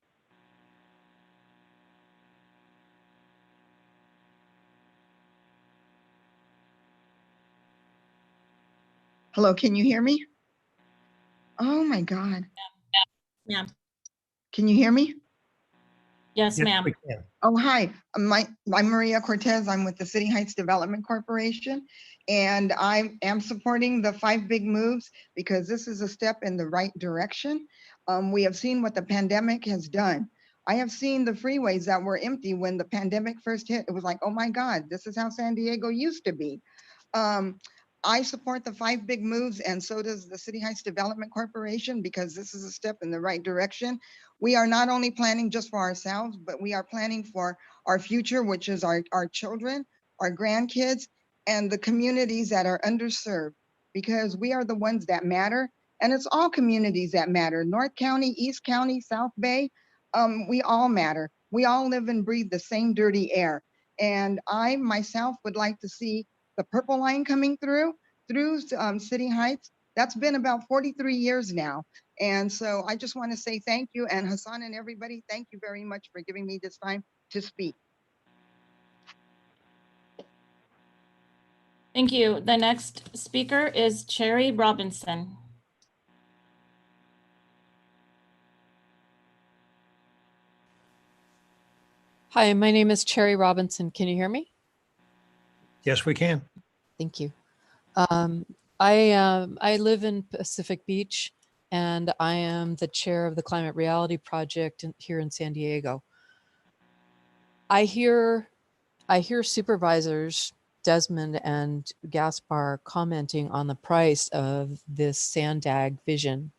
Hello, can you hear me? Oh my God.
Yeah.
Can you hear me?
Yes, ma'am.
we can.
Oh, hi. I'm Maria Cortez. I'm with the City Heights Development Corporation, and I am supporting the 5 big moves because this is a step in the right direction. We have seen what the pandemic has done. I have seen the freeways that were empty when the pandemic first hit. It was like, oh my God, this is how San Diego used to be. I support the 5 big moves, and so does the City Heights Development Corporation, because this is a step in the right direction. We are not only planning just for ourselves, but we are planning for our future, which is our children, our grandkids, and the communities that are underserved, because we are the ones that matter. And it's all communities that matter. North County, East County, South Bay, we all matter. We all live and breathe the same dirty air. And I myself would like to see the Purple Line coming through City Heights. That's been about 43 years now. And so I just want to say thank you. And Hasan and everybody, thank you very much for giving me this time to speak.
Thank you. The next speaker is Cherry Robinson.
Hi, my name is Cherry Robinson. Can you hear me?
Yes, we can.
Thank you. I live in Pacific Beach, and I am the chair of the Climate Reality Project here in San Diego. I hear supervisors Desmond and Gaspar commenting on the price of this Sandag vision.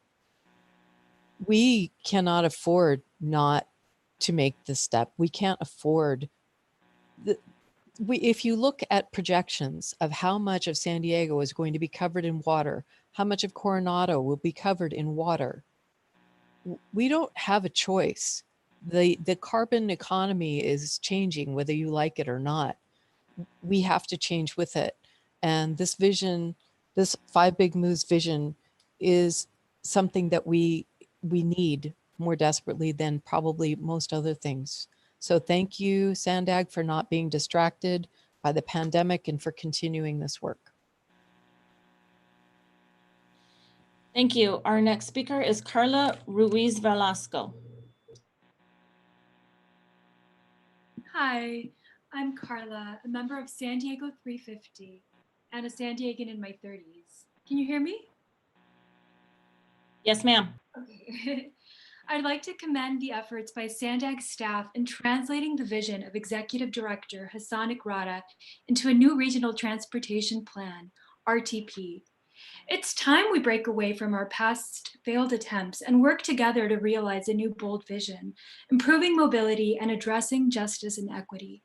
We cannot afford not to make this step. We can't afford if you look at projections of how much of San Diego is going to be covered in water, how much of Coronado will be covered in water, we don't have a choice. The carbon economy is changing, whether you like it or not. We have to change with it. And this vision, this 5 big moves vision, is something that we need more desperately than probably most other things. So thank you, Sandag, for not being distracted by the pandemic and for continuing this work.
Thank you. Our next speaker is Carla Ruiz Velasco.
Hi, I'm Carla, a member of San Diego 350 and a San Diegan in my 30s. Can you hear me?
Yes, ma'am.
Okay. I'd like to commend the efforts by Sandag staff in translating the vision of Executive Director Hasan Ikhrata into a new regional transportation plan, RTP. It's time we break away from our past failed attempts and work together to realize a new bold vision, improving mobility and addressing justice and equity.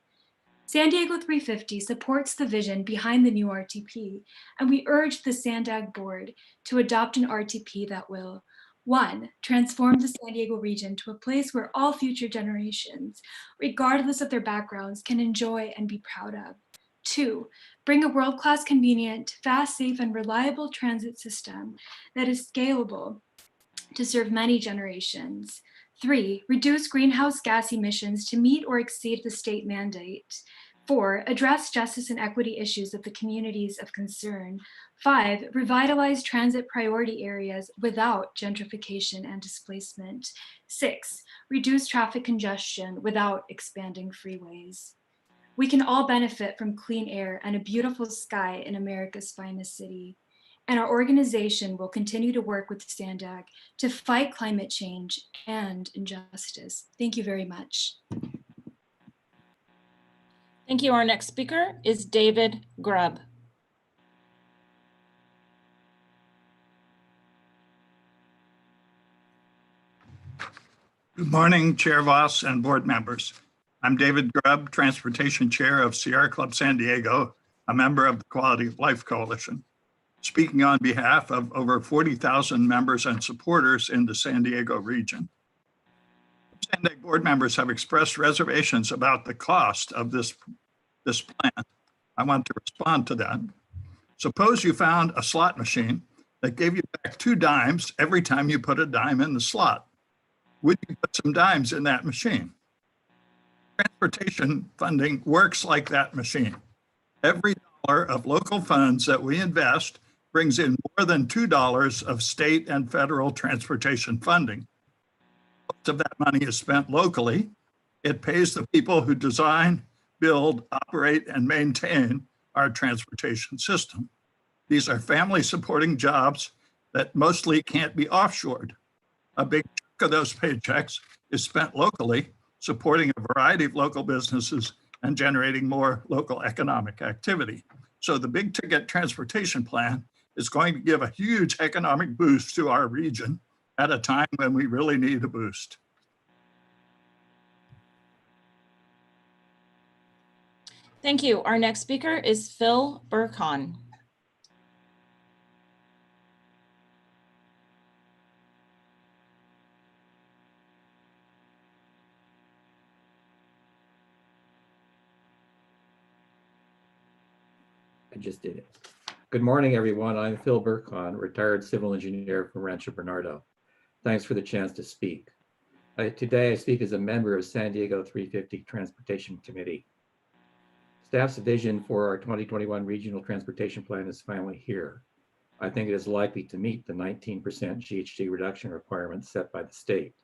San Diego 350 supports the vision behind the new RTP, and we urge the Sandag board to adopt an RTP that will 1, transform the San Diego region to a place where all future generations, regardless of their backgrounds, can enjoy and be proud of. 2, bring a world-class, convenient, fast, safe, and reliable transit system that is scalable to serve many generations. 3, reduce greenhouse gas emissions to meet or exceed the state mandate. 4, address justice and equity issues of the communities of concern. 5, revitalize transit priority areas without gentrification and displacement. 6, reduce traffic congestion without expanding freeways. We can all benefit from clean air and a beautiful sky in America's finest city. And our organization will continue to work with Sandag to fight climate change and injustice. Thank you very much.
Thank you. Our next speaker is David Grubb.
Good morning, Chair Voss and board members. I'm David Grubb, Transportation Chair of Sierra Club San Diego, a member of the Quality of Life Coalition, speaking on behalf of over 40,000 members and supporters in the San Diego region. San Diego board members have expressed reservations about the cost of this plan. I want to respond to that. Suppose you found a slot machine that gave you back 2 dimes every time you put a dime in the slot. Would you put some dimes in that machine? Transportation funding works like that machine. Every dollar of local funds that we invest brings in more than $2 of state and federal transportation funding. Most of that money is spent locally, It pays the people who design, build, operate, and maintain our transportation system. These are family supporting jobs that mostly can't be offshored. A big chunk of those paychecks is spent locally, supporting a variety of local businesses and generating more local economic activity. So the big ticket transportation plan is going to give a huge economic boost to our region at a time when we really need a boost.
Thank you. Our next speaker is Phil Burkhan.
I just did it. Good morning, everyone. I'm Phil Burkhan, retired civil engineer from Rancho Bernardo. Thanks for the chance to speak. Today, I speak as a member of San Diego 350 Transportation Committee. Staff's vision for our 2021 Regional Transportation Plan is finally here. I think it is likely to meet the 19% GHG reduction requirements set by the state.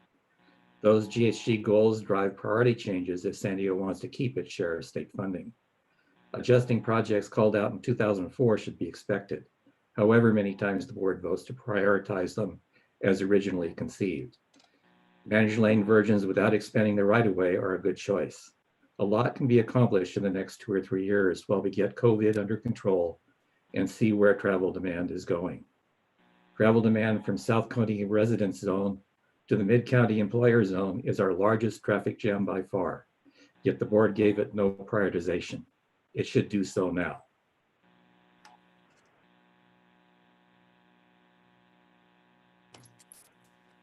Those GHG goals drive priority changes if San Diego wants to keep its share of state funding. Adjusting projects called out in 2004 should be expected, however many times the board votes to prioritize them as originally conceived. Managed lane versions without expanding the right-of-way are a good choice. A lot can be accomplished in the next 2 or 3 years while we get COVID under control and see where travel demand is going. Travel demand from South County residence zone to the Mid-County employer zone is our largest traffic jam by far, yet the board gave it no prioritization. It should do so now.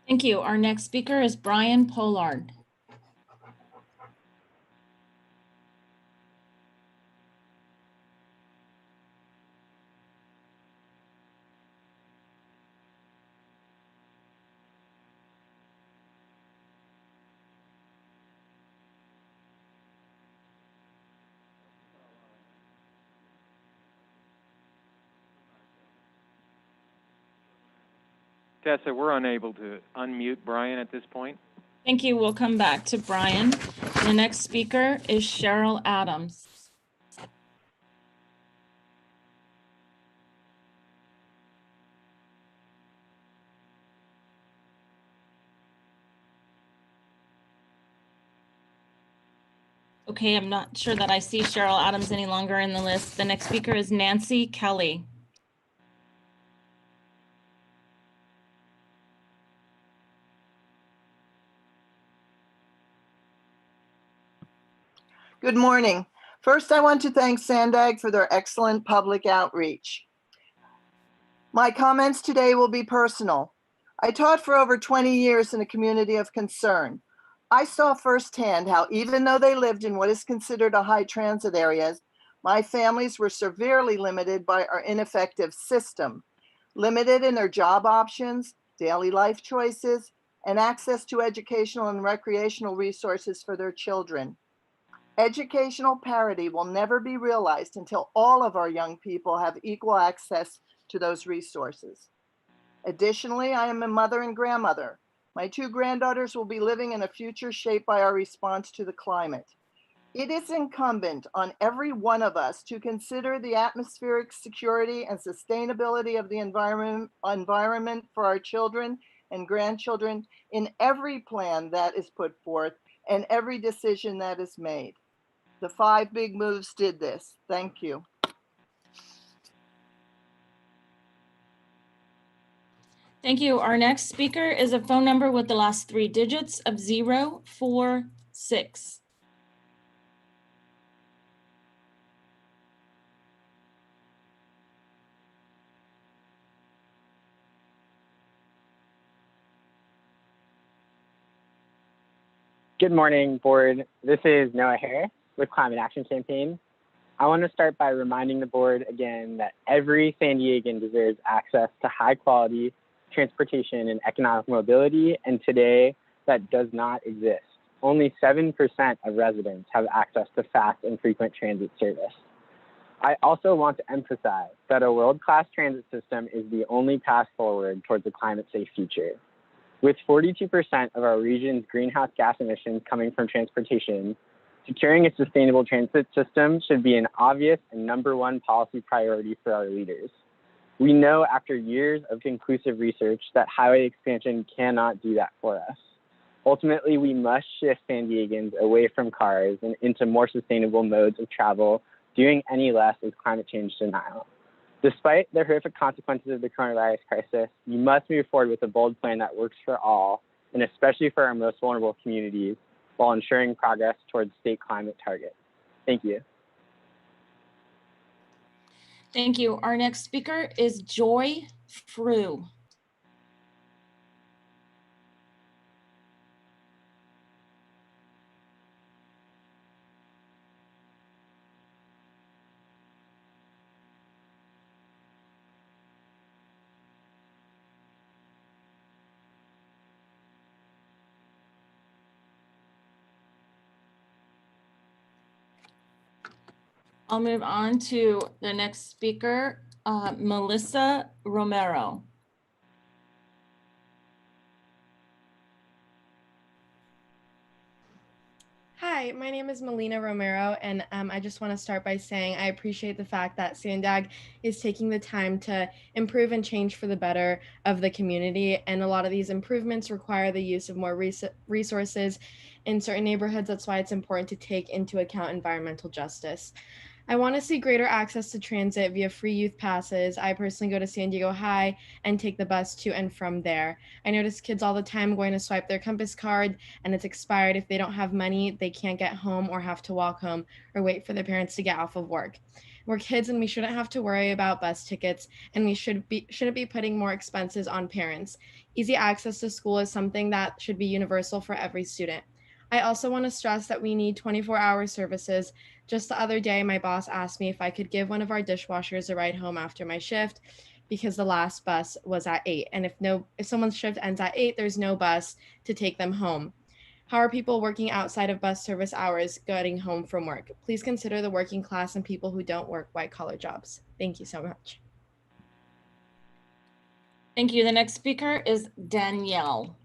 Thank you. Our next speaker is Brian Pollard.
Tessa, we're unable to unmute Brian at this point.
Thank you. We'll come back to Brian. The next speaker is Cheryl Adams. Okay, I'm not sure that I see Cheryl Adams any longer in the list. The next speaker is Nancy Kelly.
Good morning. First, I want to thank SANDAG for their excellent public outreach. My comments today will be personal. I taught for over 20 years in a community of concern. I saw firsthand how even though they lived in what is considered a high transit areas, my families were severely limited by our ineffective system, limited in their job options, daily life choices, and access to educational and recreational resources for their children. Educational parity will never be realized until all of our young people have equal access to those resources. Additionally, I am a mother and grandmother. My 2 granddaughters will be living in a future shaped by our response to the climate. It is incumbent on every one of us to consider the atmospheric security and sustainability of the environment for our children and grandchildren in every plan that is put forth and every decision that is made. The 5 big moves did this. Thank you.
Thank you. Our next speaker is a phone number with the last 3 digits of 046.
Good morning, board. This is Noah Harris with Climate Action Campaign. I want to start by reminding the board again that every San Diegan deserves access to high quality transportation and economic mobility, and today that does not exist. Only 7% of residents have access to fast and frequent transit service. I also want to emphasize that a world-class transit system is the only path forward towards a climate-safe future. With 42% of our region's greenhouse gas emissions coming from transportation, securing a sustainable transit system should be an obvious and #1 policy priority for our leaders. We know after years of conclusive research that highway expansion cannot do that for us. Ultimately, we must shift San Diegans away from cars and into more sustainable modes of travel. Doing any less is climate change denial. Despite the horrific consequences of the coronavirus crisis, we must move forward with a bold plan that works for all, and especially for our most vulnerable communities, while ensuring progress towards state climate targets. Thank you.
Thank you. Our next speaker is Joy Frew. I'll move on to the next speaker, Melissa Romero.
Hi, my name is Melina Romero, and I just want to start by saying I appreciate the fact that Sandag is taking the time to improve and change for the better of the community, and a lot of these improvements require the use of more resources in certain neighborhoods. That's why it's important to take into account environmental justice. I want to see greater access to transit via free youth passes. I personally go to San Diego High and take the bus to and from there. I notice kids all the time going to swipe their Compass card and it's expired. If they don't have money, they can't get home or have to walk home or wait for their parents to get off of work. We're kids and we shouldn't have to worry about bus tickets, and we shouldn't be putting more expenses on parents. Easy access to school is something that should be universal for every student. I also want to stress that we need 24-hour services. Just the other day, my boss asked me if I could give one of our dishwashers a ride home after my shift because the last bus was at 8. And if someone's shift ends at 8, there's no bus to take them home. How are people working outside of bus service hours getting home from work? Please consider the working class and people who don't work white-collar jobs. Thank you so much.
Thank you. The next speaker is Danielle.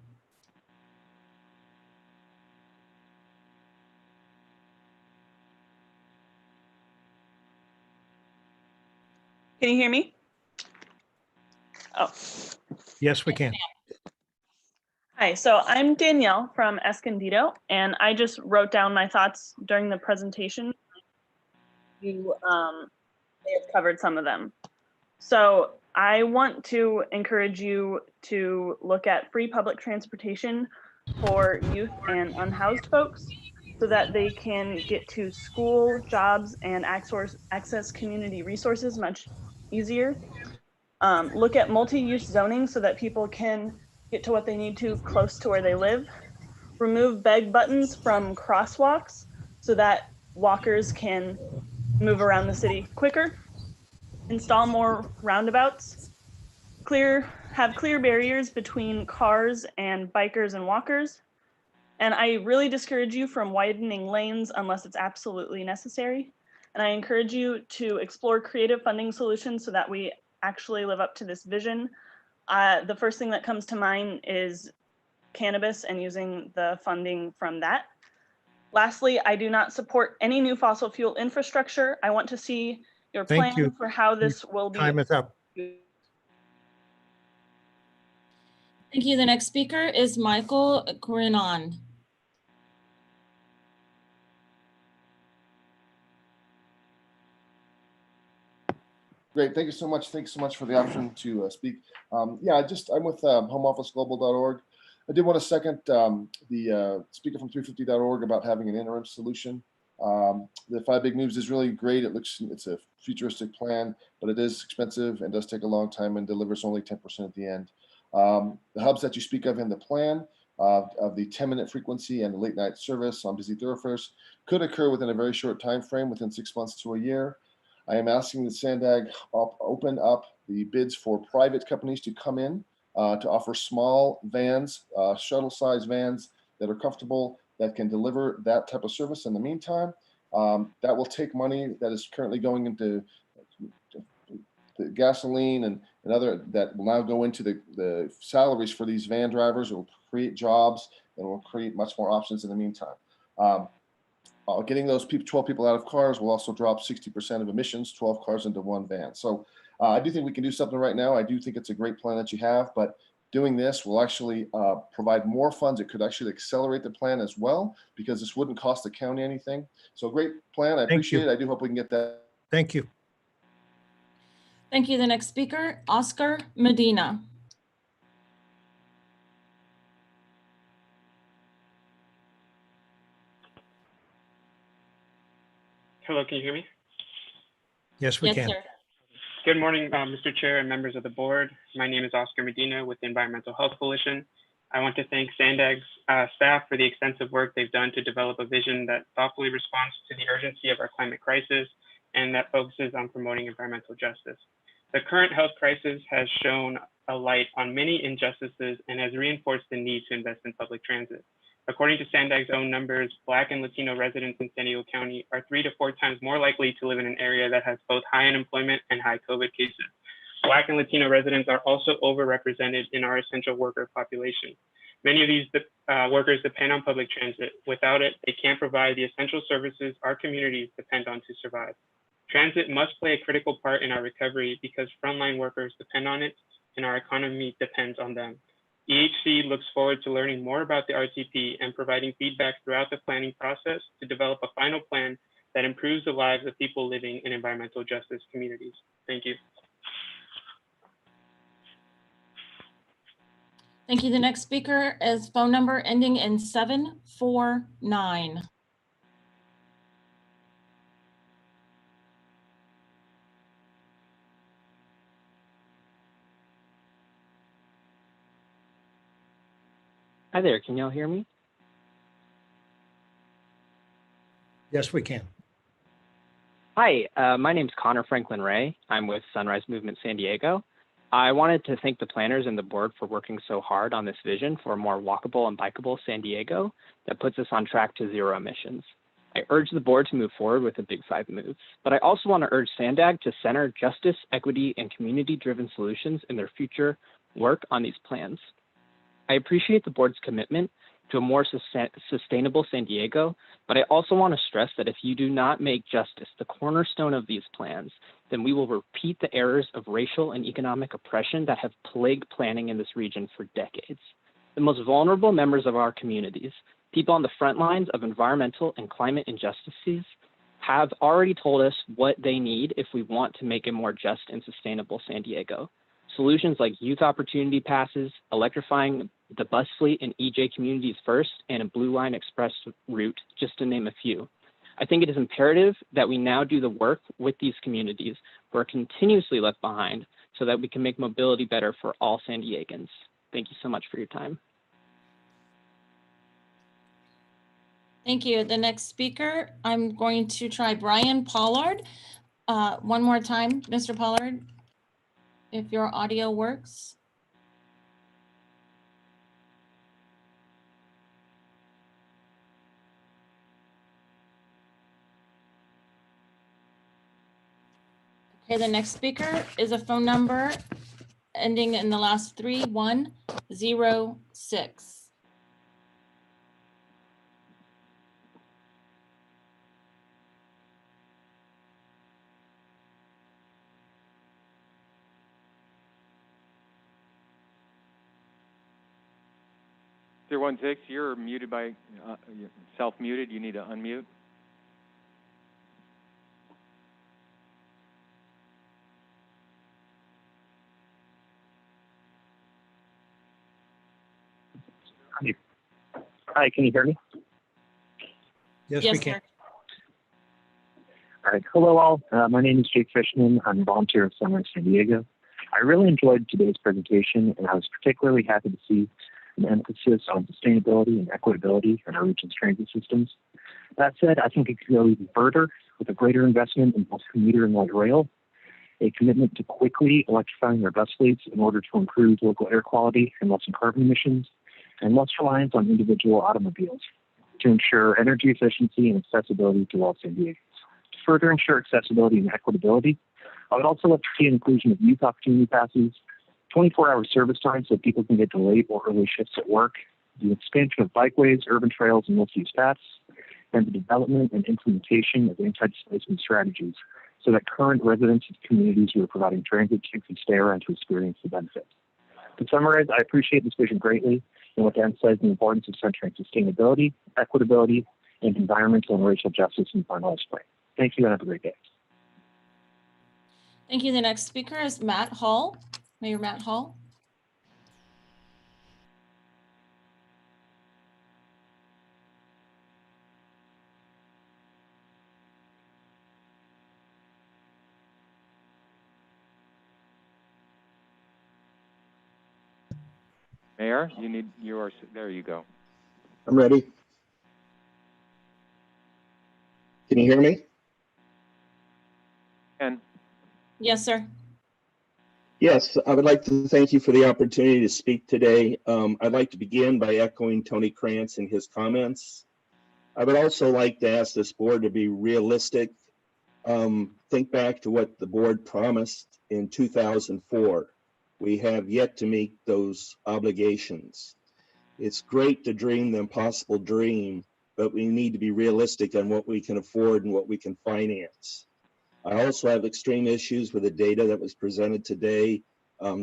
Can you hear me? Oh.
Yes, we can.
Hi, so I'm Danielle from Escondido, and I just wrote down my thoughts during the presentation. You may have covered some of them. So I want to encourage you to look at free public transportation for youth and unhoused folks so that they can get to school, jobs, and access community resources much easier. Look at multi-use zoning so that people can get to what they need to close to where they live. Remove beg buttons from crosswalks so that walkers can move around the city quicker. Install more roundabouts. Have clear barriers between cars and bikers and walkers. And I really discourage you from widening lanes unless it's absolutely necessary. And I encourage you to explore creative funding solutions so that we actually live up to this vision. The first thing that comes to mind is cannabis and using the funding from that. Lastly, I do not support any new fossil fuel infrastructure. I want to see your plan for how this will be.
Time is up.
Thank you. The next speaker is Michael Corinon.
Great, thank you so much. Thanks so much for the option to speak. Yeah, I'm with homeofficeglobal.org. I did want to second the speaker from 350.org about having an interim solution. The 5 big moves is really great. It's a futuristic plan, but it is expensive and does take a long time and delivers only 10% at the end. The hubs that you speak of in the plan of the 10-minute frequency and the late night service on busy thoroughfares could occur within a very short time frame, within 6 months to a year. I am asking that Sandag open up the bids for private companies to come in to offer small vans, shuttle-sized vans that are comfortable, that can deliver that type of service in the meantime. That will take money that is currently going into the gasoline and other that will now go into the salaries for these van drivers. It will create jobs and will create much more options in the meantime. Getting those 12 people out of cars will also drop 60% of emissions, 12 cars into one van. So I do think we can do something right now. I do think it's a great plan that you have, but doing this will actually provide more funds. It could actually accelerate the plan as well, because this wouldn't cost the county anything. So great plan. I appreciate it. I do hope we can get that.
Thank you.
Thank you. The next speaker, Oscar Medina.
Hello, can you hear me?
Yes, we
Yes,
can.
sir.
Good morning, Mr. Chair and members of the board. My name is Oscar Medina with the Environmental Health Coalition. I want to thank SANDAG's staff for the extensive work they've done to develop a vision that thoughtfully responds to the urgency of our climate crisis and that focuses on promoting environmental justice. The current health crisis has shone a light on many injustices and has reinforced the need to invest in public transit. According to SANDAG's own numbers, Black and Latino residents in San Diego County are 3 to 4 times more likely to live in an area that has both high unemployment and high COVID cases. Black and Latino residents are also overrepresented in our essential worker population. Many of these workers depend on public transit. Without it, they can't provide the essential services our communities depend on to survive. Transit must play a critical part in our recovery because frontline workers depend on it and our economy depends on them. EHC looks forward to learning more about the RTP and providing feedback throughout the planning process to develop a final plan that improves the lives of people living in environmental justice communities. Thank you.
Thank you. The next speaker is phone number ending in 749.
Hi there, can y'all hear me?
Yes, we can.
Hi, my name's Connor Franklin Ray. I'm with Sunrise Movement San Diego. I wanted to thank the planners and the board for working so hard on this vision for a more walkable and bikeable San Diego that puts us on track to zero emissions. I urge the board to move forward with the Big Five moves, but I also want to urge SANDAG to center justice, equity, and community-driven solutions in their future work on these plans. I appreciate the board's commitment to a more sustainable San Diego, but I also want to stress that if you do not make justice the cornerstone of these plans, then we will repeat the errors of racial and economic oppression that have plagued planning in this region for decades. The most vulnerable members of our communities, people on the front lines of environmental and climate injustices, have already told us what they need if we want to make a more just and sustainable San Diego. Solutions like youth opportunity passes, electrifying the bus fleet in EJ communities first, and a Blue Line Express route, just to name a few. I think it is imperative that we now do the work with these communities who are continuously left behind so that we can make mobility better for all San Diegans. Thank you so much for your time.
Thank you. The next speaker, I'm going to try Brian Pollard. One more time, Mr. Pollard, if your audio works. Okay, the next speaker is a phone number ending in the last 3106.
You're muted by self-muted. You need to unmute.
Hi, can you hear me?
Yes,
Yes,
we can.
sir.
All right. Hello, all. My name is Jake Fishman. I'm a volunteer at Sunrise San Diego. I really enjoyed today's presentation, and I was particularly happy to see an emphasis on sustainability and equitability in our region's transit systems. That said, I think it could go even further with a greater investment in both commuter and light rail, a commitment to quickly electrifying our bus fleets in order to improve local air quality and lessen carbon emissions, and less reliance on individual automobiles to ensure energy efficiency and accessibility to all San Diegans. To further ensure accessibility and equitability, I would also like to see an inclusion of youth opportunity passes, 24-hour service time so people can get to late or early shifts at work, the expansion of bikeways, urban trails, and multi-use paths, and the development and implementation of anti-displacement strategies so that current residents of communities who are providing transit to can stay around to experience the benefits. To summarize, I appreciate this vision greatly and want to emphasize the importance of centering sustainability, equitability, and environmental and racial justice in finalized plan. Thank you and have a great day.
Thank you. The next speaker is Matt Hall, Mayor Matt Hall.
Mayor, there you go.
I'm ready. Can you hear me?
Yes, sir.
Yes, I would like to thank you for the opportunity to speak today. I'd like to begin by echoing Tony Krantz and his comments. I would also like to ask this board to be realistic. Think back to what the board promised in 2004. We have yet to meet those obligations. It's great to dream the impossible dream, but we need to be realistic on what we can afford and what we can finance. I also have extreme issues with the data that was presented today.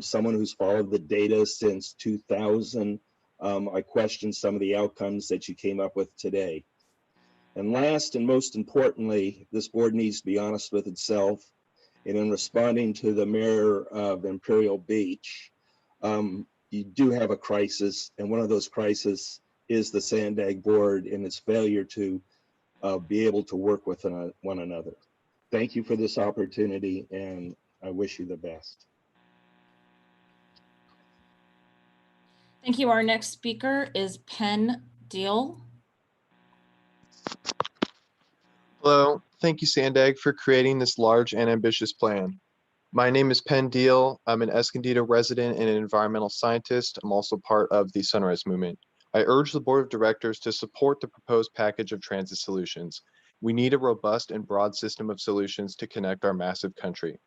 Someone who's followed the data since 2000, I question some of the outcomes that you came up with today. And last and most importantly, this board needs to be honest with itself. And in responding to the mayor of Imperial Beach, you do have a crisis, and one of those crises is the Sandag board and its failure to be able to work with one another. Thank you for this opportunity, and I wish you the best.
Thank you. Our next speaker is Penn Deal.
Hello, thank you Sandag for creating this large and ambitious plan. My name is Penn Deal. I'm an Escondido resident and an environmental scientist. I'm also part of the Sunrise Movement. I urge the Board of Directors to support the proposed package of transit solutions. We need a robust and broad system of solutions to connect our massive country.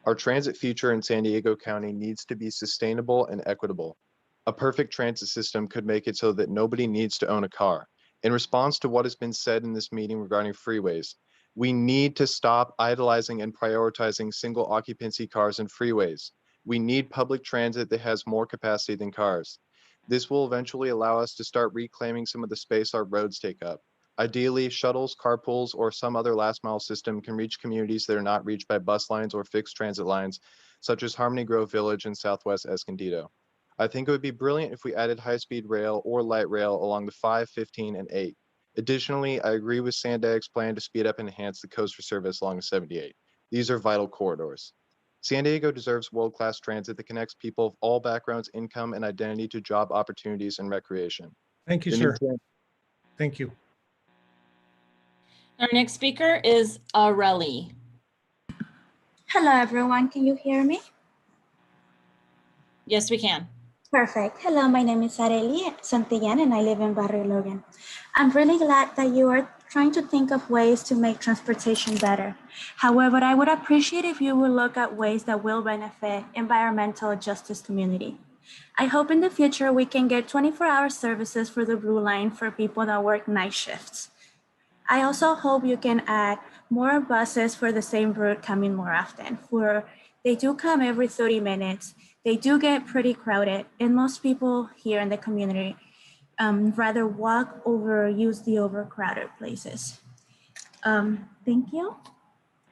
Our transit future in San Diego County needs to be sustainable and equitable. A perfect transit system could make it so that nobody needs to own a car. In response to what has been said in this meeting regarding freeways, we need to stop idolizing and prioritizing single occupancy cars and freeways. We need public transit that has more capacity than cars. This will eventually allow us to start reclaiming some of the space our roads take up. Ideally, shuttles, carpools, or some other last mile system can reach communities that are not reached by bus lines or fixed transit lines, such as Harmony Grove Village and Southwest Escondido. I think it would be brilliant if we added high-speed rail or light rail along the 5, 15, and 8. Additionally, I agree with Sandag's plan to speed up and enhance the coaster service along the 78. These are vital corridors. San Diego deserves world-class transit that connects people of all backgrounds, income, and identity to job opportunities and recreation.
Thank you, sir. Thank you.
Our next speaker is Areli.
Hello, everyone. Can you hear me?
Yes, we can.
Perfect. Hello, my name is Areli Santillan, and I live in Barrio Logan. I'm really glad that you are trying to think of ways to make transportation better. However, I would appreciate if you would look at ways that will benefit environmental justice community. I hope in the future we can get 24-hour services for the Blue Line for people that work night shifts. I also hope you can add more buses for the same route coming more often. They do come every 30 minutes. They do get pretty crowded, and most people here in the community rather walk over use the overcrowded places. Thank you.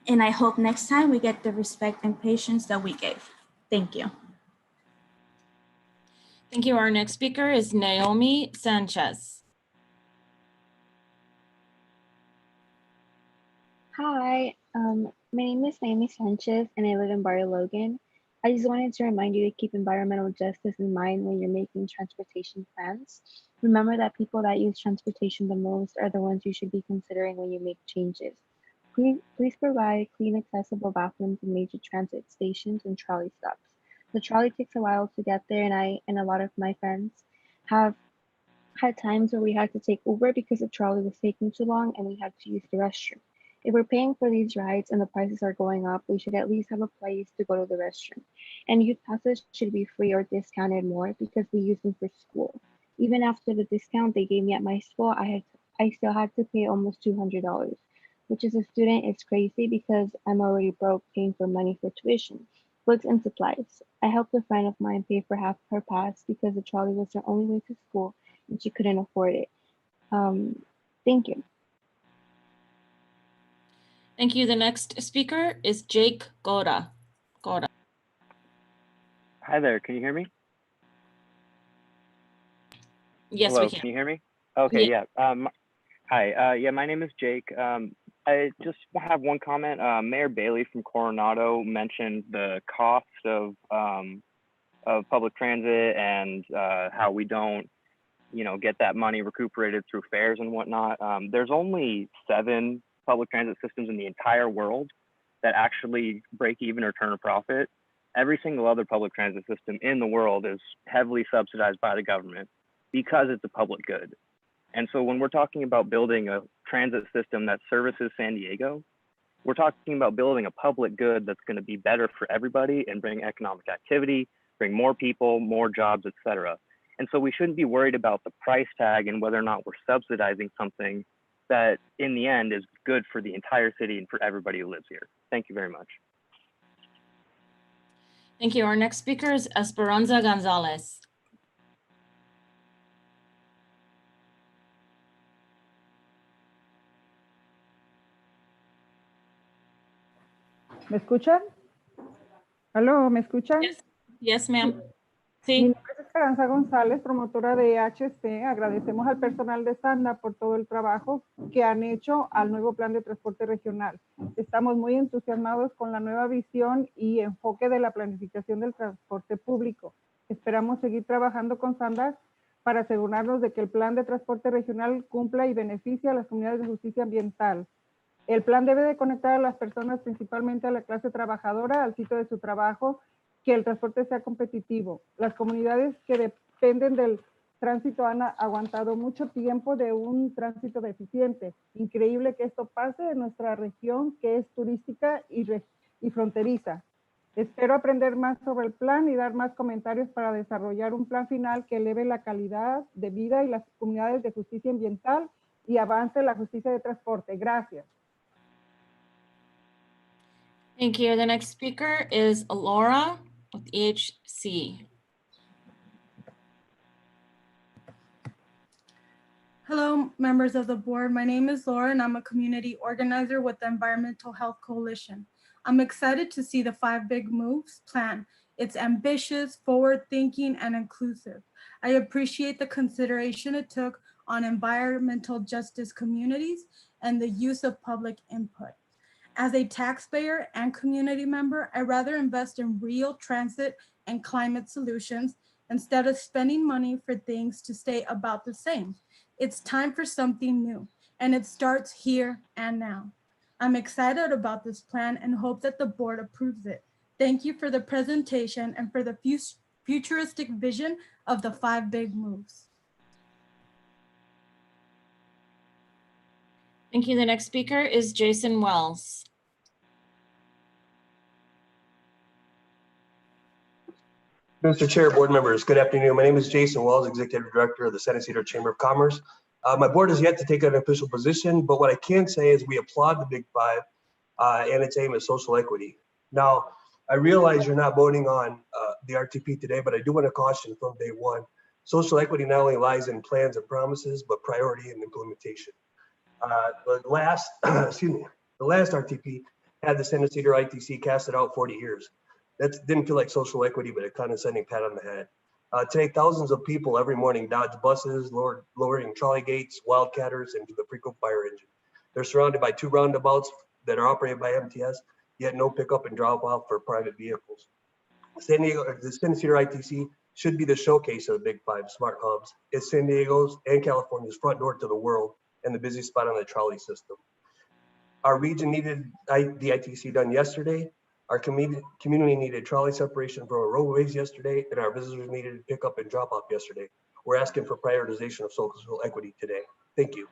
And I hope next time we get the respect and patience that we gave. Thank you.
Thank you. Our next speaker is Naomi Sanchez.
Hi, my name is Naomi Sanchez and I live in Barrio Logan. I just wanted to remind you to keep environmental justice in mind when you're making transportation plans. Remember that people that use transportation the most are the ones you should be considering when you make changes. Please provide clean, accessible bathrooms in major transit stations and trolley stops. The trolley takes a while to get there, and I and a lot of my friends have had times where we had to take Uber because the trolley was taking too long and we had to use the restroom. If we're paying for these rides and the prices are going up, we should at least have a place to go to the restroom. And youth passes should be free or discounted more because we use them for school. Even after the discount they gave me at my school, I still had to pay almost $200, which as a student is crazy because I'm already broke paying for money for tuition, books, and supplies. I helped a friend of mine pay for half her pass because the trolley was her only way to school and she couldn't afford it. Thank you.
Thank you. The next speaker is Jake Goda. Goda.
Hi there, can you hear me?
Yes,
Hello,
we can.
you hear me? Okay,
Yeah.
Hi, yeah, my name is Jake. I just have one comment. Mayor Bailey from Coronado mentioned the cost of public transit and how we don't, get that money recuperated through fares and whatnot. There's only 7 public transit systems in the entire world that actually break even or turn a profit. Every single other public transit system in the world is heavily subsidized by the government because it's a public good. And so when we're talking about building a transit system that services San Diego, we're talking about building a public good that's going to be better for everybody and bring economic activity, bring more people, more jobs, et cetera. And so we shouldn't be worried about the price tag and whether or not we're subsidizing something that in the end is good for the entire city and for everybody who lives here. Thank you very much.
Thank you. Our next speaker is Esperanza Gonzalez.
¿Me escuchan? ¿Aló? ¿Me escuchan?
Yes, ma'am.
Mi
Sí.
nombre es Esperanza González, promotora de HC. Agradecemos al personal de Sanda por todo el trabajo que han hecho al nuevo plan de transporte regional. Estamos muy entusiasmados con la nueva visión y enfoque de la planificación del transporte público. Esperamos seguir trabajando con Sanda para asegurarnos de que el plan de transporte regional cumpla y beneficie a las comunidades de justicia ambiental. El plan debe de conectar a las personas, principalmente a la clase trabajadora, al sitio de su trabajo, que el transporte sea competitivo. Las comunidades que dependen del tránsito han aguantado mucho tiempo de un tránsito deficiente. Increíble que esto pase en nuestra región, que es turística y fronteriza. Espero aprender más sobre el plan y dar más comentarios para desarrollar un plan final que eleve la calidad de vida y las comunidades de justicia ambiental y avance la justicia de transporte. Gracias.
Thank you. The next speaker is Laura with EHC.
Hello, members of the board. My name is Laura and I'm a community organizer with the Environmental Health Coalition. I'm excited to see the 5 Big Moves plan. It's ambitious, forward-thinking, and inclusive. I appreciate the consideration it took on environmental justice communities and the use of public input. As a taxpayer and community member, I'd rather invest in real transit and climate solutions instead of spending money for things to stay about the same. It's time for something new, and it starts here and now. I'm excited about this plan and hope that the board approves it. Thank you for the presentation and for the futuristic vision of the 5 Big Moves.
Thank you. The next speaker is Jason Wells.
Mr. Chair, board members, good afternoon. My name is Jason Wells, Executive Director of the San Ysidro Chamber of Commerce. My board has yet to take an official position, but what I can say is we applaud the Big 5 and its aim at social equity. Now, I realize you're not voting on the RTP today, but I do want to caution from day one, social equity not only lies in plans and promises, but priority and implementation. The last RTP had the San Ysidro ITC cast it out 40 years. That didn't feel like social equity, but a condescending pat on the head. Today, thousands of people every morning dodge buses, lowering trolley gates, wildcatters into the frequent fire engine. They're surrounded by 2 roundabouts that are operated by MTS, yet no pickup and drop off for private vehicles. The San Ysidro ITC should be the showcase of the Big 5 smart hubs. It's San Diego's and California's front door to the world and the busy spot on the trolley system. Our region needed the ITC done yesterday. Our community needed trolley separation from our roadways yesterday, and our visitors needed pick up and drop off yesterday. We're asking for prioritization of social equity today. Thank you.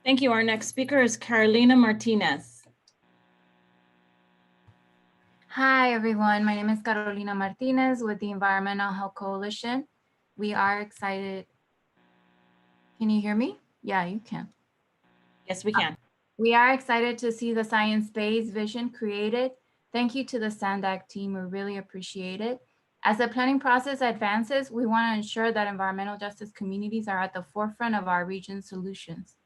Thank you. Our next speaker is Carolina Martinez.
Hi, everyone. My name is Carolina Martinez with the Environmental Health Coalition. We are excited. Can you hear me? Yeah, you can.
Yes, we can.
We are excited to see the science-based vision created. Thank you to the SANDAG team. We really appreciate it. As the planning process advances, we want to ensure that environmental justice communities are at the forefront of our region's solutions.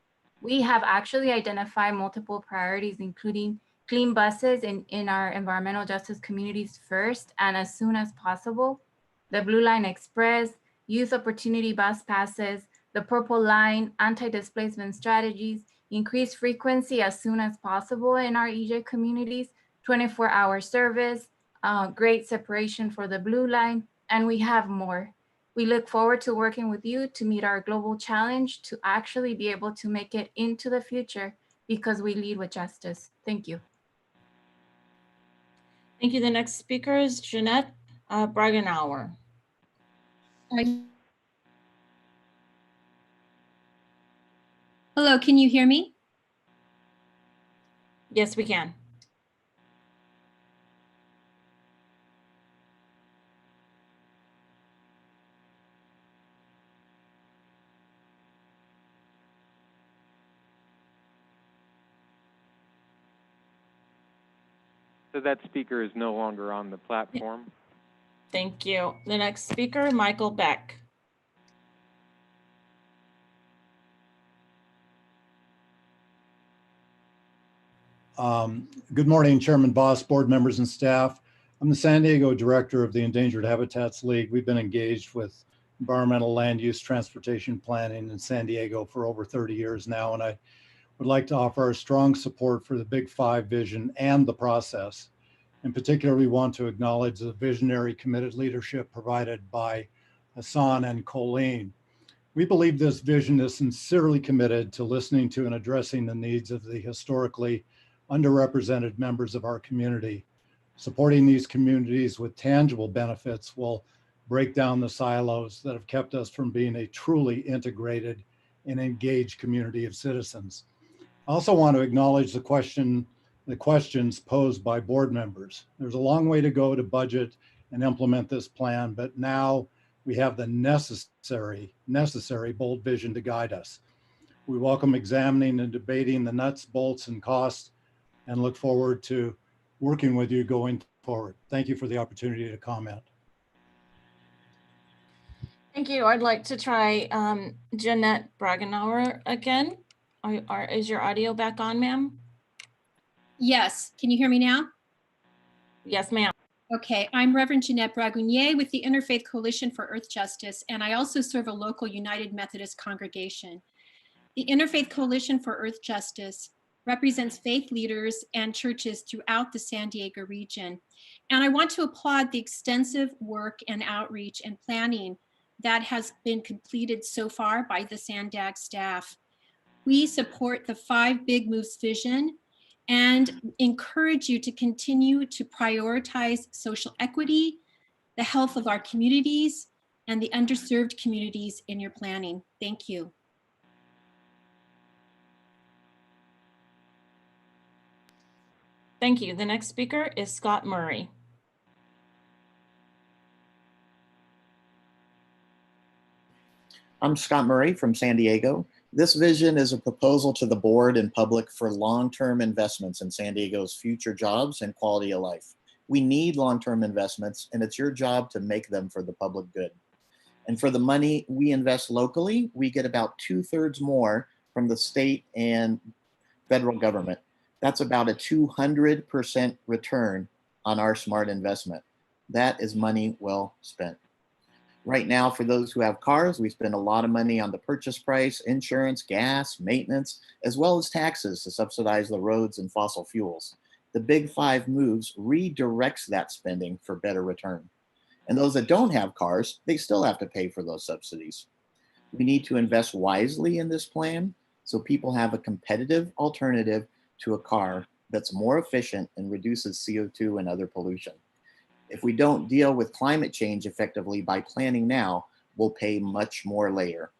We have actually identified multiple priorities, including clean buses in our environmental justice communities first and as soon as possible, the Blue Line Express, youth opportunity bus passes, the Purple Line, anti-displacement strategies, increased frequency as soon as possible in our EJ communities, 24-hour service, great separation for the Blue Line, and we have more. We look forward to working with you to meet our global challenge to actually be able to make it into the future because we lead with justice. Thank you.
Thank you. The next speaker is Jeanette Bragenauer.
Hello, can you hear me?
Yes, we can.
So that speaker is no longer on the platform.
Thank you. The next speaker, Michael Beck.
Good morning, Chairman Boss, board members and staff. I'm the San Diego director of the Endangered Habitats League. We've been engaged with environmental land use transportation planning in San Diego for over 30 years now, and I would like to offer our strong support for the Big Five vision and the process. In particular, we want to acknowledge the visionary committed leadership provided by Hasan and Coleen. We believe this vision is sincerely committed to listening to and addressing the needs of the historically underrepresented members of our community. Supporting these communities with tangible benefits will break down the silos that have kept us from being a truly integrated and engaged community of citizens. I also want to acknowledge the questions posed by board members. There's a long way to go to budget and implement this plan, but now we have the necessary bold vision to guide us. We welcome examining and debating the nuts, bolts, and costs, and look forward to working with you going forward. Thank you for the opportunity to comment.
Thank you. I'd like to try Jeanette Bragenauer again. Is your audio back on, ma'am?
Yes, can you hear me now?
Yes, ma'am.
Okay, I'm Reverend Jeanette Bragunye with the Interfaith Coalition for Earth Justice, and I also serve a local United Methodist congregation. The Interfaith Coalition for Earth Justice represents faith leaders and churches throughout the San Diego region. And I want to applaud the extensive work and outreach and planning that has been completed so far by the SANDAG staff. We support the Five Big Moves vision and encourage you to continue to prioritize social equity, the health of our communities, and the underserved communities in your planning. Thank you.
Thank you. The next speaker is Scott Murray.
I'm Scott Murray from San Diego. This vision is a proposal to the board and public for long-term investments in San Diego's future jobs and quality of life. We need long-term investments, and it's your job to make them for the public good. And for the money we invest locally, we get about 2/3 more from the state and federal government. That's about a 200% return on our smart investment. That is money well spent. Right now, for those who have cars, we spend a lot of money on the purchase price, insurance, gas, maintenance, as well as taxes to subsidize the roads and fossil fuels. The Big Five moves redirects that spending for better return. And those that don't have cars, they still have to pay for those subsidies. We need to invest wisely in this plan so people have a competitive alternative to a car that's more efficient and reduces CO2 and other pollution. If we don't deal with climate change effectively by planning now, we'll pay much more later.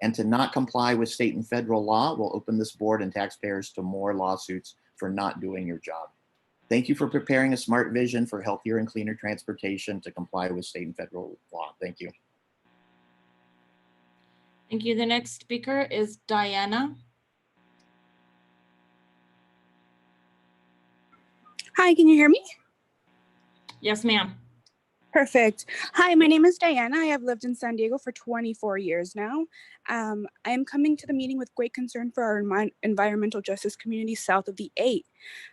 And to not comply with state and federal law will open this board and taxpayers to more lawsuits for not doing your job. Thank you for preparing a smart vision for healthier and cleaner transportation to comply with state and federal law. Thank you.
Thank you. The next speaker is Diana.
Hi, can you hear me?
Yes, ma'am.
Perfect. Hi, my name is Diana. I have lived in San Diego for 24 years now. I am coming to the meeting with great concern for our environmental justice community south of the 8.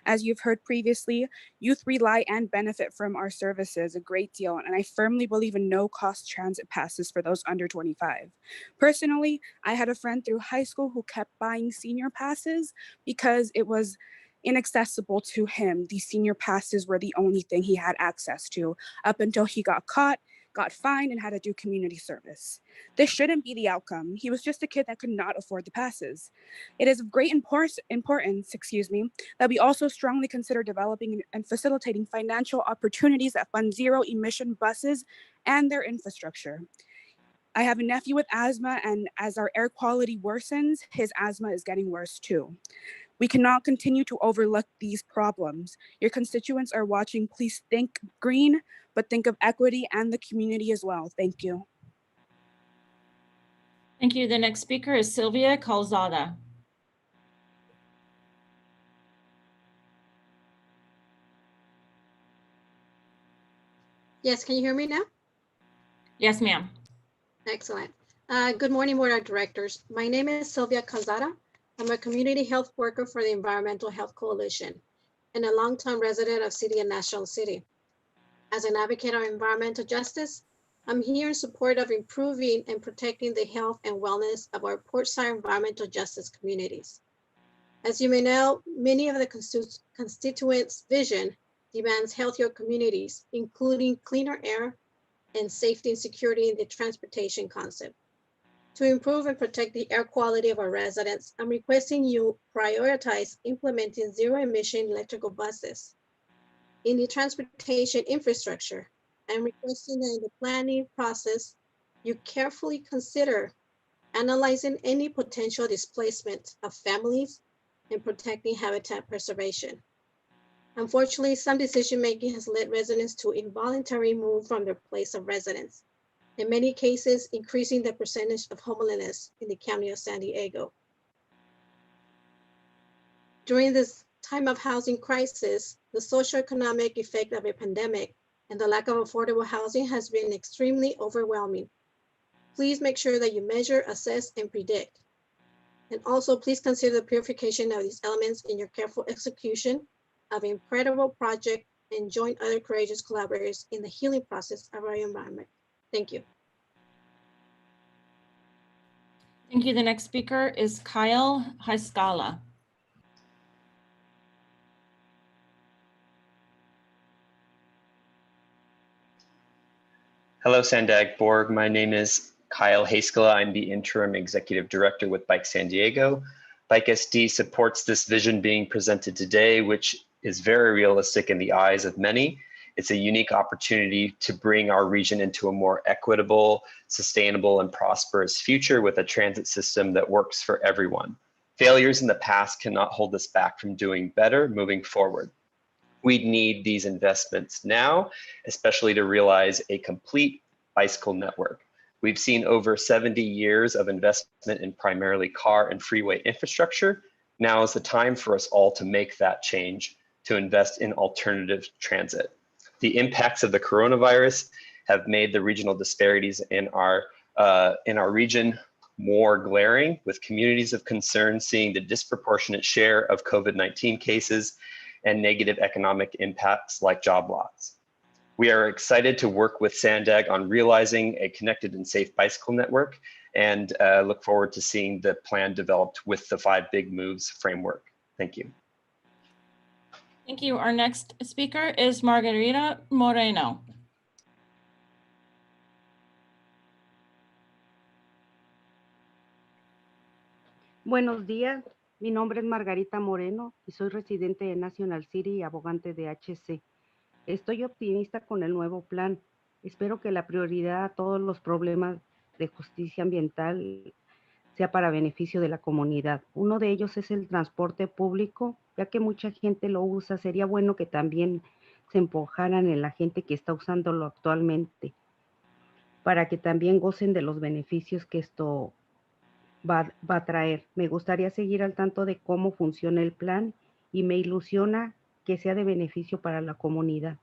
As you've heard previously, youth rely and benefit from our services a great deal, and I firmly believe in no-cost transit passes for those under 25. Personally, I had a friend through high school who kept buying senior passes because it was inaccessible to him. These senior passes were the only thing he had access to up until he got caught, got fined, and had to do community service. This shouldn't be the outcome. He was just a kid that could not afford the passes. It is of great importance, that we also strongly consider developing and facilitating financial opportunities that fund zero-emission buses and their infrastructure. I have a nephew with asthma, and as our air quality worsens, his asthma is getting worse too. We cannot continue to overlook these problems. Your constituents are watching. Please think green, but think of equity and the community as well. Thank you.
Thank you. The next speaker is Sylvia Calzada.
Yes, can you hear me now?
Yes, ma'am.
Excellent. Good morning, Board of Directors. My name is Sylvia Calzada. I'm a community health worker for the Environmental Health Coalition and a longtime resident of City and National City. As an advocate of environmental justice, I'm here in support of improving and protecting the health and wellness of our Portside environmental justice communities. As you may know, many of the constituents' vision demands healthier communities, including cleaner air and safety and security in the transportation concept. To improve and protect the air quality of our residents, I'm requesting you prioritize implementing zero-emission electrical buses. In the transportation infrastructure, I'm requesting that in the planning process, you carefully consider analyzing any potential displacement of families and protecting habitat preservation. Unfortunately, some decision-making has led residents to involuntarily move from their place of residence, in many cases, increasing the percentage of homelessness in the county of San Diego. During this time of housing crisis, the socioeconomic effect of a pandemic and the lack of affordable housing has been extremely overwhelming. Please make sure that you measure, assess, and predict. And also, please consider the purification of these elements in your careful execution of an incredible project and join other courageous collaborators in the healing process of our environment. Thank you.
Thank you. The next speaker is Kyle Haskala.
Hello, Sandag Board. My name is Kyle Haskala. I'm the Interim Executive Director with Bike San Diego. Bike SD supports this vision being presented today, which is very realistic in the eyes of many. It's a unique opportunity to bring our region into a more equitable, sustainable, and prosperous future with a transit system that works for everyone. Failures in the past cannot hold us back from doing better moving forward. We need these investments now, especially to realize a complete bicycle network. We've seen over 70 years of investment in primarily car and freeway infrastructure. Now is the time for us all to make that change, to invest in alternative transit. The impacts of the coronavirus have made the regional disparities in our region more glaring, with communities of concern seeing the disproportionate share of COVID-19 cases and negative economic impacts like job loss. We are excited to work with Sandag on realizing a connected and safe bicycle network and look forward to seeing the plan developed with the 5 Big Moves framework. Thank you.
Thank you. Our next speaker is Margarita Moreno.
Buenos días, mi nombre es Margarita Moreno y soy residente de National City y abogante de HC. Estoy optimista con el nuevo plan. Espero que la prioridad a todos los problemas de justicia ambiental sea para beneficio de la comunidad. Uno de ellos es el transporte público, ya que mucha gente lo usa. Sería bueno que también se empujaran en la gente que está usándolo actualmente, para que también gocen de los beneficios que esto va a traer. Me gustaría seguir al tanto de cómo funciona el plan y me ilusiona que sea de beneficio para la comunidad.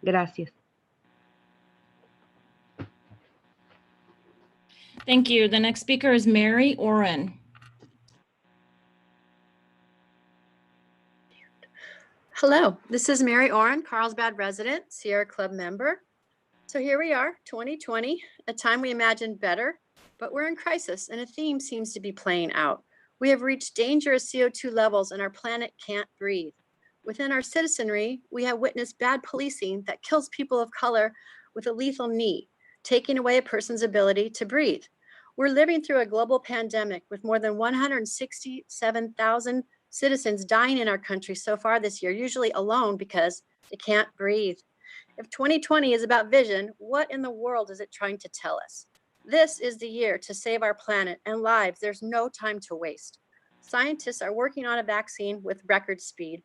Gracias.
Thank you. The next speaker is Mary Oren.
Hello, this is Mary Oren, Carlsbad resident, Sierra Club member. So here we are, 2020, a time we imagined better, but we're in crisis and a theme seems to be playing out. We have reached dangerous CO2 levels and our planet can't breathe. Within our citizenry, we have witnessed bad policing that kills people of color with a lethal knee, taking away a person's ability to breathe. We're living through a global pandemic with more than 167,000 citizens dying in our country so far this year, usually alone because they can't breathe. If 2020 is about vision, what in the world is it trying to tell us? This is the year to save our planet and lives. There's no time to waste. Scientists are working on a vaccine with record speed.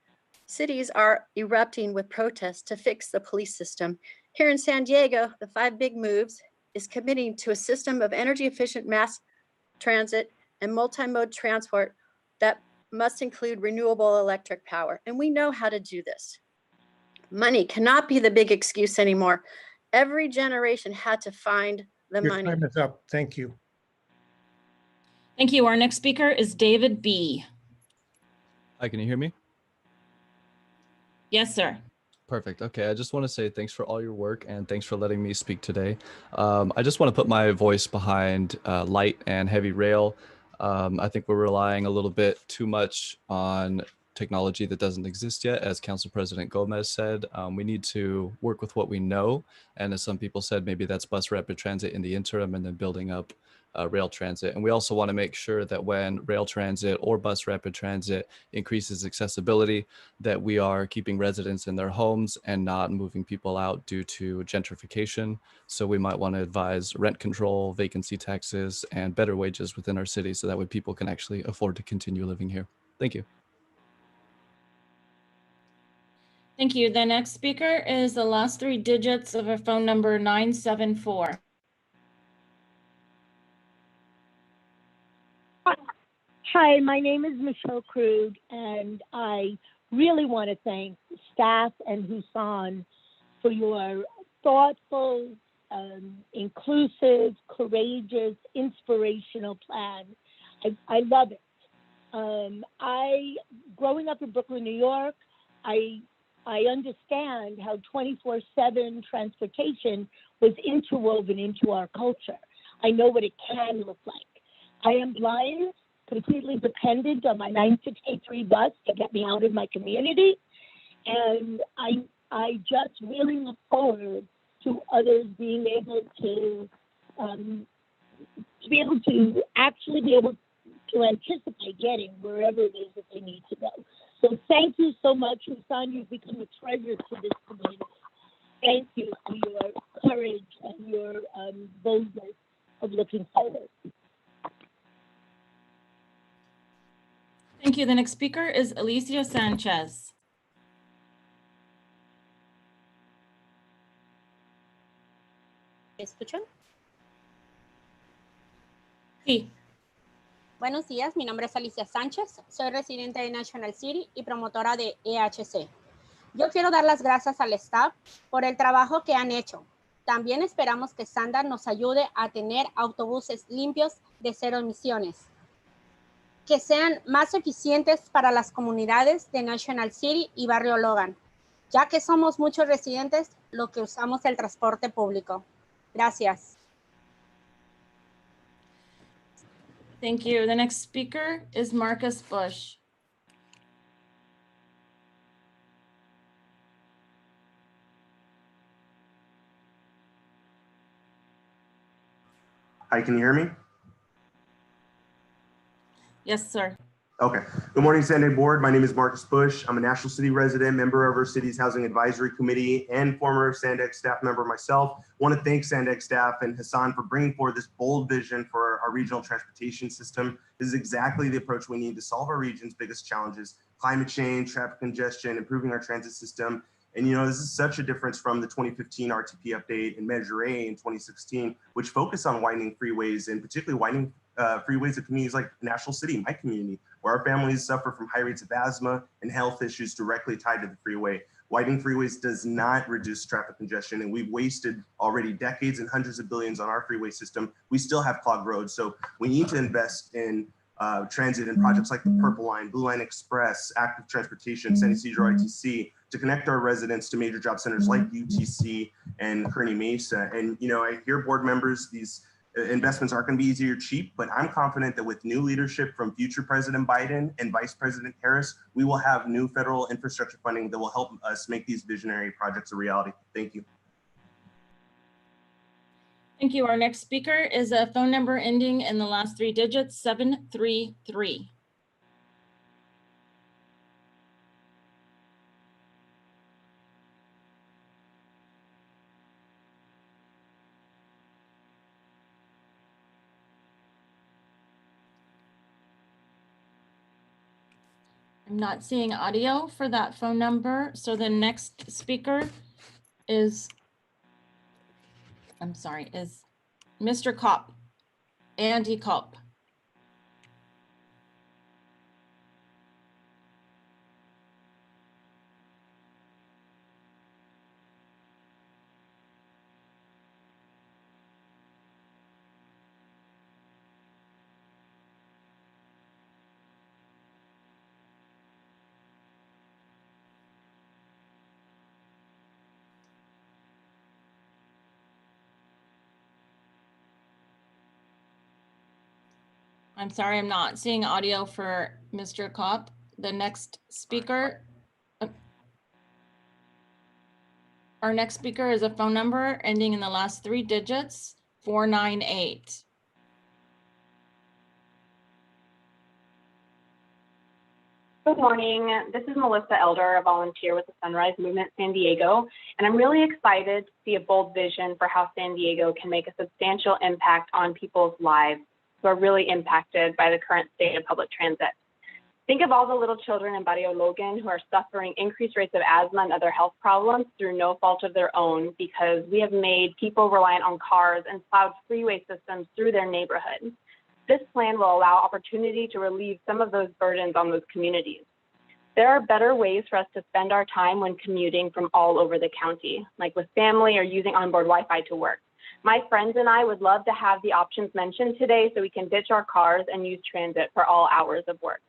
Cities are erupting with protests to fix the police system. Here in San Diego, the 5 Big Moves is committing to a system of energy efficient mass transit and multimode transport that must include renewable electric power. And we know how to do this. Money cannot be the big excuse anymore. Every generation had to find the
Your
money.
time is up. Thank you.
Thank you. Our next speaker is David B.
Hi, can you hear me?
Yes, sir.
Perfect. Okay, I just want to say thanks for all your work and thanks for letting me speak today. I just want to put my voice behind light and heavy rail. I think we're relying a little bit too much on technology that doesn't exist yet. As Council President Gomez said, we need to work with what we know. And as some people said, maybe that's bus rapid transit in the interim and then building up rail transit. And we also want to make sure that when rail transit or bus rapid transit increases accessibility, that we are keeping residents in their homes and not moving people out due to gentrification. So we might want to advise rent control, vacancy taxes, and better wages within our city so that way people can actually afford to continue living here. Thank you.
Thank you. The next speaker is the last 3 digits of our phone number 974.
Hi, my name is Michelle Krug, and I really want to thank staff and Hasan for your thoughtful, inclusive, courageous, inspirational plan. I love it. Growing up in Brooklyn, New York, I understand how 24/7 transportation was interwoven into our culture. I know what it can look like. I am blind, completely dependent on my 963 bus to get me out of my community. And I just really look forward to others being able to actually be able to anticipate getting wherever it is that they need to go. So thank you so much, Hasan. You've become a treasure to this community. Thank you for your courage and your boldness of looking forward.
Thank you. The next speaker is Alicia Sanchez.
¿Me escuchan?
Sí.
Buenos días, mi nombre es Alicia Sánchez, soy residente de National City y promotora de EHC. Yo quiero dar las gracias al staff por el trabajo que han hecho. También esperamos que Sandra nos ayude a tener autobuses limpios de 0 emisiones, que sean más eficientes para las comunidades de National City y Barrio Logan, ya que somos muchos residentes los que usamos el transporte público. Gracias.
Thank you. The next speaker is Marcus Bush.
Hi, can you hear me?
Yes, sir.
Okay. Good morning, San Diego Board. My name is Marcus Bush. I'm a National City resident, member of our city's Housing Advisory Committee, and former Sandex staff member myself. I want to thank Sandex staff and Hasan for bringing forward this bold vision for our regional transportation system. This is exactly the approach we need to solve our region's biggest challenges: climate change, traffic congestion, improving our transit system. And this is such a difference from the 2015 RTP update and Measure A in 2016, which focused on widening freeways, and particularly widening freeways of communities like National City, my community, where our families suffer from high rates of asthma and health issues directly tied to the freeway. Widening freeways does not reduce traffic congestion, and we've wasted already decades and hundreds of billions on our freeway system. We still have clogged roads, so we need to invest in transit and projects like the Purple Line, Blue Line Express, Active Transportation, San Ysidro ITC, to connect our residents to major job centers like UTC and Kearney Mesa. And I hear board members, these investments aren't going to be easy or cheap, but I'm confident that with new leadership from future President Biden and Vice President Harris, we will have new federal infrastructure funding that will help us make these visionary projects a reality. Thank you.
Thank you. Our next speaker is a phone number ending in the last 3 digits, 733. I'm not seeing audio for that phone number. So the next speaker is, is Mr. Kopp, Andy Kopp. I'm sorry, I'm not seeing audio for Mr. Kopp. The next speaker, our next speaker is a phone number ending in the last 3 digits, 498.
Good morning. This is Melissa Elder, a volunteer with the Sunrise Movement San Diego, and I'm really excited to see a bold vision for how San Diego can make a substantial impact on people's lives who are really impacted by the current state of public transit. Think of all the little children in Barrio Logan who are suffering increased rates of asthma and other health problems through no fault of their own, because we have made people reliant on cars and plowed freeway systems through their neighborhood. This plan will allow opportunity to relieve some of those burdens on those communities. There are better ways for us to spend our time when commuting from all over the county, like with family or using onboard Wi-Fi to work. My friends and I would love to have the options mentioned today so we can ditch our cars and use transit for all hours of work.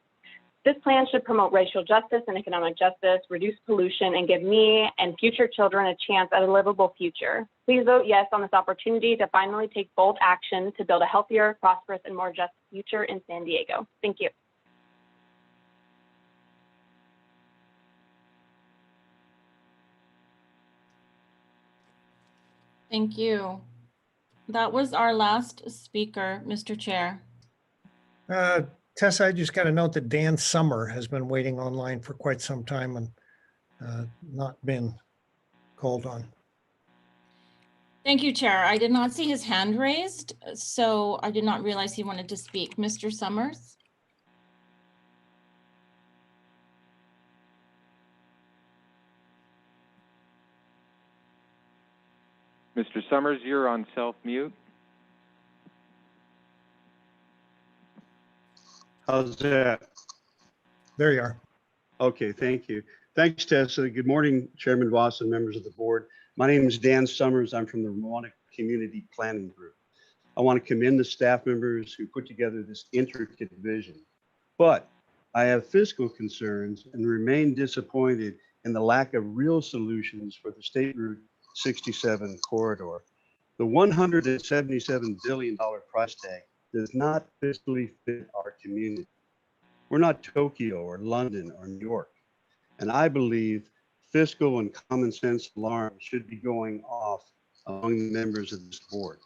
This plan should promote racial justice and economic justice, reduce pollution, and give me and future children a chance at a livable future. Please vote yes on this opportunity to finally take bold action to build a healthier, prosperous, and more just future in San Diego. Thank you.
Thank you. That was our last speaker, Mr. Chair.
Tessa, I just got a note that Dan Summer has been waiting online for quite some time and not been called on.
Thank you, Chair. I did not see his hand raised, so I did not realize he wanted to speak. Mr. Summers?
Mr. Summers, you're on self-mute.
How's that?
There you are.
Okay, thank you. Thanks, Tessa. Good morning, Chairman Voss and members of the board. My name is Dan Summers. I'm from the Ramona Community Planning Group. I want to commend the staff members who put together this intricate vision, but I have fiscal concerns and remain disappointed in the lack of real solutions for the State Route 67 corridor. The $177 billion price tag does not fiscally fit our community. We're not Tokyo or London or New York. And I believe fiscal and common sense alarms should be going off among the members of this board.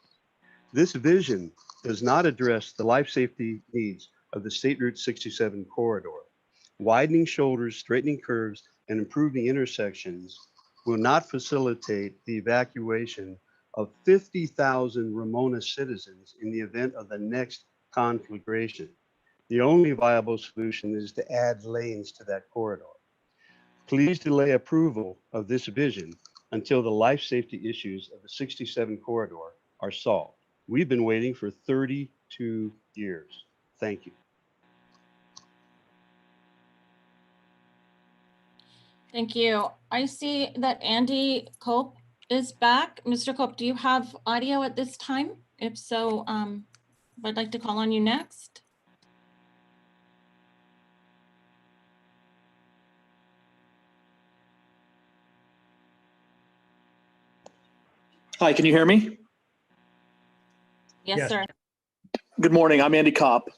This vision does not address the life safety needs of the State Route 67 corridor. Widening shoulders, straightening curves, and improving intersections will not facilitate the evacuation of 50,000 Ramona citizens in the event of the next conflagration. The only viable solution is to add lanes to that corridor. Please delay approval of this vision until the life safety issues of the 67 corridor are solved. We've been waiting for 32 years. Thank you.
Thank you. I see that Andy Cope is back. Mr. Cope, do you have audio at this time? If so, I'd like to call on you next.
Hi, can you hear me?
Yes, sir.
Good morning, I'm Andy Kopp.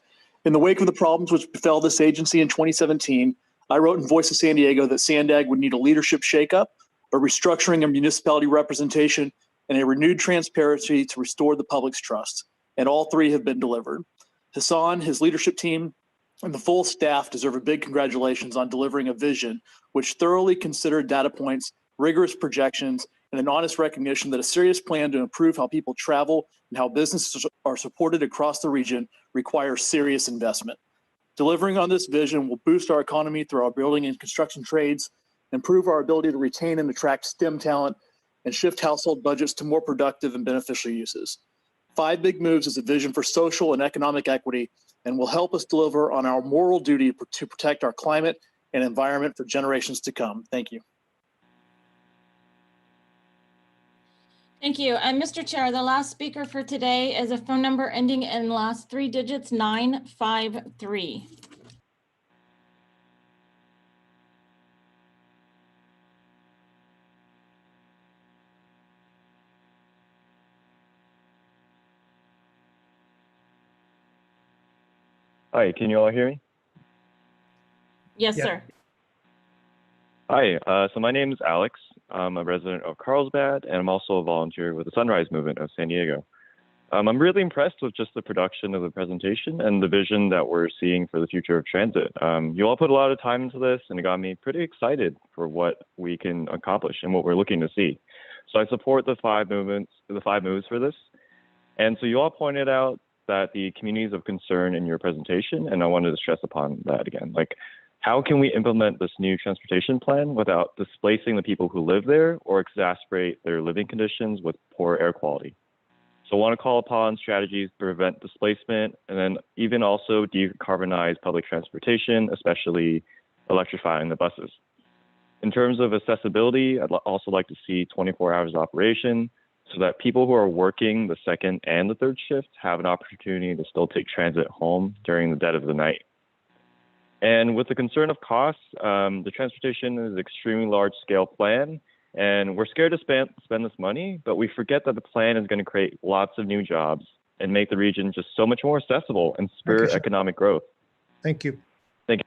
In the wake of the problems which befell this agency in 2017, I wrote in Voice of San Diego that Sandag would need a leadership shakeup, a restructuring of municipality representation, and a renewed transparency to restore the public's trust. And all three have been delivered. Hasan, his leadership team, and the full staff deserve a big congratulations on delivering a vision which thoroughly considered data points, rigorous projections, and an honest recognition that a serious plan to improve how people travel and how businesses are supported across the region requires serious investment. Delivering on this vision will boost our economy through our building and construction trades, improve our ability to retain and attract STEM talent, and shift household budgets to more productive and beneficial uses. 5 Big Moves is a vision for social and economic equity and will help us deliver on our moral duty to protect our climate and environment for generations to come. Thank you.
Thank you. And Mr. Chair, the last speaker for today is a phone number ending in last 3 digits, 953.
Hi, can you all hear me?
Yes, sir.
Hi, so my name is Alex. I'm a resident of Carlsbad, and I'm also a volunteer with the Sunrise Movement of San Diego. I'm really impressed with just the production of the presentation and the vision that we're seeing for the future of transit. You all put a lot of time into this, and it got me pretty excited for what we can accomplish and what we're looking to see. So I support the 5 moves for this. And so you all pointed out that the communities of concern in your presentation, and I wanted to stress upon that again. Like, how can we implement this new transportation plan without displacing the people who live there or exacerbate their living conditions with poor air quality? So I want to call upon strategies to prevent displacement and then even also decarbonize public transportation, especially electrifying the buses. In terms of accessibility, I'd also like to see 24 hours of operation so that people who are working the 2nd and the 3rd shift have an opportunity to still take transit home during the dead of the night. And with the concern of costs, the transportation is an extremely large-scale plan, and we're scared to spend this money, but we forget that the plan is going to create lots of new jobs and make the region just so much more accessible and spur economic growth.
Thank you.
Thank you.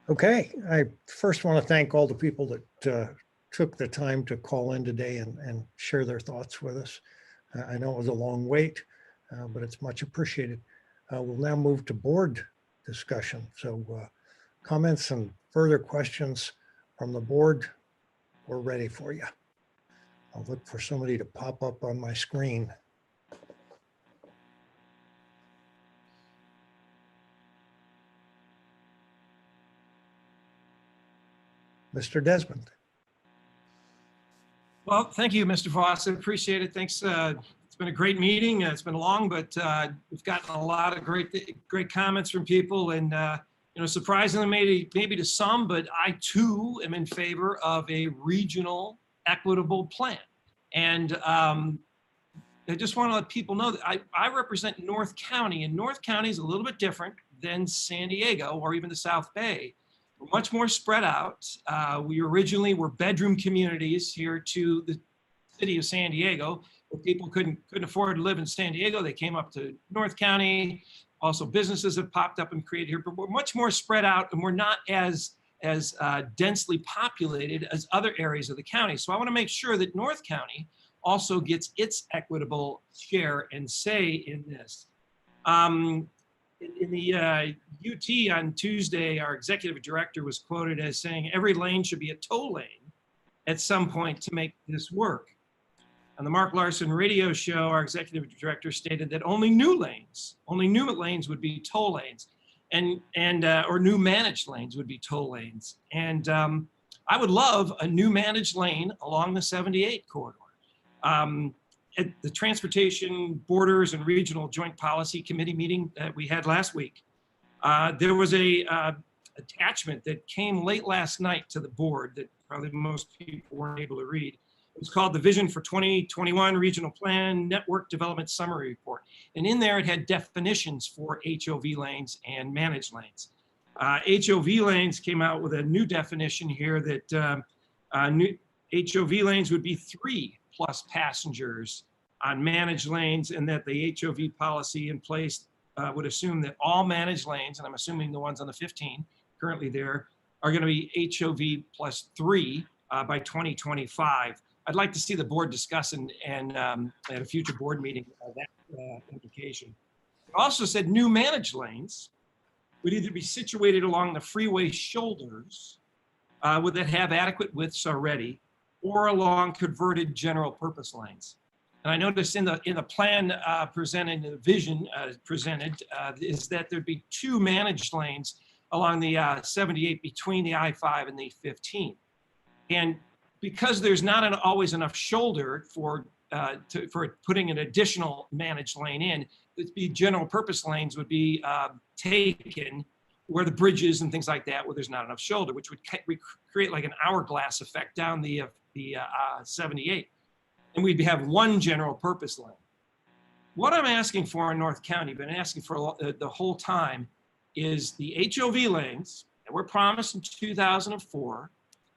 Okay, I first want to thank all the people that took the time to call in today and share their thoughts with us. I know it was a long wait, but it's much appreciated. We'll now move to board discussion. So comments and further questions from the board, we're ready for you. I'll look for somebody to pop up on my screen. Mr. Desmond.
Well, thank you, Mr. Voss. I appreciate it. Thanks. It's been a great meeting. It's been long, but we've gotten a lot of great comments from people, and you know, surprisingly, maybe to some, but I too am in favor of a regional equitable plan. And I just want to let people know that I represent North County, and North County is a little bit different than San Diego or even the South Bay. We're much more spread out. We originally were bedroom communities here to the city of San Diego. Where people couldn't afford to live in San Diego. They came up to North County. Also, businesses have popped up and created here, but we're much more spread out, and we're not as densely populated as other areas of the county. So I want to make sure that North County also gets its equitable share and say in this. In the UT on Tuesday, our executive director was quoted as saying every lane should be a toll lane at some point to make this work. On the Mark Larson radio show, our executive director stated that only new lanes would be toll lanes, or new managed lanes would be toll lanes. And I would love a new managed lane along the 78 corridor. At the Transportation, Borders, and Regional Joint Policy Committee meeting that we had last week, there was a attachment that came late last night to the board that probably most people weren't able to read. It was called the Vision for 2021 Regional Plan Network Development Summary Report. And in there, it had definitions for HOV lanes and managed lanes. HOV lanes came out with a new definition here that new HOV lanes would be 3+ passengers on managed lanes, and that the HOV policy in place would assume that all managed lanes, and I'm assuming the ones on the 15 currently there, are going to be HOV +3 by 2025. I'd like to see the board discuss and at a future board meeting that implication. It also said new managed lanes would either be situated along the freeway shoulders that have adequate widths already, or along converted general purpose lanes. And I noticed in the plan presented, the vision presented, is that there'd be 2 managed lanes along the 78 between the I-5 and the 15. And because there's not always enough shoulder for putting an additional managed lane in, the general purpose lanes would be taken where the bridges and things like that, where there's not enough shoulder, which would create like an hourglass effect down the 78. And we'd have 1 general purpose lane. What I'm asking for in North County, been asking for the whole time, is the HOV lanes that were promised in 2004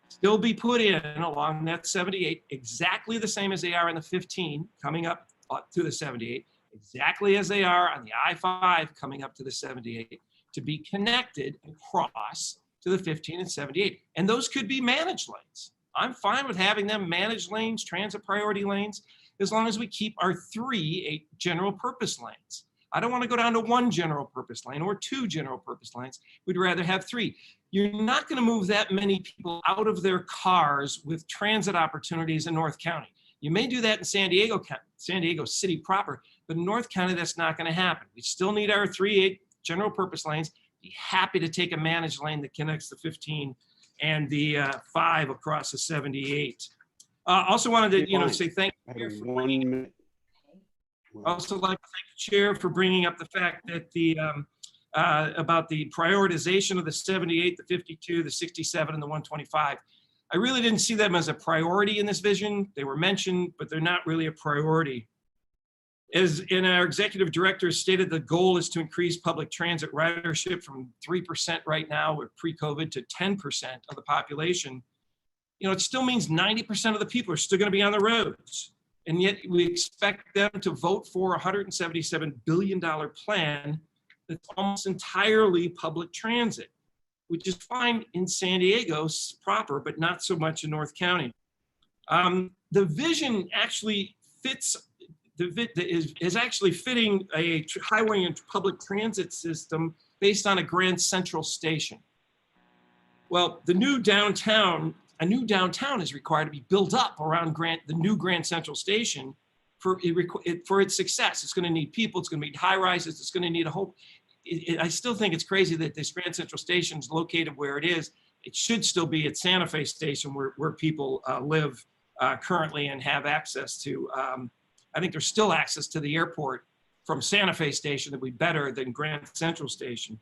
still be put in along that 78, exactly the same as they are in the 15 coming up to the 78, exactly as they are on the I-5 coming up to the 78, to be connected across to the 15 and 78. And those could be managed lanes. I'm fine with having them managed lanes, transit priority lanes, as long as we keep our 3 general purpose lanes. I don't want to go down to 1 general purpose lane or 2 general purpose lanes. We'd rather have 3. You're not going to move that many people out of their cars with transit opportunities in North County. You may do that in San Diego City proper, but in North County, that's not going to happen. We still need our 3 general purpose lanes. Be happy to take a managed lane that connects the 15 and the 5 across the 78. Also wanted to, say thank you. Also like to thank the chair for bringing up the fact that about the prioritization of the 78, the 52, the 67, and the 125. I really didn't see them as a priority in this vision. They were mentioned, but they're not really a priority. As in our executive director stated, the goal is to increase public transit ridership from 3% right now, with pre-COVID, to 10% of the population. It still means 90% of the people are still going to be on the roads. And yet we expect them to vote for a $177 billion plan that's almost entirely public transit, which is fine in San Diego proper, but not so much in North County. The vision actually fits, is actually fitting a highway and public transit system based on a Grand Central station. Well, a new downtown is required to be built up around the new Grand Central station for its success. It's going to need people, it's going to need high rises, it's going to need a whole, I still think it's crazy that this Grand Central station is located where it is. It should still be at Santa Fe Station where people live currently and have access to. I think there's still access to the airport from Santa Fe Station that would be better than Grand Central Station.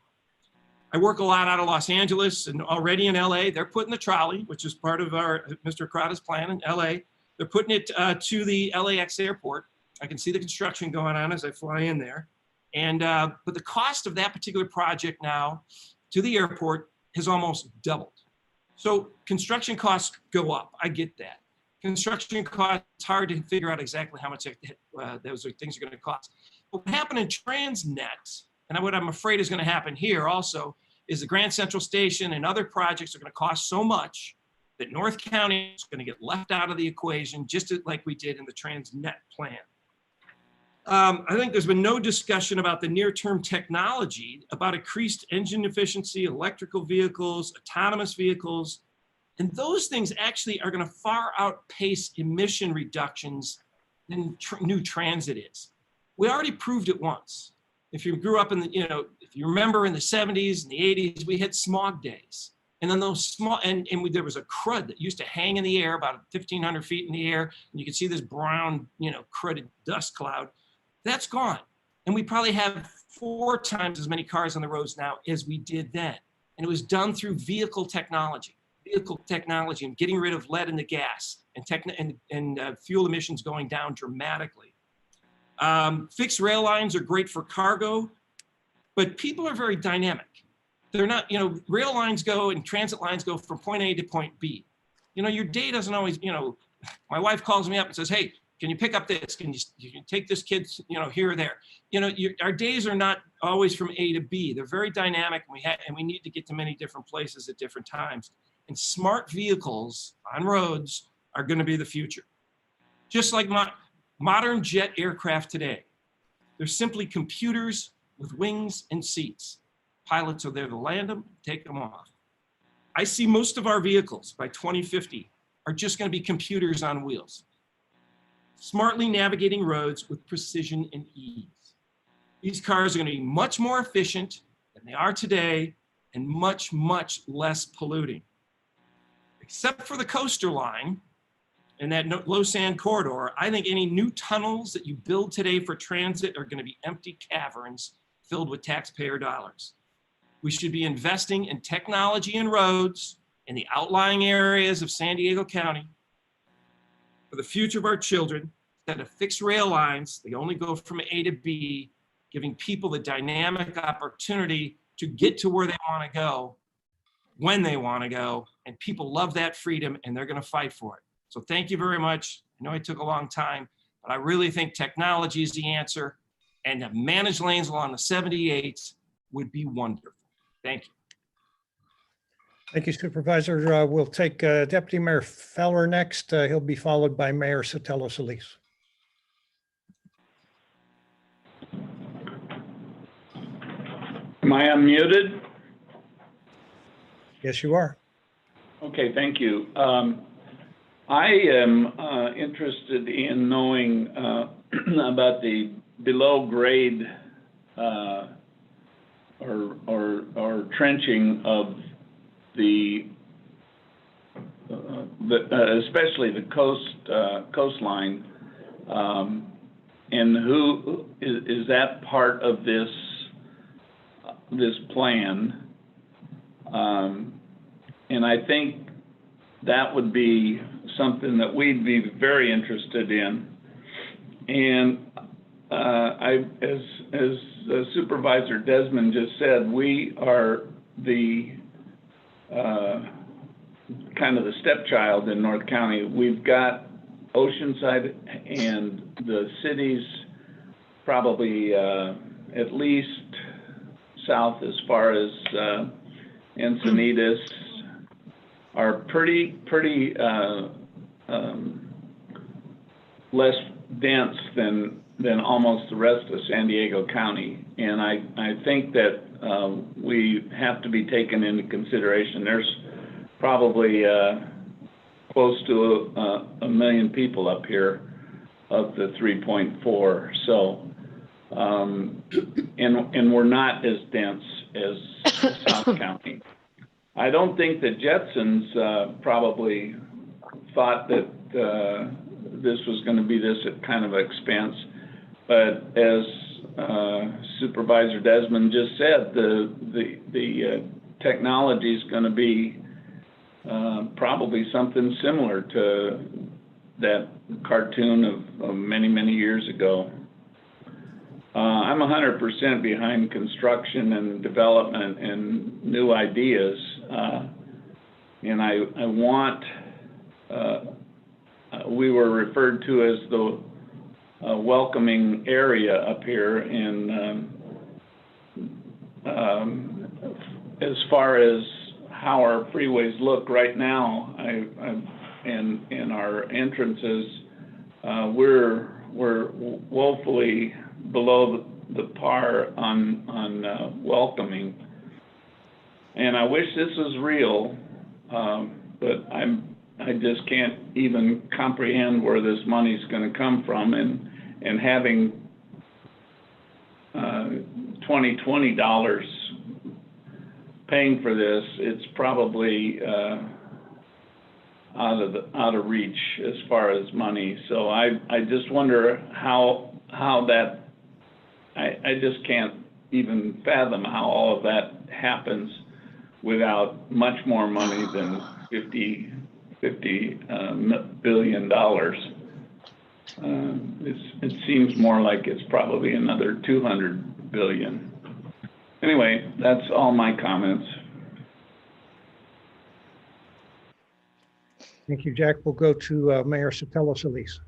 I work a lot out of Los Angeles and already in LA. They're putting the trolley, which is part of our Mr. Ikhrata's plan in LA. They're putting it to the LAX airport. I can see the construction going on as I fly in there. And but the cost of that particular project now to the airport has almost doubled. So construction costs go up. I get that. Construction costs, it's hard to figure out exactly how much those things are going to cost. But what happened in Transnet, and what I'm afraid is going to happen here also, is the Grand Central Station and other projects are going to cost so much that North County is going to get left out of the equation, just like we did in the Transnet plan. I think there's been no discussion about the near-term technology, about increased engine efficiency, electrical vehicles, autonomous vehicles, and those things actually are going to far outpace emission reductions than new transit is. We already proved it once. If you grew up in the, if you remember in the 70s and the 80s, we had smog days. And then those small, there was a crud that used to hang in the air about 1,500 feet in the air. And you could see this brown, crudded dust cloud. That's gone. And we probably have 4 times as many cars on the roads now as we did then. And it was done through vehicle technology and getting rid of lead in the gas and fuel emissions going down dramatically. Fixed rail lines are great for cargo, but people are very dynamic. They're not, rail lines go and transit lines go from point A to point B. Your day doesn't always, my wife calls me up and says, hey, can you pick up this? Can you take this kid, here or there? Our days are not always from A to B. They're very dynamic, and we need to get to many different places at different times. And smart vehicles on roads are going to be the future. Just like modern jet aircraft today. They're simply computers with wings and seats. Pilots are there to land them, take them off. I see most of our vehicles by 2050 are just going to be computers on wheels, smartly navigating roads with precision and ease. These cars are going to be much more efficient than they are today and much, much less polluting. Except for the coastal line and that low sand corridor, I think any new tunnels that you build today for transit are going to be empty caverns filled with taxpayer dollars. We should be investing in technology and roads in the outlying areas of San Diego County for the future of our children. Instead of fixed rail lines, they only go from A to B, giving people the dynamic opportunity to get to where they want to go, when they want to go, and people love that freedom and they're going to fight for it. So thank you very much. I know it took a long time, but I really think technology is the answer, and the managed lanes along the 78s would be wonderful. Thank you.
Thank you, Supervisor. We'll take Deputy Mayor Feller next. He'll be followed by Mayor Sotelo-Solis.
Am I unmuted?
Yes, you are.
Okay, thank you. I am interested in knowing about the below grade or trenching of especially the coastline, and who is that part of this plan? And I think that would be something that we'd be very interested in. And as Supervisor Desmond just said, we are the kind of the stepchild in North County. We've got Oceanside and the cities probably at least south as far as Encinitas are pretty less dense than almost the rest of San Diego County. And I think that we have to be taken into consideration. There's probably close to 1 million people up here of the 3.4. So, and we're not as dense as South County. I don't think that Jetsons probably thought that this was going to be this kind of expense, but as Supervisor Desmond just said, the technology is going to be probably something similar to that cartoon of many, many years ago. I'm 100% behind construction and development and new ideas. And I want, we were referred to as the welcoming area up here in as far as how our freeways look right now, in our entrances, we're woefully below the par on welcoming. And I wish this was real, but I just can't even comprehend where this money's going to come from, and having 2020 dollars paying for this, it's probably out of reach as far as money. So I just wonder how that, I just can't even fathom how all of that happens without much more money than $50 billion. It seems more like it's probably another 200 billion. Anyway, that's all my comments.
Thank you, Jack. We'll go to Mayor Sotelo-Solis.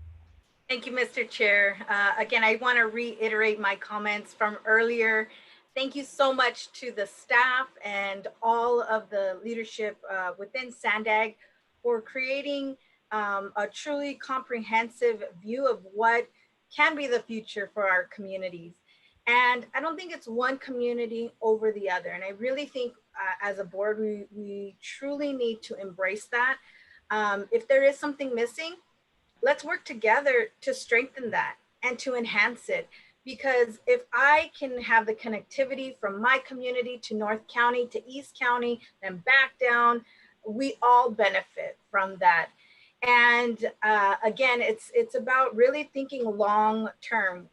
Thank you, Mr. Chair. Again, I want to reiterate my comments from earlier. Thank you so much to the staff and all of the leadership within SANDAG for creating a truly comprehensive view of what can be the future for our communities. And I don't think it's one community over the other. And I really think as a board, we truly need to embrace that. If there is something missing, let's work together to strengthen that and to enhance it. Because if I can have the connectivity from my community to North County to East County, then back down, we all benefit from that. And again, it's about really thinking long term.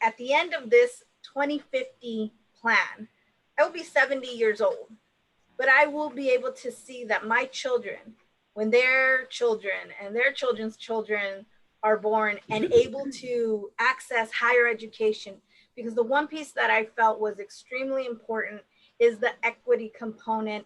At the end of this 2050 plan, I will be 70 years old, but I will be able to see that my children, when their children and their children's children are born and able to access higher education, because the one piece that I felt was extremely important is the equity component,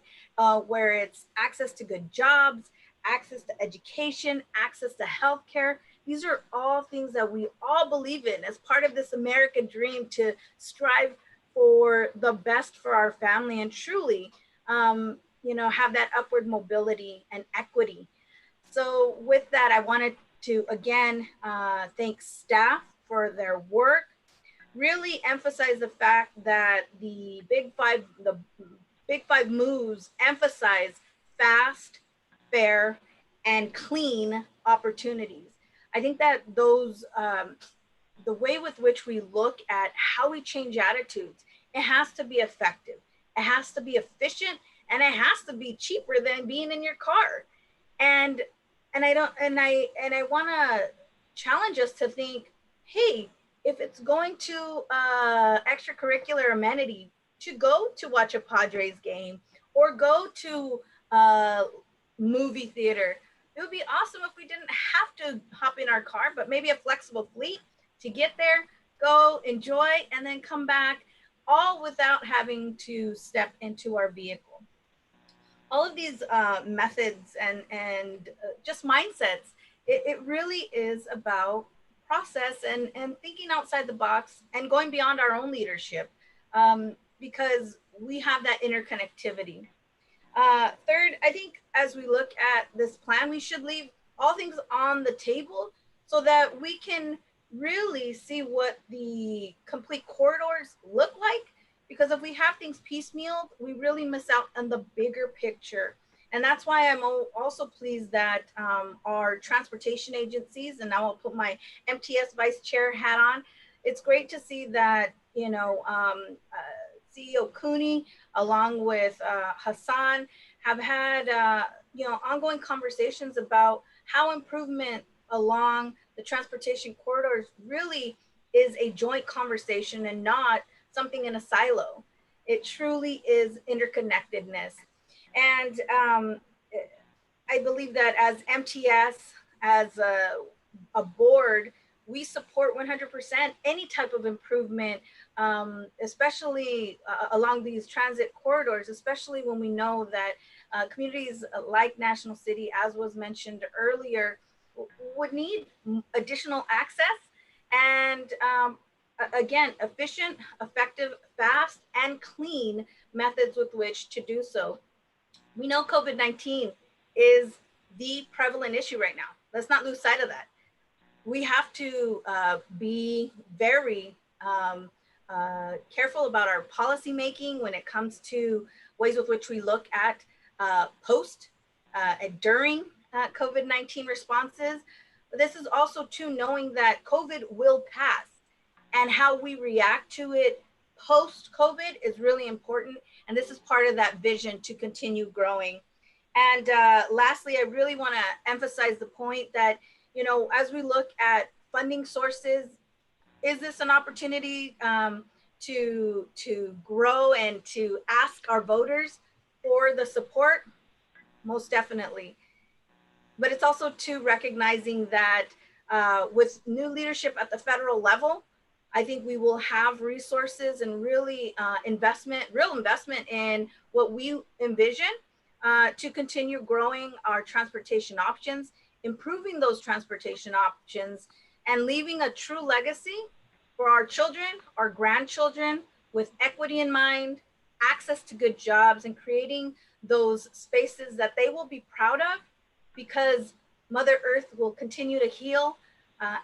where it's access to good jobs, access to education, access to healthcare. These are all things that we all believe in as part of this American dream to strive for the best for our family and truly, have that upward mobility and equity. So with that, I wanted to again thank staff for their work, really emphasize the fact that the big five moves emphasize fast, fair, and clean opportunities. I think that those, the way with which we look at how we change attitudes, it has to be effective, it has to be efficient, and it has to be cheaper than being in your car. And I want to challenge us to think, hey, if it's going to extracurricular amenity to go to watch a Padres game or go to movie theater, it would be awesome if we didn't have to hop in our car, but maybe a flexible fleet to get there, go, enjoy, and then come back, all without having to step into our vehicle. All of these methods and just mindsets, it really is about process and thinking outside the box and going beyond our own leadership, because we have that interconnectivity. Third, I think as we look at this plan, we should leave all things on the table so that we can really see what the complete corridors look like. Because if we have things piecemeal, we really miss out on the bigger picture. And that's why I'm also pleased that our transportation agencies, and now I'll put my MTS vice chair hat on, it's great to see that, CEO Cooney, along with Hasan, have had ongoing conversations about how improvement along the transportation corridors really is a joint conversation and not something in a silo. It truly is interconnectedness. And I believe that as MTS, as a board, we support 100% any type of improvement, especially along these transit corridors, especially when we know that communities like National City, as was mentioned earlier, would need additional access and again, efficient, effective, fast, and clean methods with which to do so. We know COVID-19 is the prevalent issue right now. Let's not lose sight of that. We have to be very careful about our policy making when it comes to ways with which we look at post and during COVID-19 responses. But this is also too knowing that COVID will pass, and how we react to it post-COVID is really important. And this is part of that vision to continue growing. And lastly, I really want to emphasize the point that, you know, as we look at funding sources, is this an opportunity to grow and to ask our voters for the support? Most definitely. But it's also too recognizing that with new leadership at the federal level, I think we will have resources and really real investment in what we envision to continue growing our transportation options, improving those transportation options, and leaving a true legacy for our children, our grandchildren, with equity in mind, access to good jobs, and creating those spaces that they will be proud of, because Mother Earth will continue to heal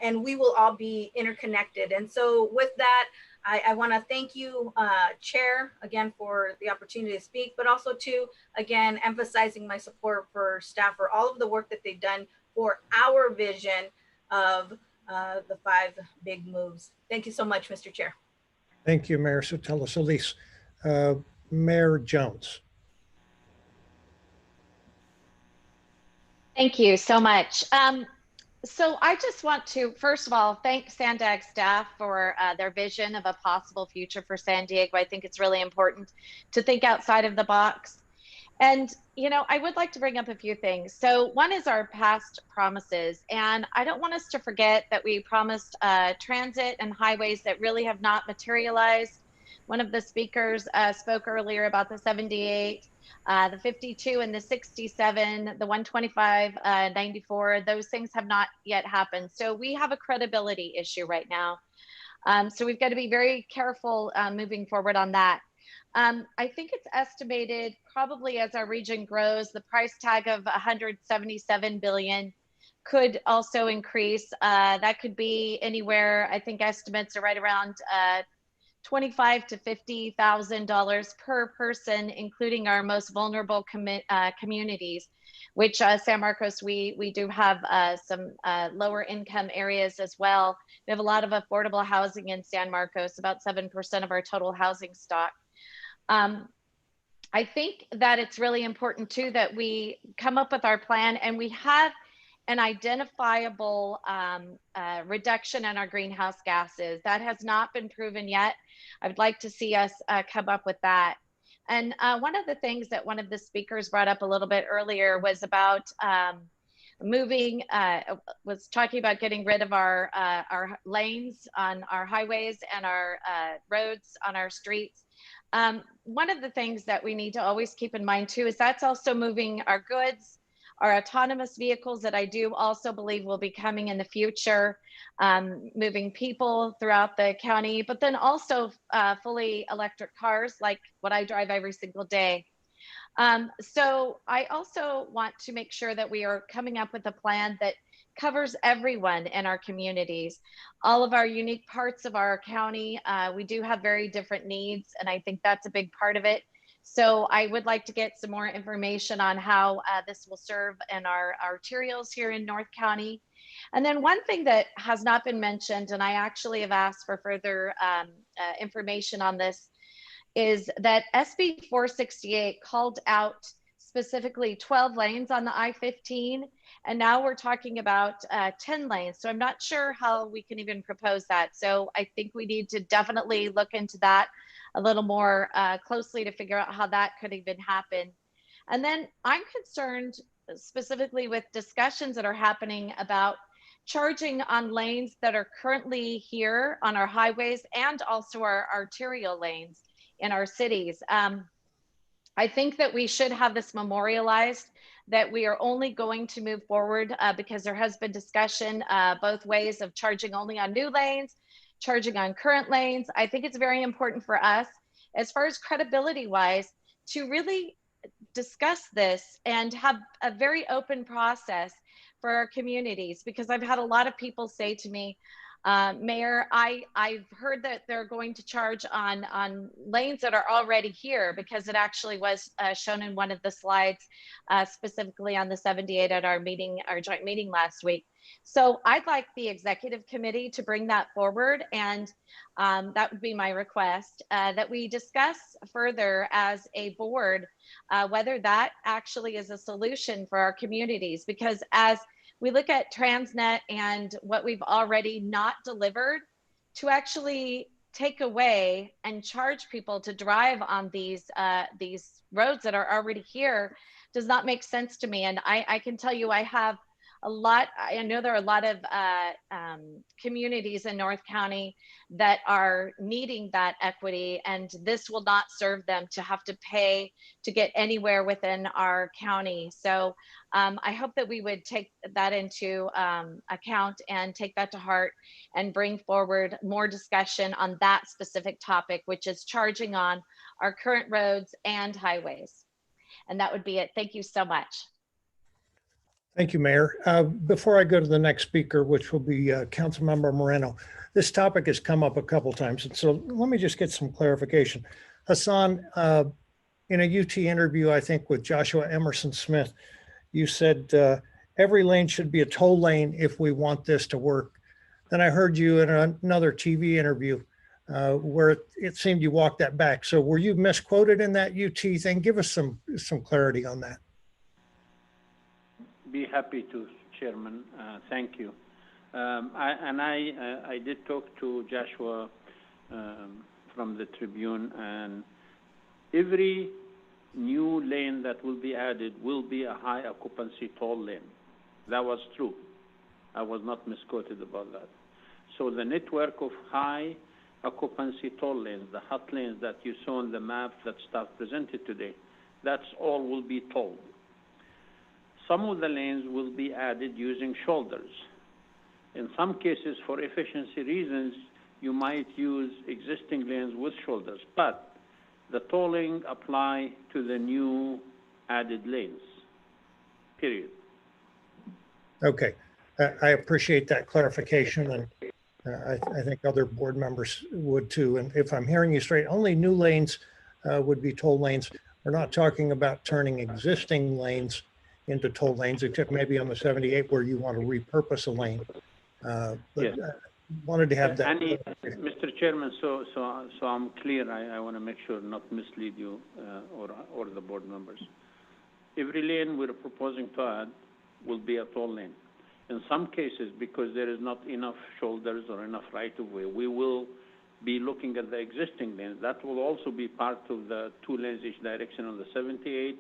and we will all be interconnected. And so with that, I want to thank you, Chair, again, for the opportunity to speak, but also to, again, emphasizing my support for staff for all of the work that they've done for our vision of the 5 big moves. Thank you so much, Mr. Chair.
Thank you, Mayor Sotelo Solis. Mayor Jones.
Thank you so much. So I just want to, first of all, thank Sandag staff for their vision of a possible future for San Diego. I think it's really important to think outside of the box. And, you know, I would like to bring up a few things. So one is our past promises. And I don't want us to forget that we promised transit and highways that really have not materialized. One of the speakers spoke earlier about the 78, the 52 and the 67, the 125, 94, those things have not yet happened. So we have a credibility issue right now. So we've got to be very careful moving forward on that. I think it's estimated probably as our region grows, the price tag of 177 billion could also increase. That could be anywhere, I think estimates are right around $25,000 to $50,000 per person, including our most vulnerable communities, which San Marcos, we do have some lower income areas as well. We have a lot of affordable housing in San Marcos, about 7% of our total housing stock. I think that it's really important too that we come up with our plan and we have an identifiable reduction in our greenhouse gases. That has not been proven yet. I would like to see us come up with that. And one of the things that one of the speakers brought up a little bit earlier was about was talking about getting rid of our lanes on our highways and our roads on our streets. One of the things that we need to always keep in mind too is that's also moving our goods, our autonomous vehicles that I do also believe will be coming in the future, moving people throughout the county, but then also fully electric cars like what I drive every single day. So I also want to make sure that we are coming up with a plan that covers everyone in our communities, all of our unique parts of our county. We do have very different needs, and I think that's a big part of it. So I would like to get some more information on how this will serve in our arterials here in North County. And then one thing that has not been mentioned, and I actually have asked for further information on this, is that SB 468 called out specifically 12 lanes on the I-15, and now we're talking about 10 lanes. So I'm not sure how we can even propose that. So I think we need to definitely look into that a little more closely to figure out how that could even happen. And then I'm concerned specifically with discussions that are happening about charging on lanes that are currently here on our highways and also our arterial lanes in our cities. I think that we should have this memorialized, that we are only going to move forward because there has been discussion both ways of charging only on new lanes, charging on current lanes. I think it's very important for us, as far as credibility wise, to really discuss this and have a very open process for our communities, because I've had a lot of people say to me, Mayor, I've heard that they're going to charge on lanes that are already here, because it actually was shown in one of the slides, specifically on the 78 at our meeting, our joint meeting last week. So I'd like the executive committee to bring that forward, and that would be my request, that we discuss further as a board whether that actually is a solution for our communities, because as we look at Transnet and what we've already not delivered, to actually take away and charge people to drive on these roads that are already here does not make sense to me. And I can tell you, I have a lot, I know there are a lot of communities in North County that are needing that equity, and this will not serve them to have to pay to get anywhere within our county. So I hope that we would take that into account and take that to heart and bring forward more discussion on that specific topic, which is charging on our current roads and highways. And that would be it. Thank you so much.
Thank you, Mayor. Before I go to the next speaker, which will be Councilmember Moreno, this topic has come up a couple times. And so let me just get some clarification. Hasan, in a UT interview, I think with Joshua Emerson Smith, you said every lane should be a toll lane if we want this to work. Then I heard you in another TV interview where it seemed you walked that back. So were you misquoted in that UT thing? Give us some clarity on that.
Be happy to, Chairman. Thank you. I did talk to Joshua from the Tribune, and every new lane that will be added will be a high occupancy toll lane. That was true. I was not misquoted about that. So the network of high occupancy toll lanes, the hot lanes that you saw on the map that staff presented today, that's all will be tolled. Some of the lanes will be added using shoulders. In some cases, for efficiency reasons, you might use existing lanes with shoulders, but the tolling apply to the new added lanes, period.
Okay, I appreciate that clarification, and I think other board members would too. And if I'm hearing you straight, only new lanes would be toll lanes. We're not talking about turning existing lanes into toll lanes, except maybe on the 78 where you want to repurpose a lane. But
yes.
Wanted to have that.
Mr. Chairman, so I'm clear. I want to make sure not mislead you or the board members. Every lane we're proposing to add will be a toll lane. In some cases, because there is not enough shoulders or enough right-of-way, we will be looking at the existing lanes. That will also be part of the 2 lanes each direction on the 78.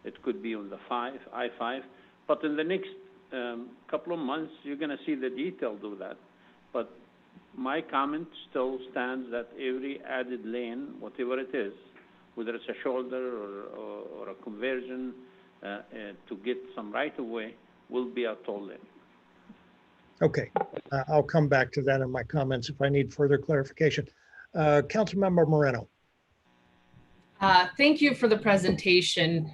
It could be on the I-5. But in the next couple of months, you're going to see the details of that. But my comment still stands that every added lane, whatever it is, whether it's a shoulder or a conversion to get some right-of-way, will be a toll lane.
Okay, I'll come back to that in my comments if I need further clarification. Councilmember Moreno.
Thank you for the presentation.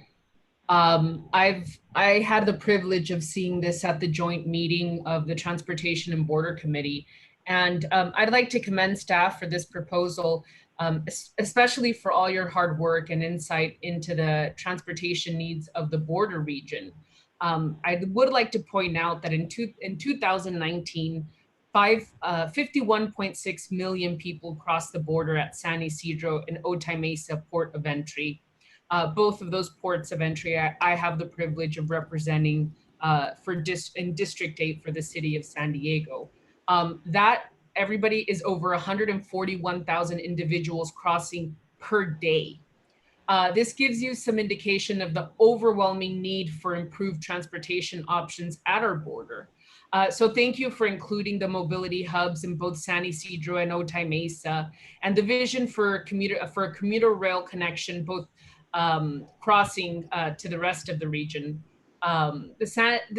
I had the privilege of seeing this at the joint meeting of the Transportation and Border Committee. And I'd like to commend staff for this proposal, especially for all your hard work and insight into the transportation needs of the border region. I would like to point out that in 2019, 51.6 million people crossed the border at San Ysidro and Otay Mesa port of entry. Both of those ports of entry, I have the privilege of representing in District 8 for the city of San Diego. That everybody is over 141,000 individuals crossing per day. This gives you some indication of the overwhelming need for improved transportation options at our border. So thank you for including the mobility hubs in both San Ysidro and Otay Mesa, and the vision for a commuter rail connection, both crossing to the rest of the region. The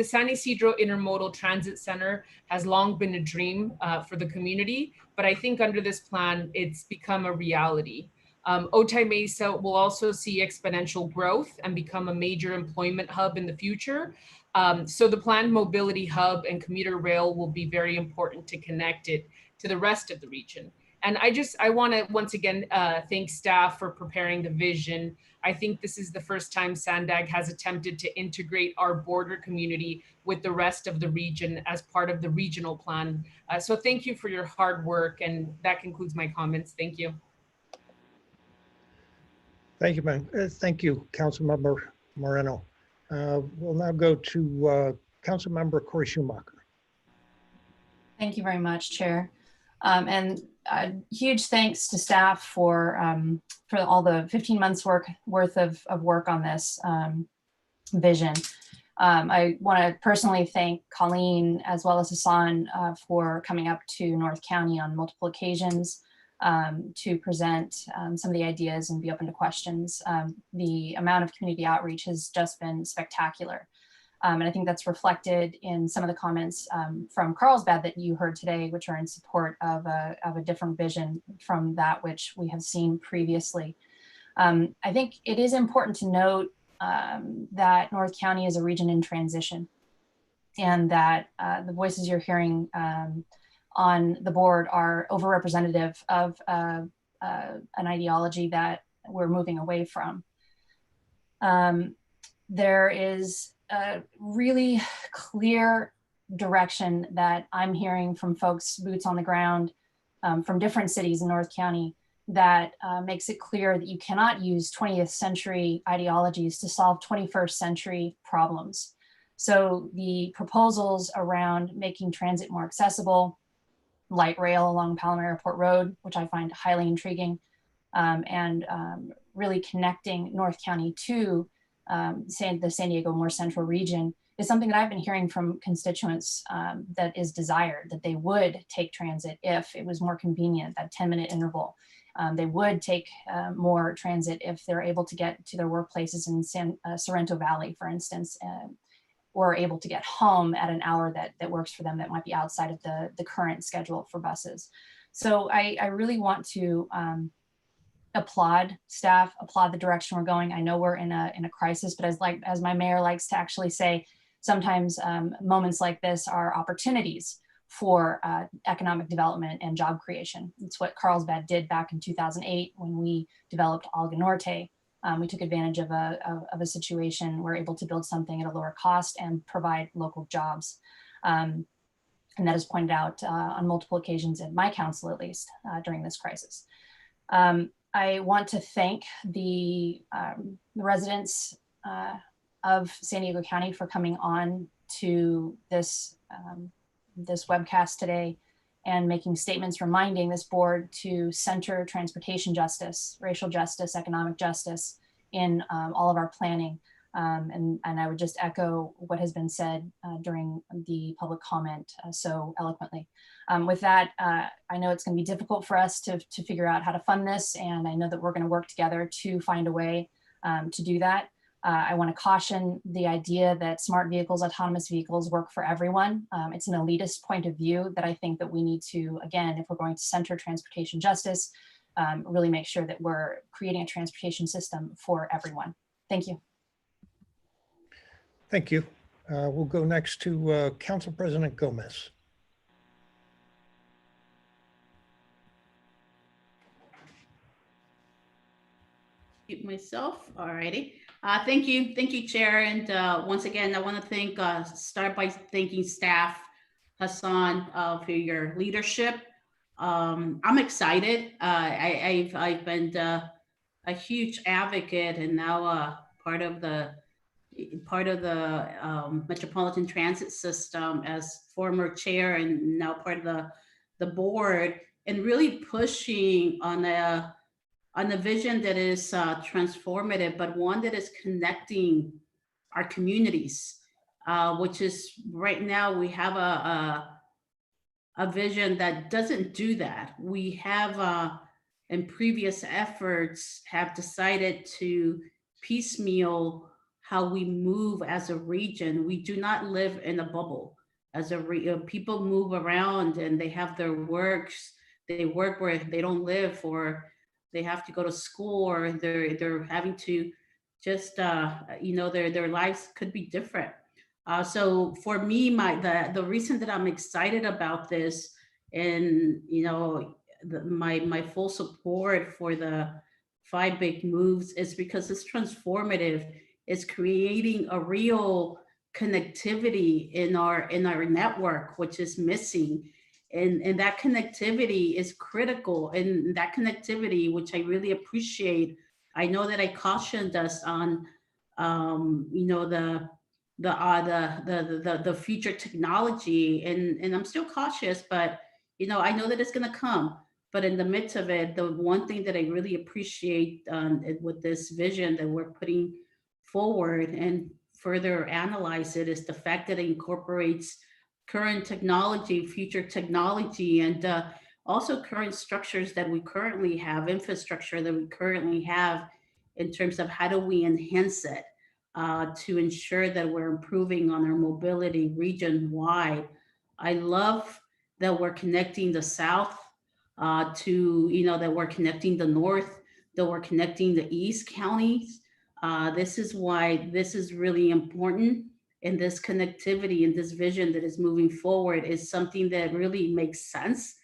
San Ysidro Intermodal Transit Center has long been a dream for the community, but I think under this plan, it's become a reality. Otay Mesa will also see exponential growth and become a major employment hub in the future. So the planned mobility hub and commuter rail will be very important to connect it to the rest of the region. And I want to once again thank staff for preparing the vision. I think this is the first time Sandag has attempted to integrate our border community with the rest of the region as part of the regional plan. So thank you for your hard work, and that concludes my comments. Thank you.
Thank you, man. Thank you, Councilmember Moreno. We'll now go to Councilmember Corey Schumacher.
Thank you very much, Chair. And huge thanks to staff for all the 15 months worth of work on this vision. I want to personally thank Coleen as well as Hasan for coming up to North County on multiple occasions to present some of the ideas and be open to questions. The amount of community outreach has just been spectacular. And I think that's reflected in some of the comments from Carlsbad that you heard today, which are in support of a different vision from that which we have seen previously. I think it is important to note that North County is a region in transition, and that the voices you're hearing on the board are overrepresentative of an ideology that we're moving away from. There is a really clear direction that I'm hearing from folks boots on the ground from different cities in North County that makes it clear that you cannot use 20th century ideologies to solve 21st century problems. So the proposals around making transit more accessible, light rail along Palomar Airport Road, which I find highly intriguing, and really connecting North County to the San Diego more central region is something that I've been hearing from constituents that is desired, that they would take transit if it was more convenient, that 10-minute interval. They would take more transit if they're able to get to their workplaces in Sorrento Valley, for instance, or able to get home at an hour that works for them that might be outside of the current schedule for buses. So I really want to applaud staff, applaud the direction we're going. I know we're in a crisis, but as my mayor likes to actually say, sometimes moments like this are opportunities for economic development and job creation. It's what Carlsbad did back in 2008 when we developed Alga Norte. We took advantage of a situation. We're able to build something at a lower cost and provide local jobs. And that is pointed out on multiple occasions in my council, at least during this crisis. I want to thank the residents of San Diego County for coming on to this webcast today and making statements reminding this board to center transportation justice, racial justice, economic justice in all of our planning. And I would just echo what has been said during the public comment so eloquently. With that, I know it's going to be difficult for us to figure out how to fund this, and I know that we're going to work together to find a way to do that. I want to caution the idea that smart vehicles, autonomous vehicles work for everyone. It's an elitist point of view that I think that we need to, again, if we're going to center transportation justice, really make sure that we're creating a transportation system for everyone. Thank you.
Thank you. We'll go next to Council President Gomez.
Mute myself. All righty. Thank you, Chair. And once again, I want to start by thanking staff, Hasan, for your leadership. I'm excited. I've been a huge advocate and now part of the Metropolitan Transit System as former chair and now part of the board, and really pushing on a vision that is transformative, but one that is connecting our communities, which is right now we have a vision that doesn't do that. We have in previous efforts have decided to piecemeal how we move as a region. We do not live in a bubble. As people move around and they have their works, they work where they don't live, or they have to go to school, or they're having to just their lives could be different. So for me, the reason that I'm excited about this, and my full support for the 5 big moves, is because it's transformative. It's creating a real connectivity in our network, which is missing. And that connectivity is critical. And that connectivity, which I really appreciate, I know that I cautioned us on, the future technology, and I'm still cautious, but I know that it's going to come. But in the midst of it, the one thing that I really appreciate with this vision that we're putting forward and further analyze it, is the fact that it incorporates current technology, future technology, and also current structures that we currently have, infrastructure that we currently have, in terms of how do we enhance it to ensure that we're improving on our mobility region-wide. I love that we're connecting the South that we're connecting the North, that we're connecting the East counties. This is why this is really important. And this connectivity and this vision that is moving forward is something that really makes sense.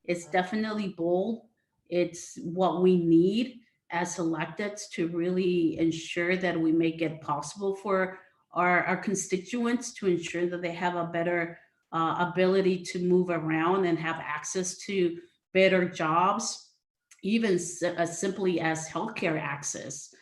It's definitely bold. It's what we need as electeds to really ensure that we make it possible for our constituents to ensure that they have a better ability to move around and have access to better jobs, even as simply as healthcare access.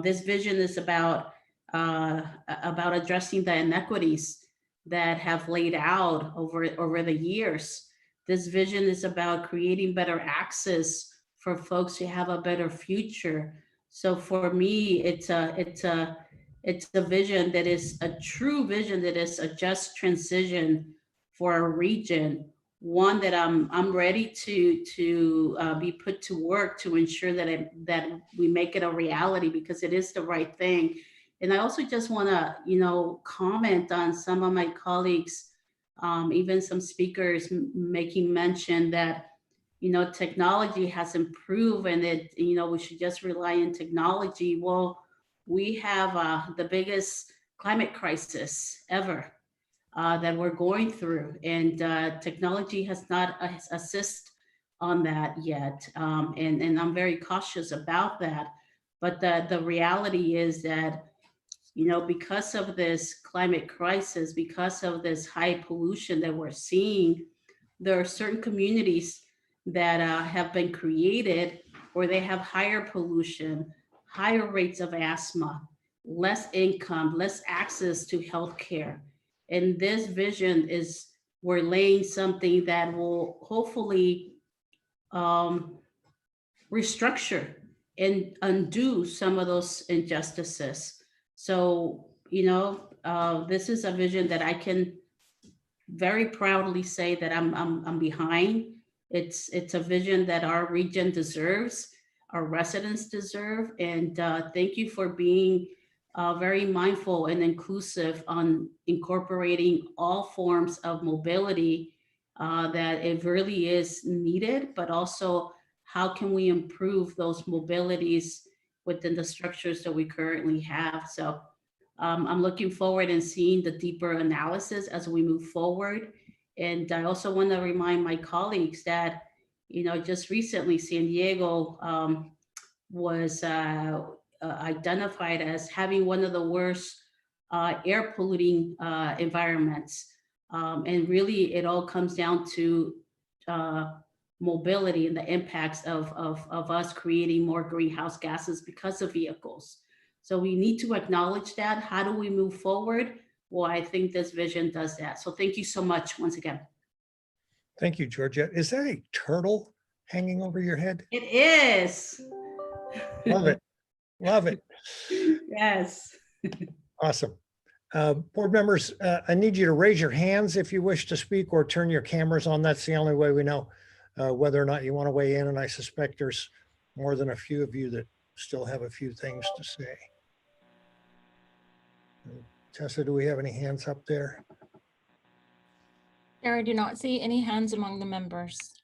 This vision is about addressing the inequities that have laid out over the years. This vision is about creating better access for folks to have a better future. So for me, it's a vision that is a true vision, that is a just transition for our region. One that I'm ready to be put to work to ensure that we make it a reality, because it is the right thing. And I also just want to, comment on some of my colleagues, even some speakers making mention that, technology has improved and that, we should just rely on technology. Well, we have the biggest climate crisis ever that we're going through, and technology has not assist on that yet. And I'm very cautious about that. But the reality is that, because of this climate crisis, because of this high pollution that we're seeing, there are certain communities that have been created where they have higher pollution, higher rates of asthma, less income, less access to healthcare. And this vision is, we're laying something that will hopefully restructure and undo some of those injustices. So, this is a vision that I can very proudly say that I'm behind. It's a vision that our region deserves, our residents deserve. And thank you for being very mindful and inclusive on incorporating all forms of mobility, that it really is needed, but also how can we improve those mobilities within the structures that we currently have. So I'm looking forward and seeing the deeper analysis as we move forward. And I also want to remind my colleagues that, just recently, San Diego was identified as having one of the worst air polluting environments. And really, it all comes down to mobility and the impacts of us creating more greenhouse gases because of vehicles. So we need to acknowledge that. How do we move forward? Well, I think this vision does that. So thank you so much once again.
Thank you, Georgette. Is that a turtle hanging over your head?
It is.
Love it. Love it.
Yes.
Awesome. Board members, I need you to raise your hands if you wish to speak, or turn your cameras on. That's the only way we know whether or not you want to weigh in. And I suspect there's more than a few of you that still have a few things to say. Tessa, do we have any hands up there?
Chair, I do not see any hands among the members.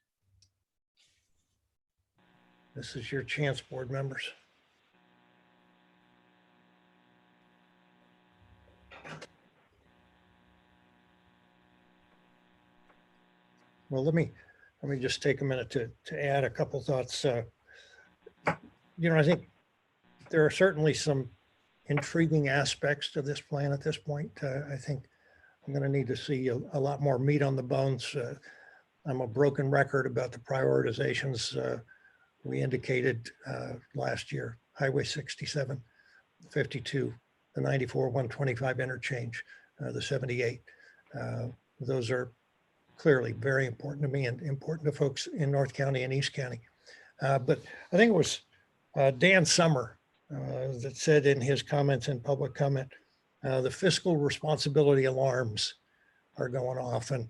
This is your chance, board members. Well, let me just take a minute to add a couple thoughts. I think there are certainly some intriguing aspects to this plan at this point. I think I'm going to need to see a lot more meat on the bones. I'm a broken record about the prioritizations we indicated last year: Highway 67, 52, the 94, 125 interchange, the 78. Those are clearly very important to me and important to folks in North County and East County. But I think it was Dan Summer that said in his comments in public comment, the fiscal responsibility alarms are going off. And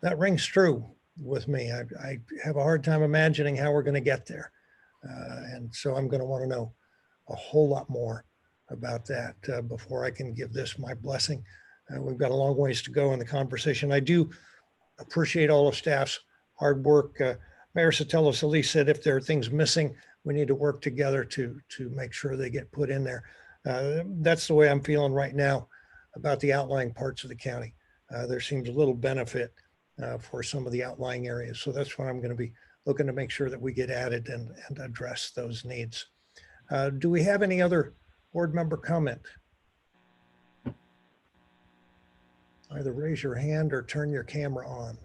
that rings true with me. I have a hard time imagining how we're going to get there. And so I'm going to want to know a whole lot more about that before I can give this my blessing. We've got a long ways to go in the conversation. I do appreciate all of staff's hard work. Mayor Sotelo-Solis said if there are things missing, we need to work together to make sure they get put in there. That's the way I'm feeling right now about the outlying parts of the county. There seems a little benefit for some of the outlying areas. So that's what I'm going to be looking to make sure that we get added and address those needs. Do we have any other board member comment? Either raise your hand or turn your camera on.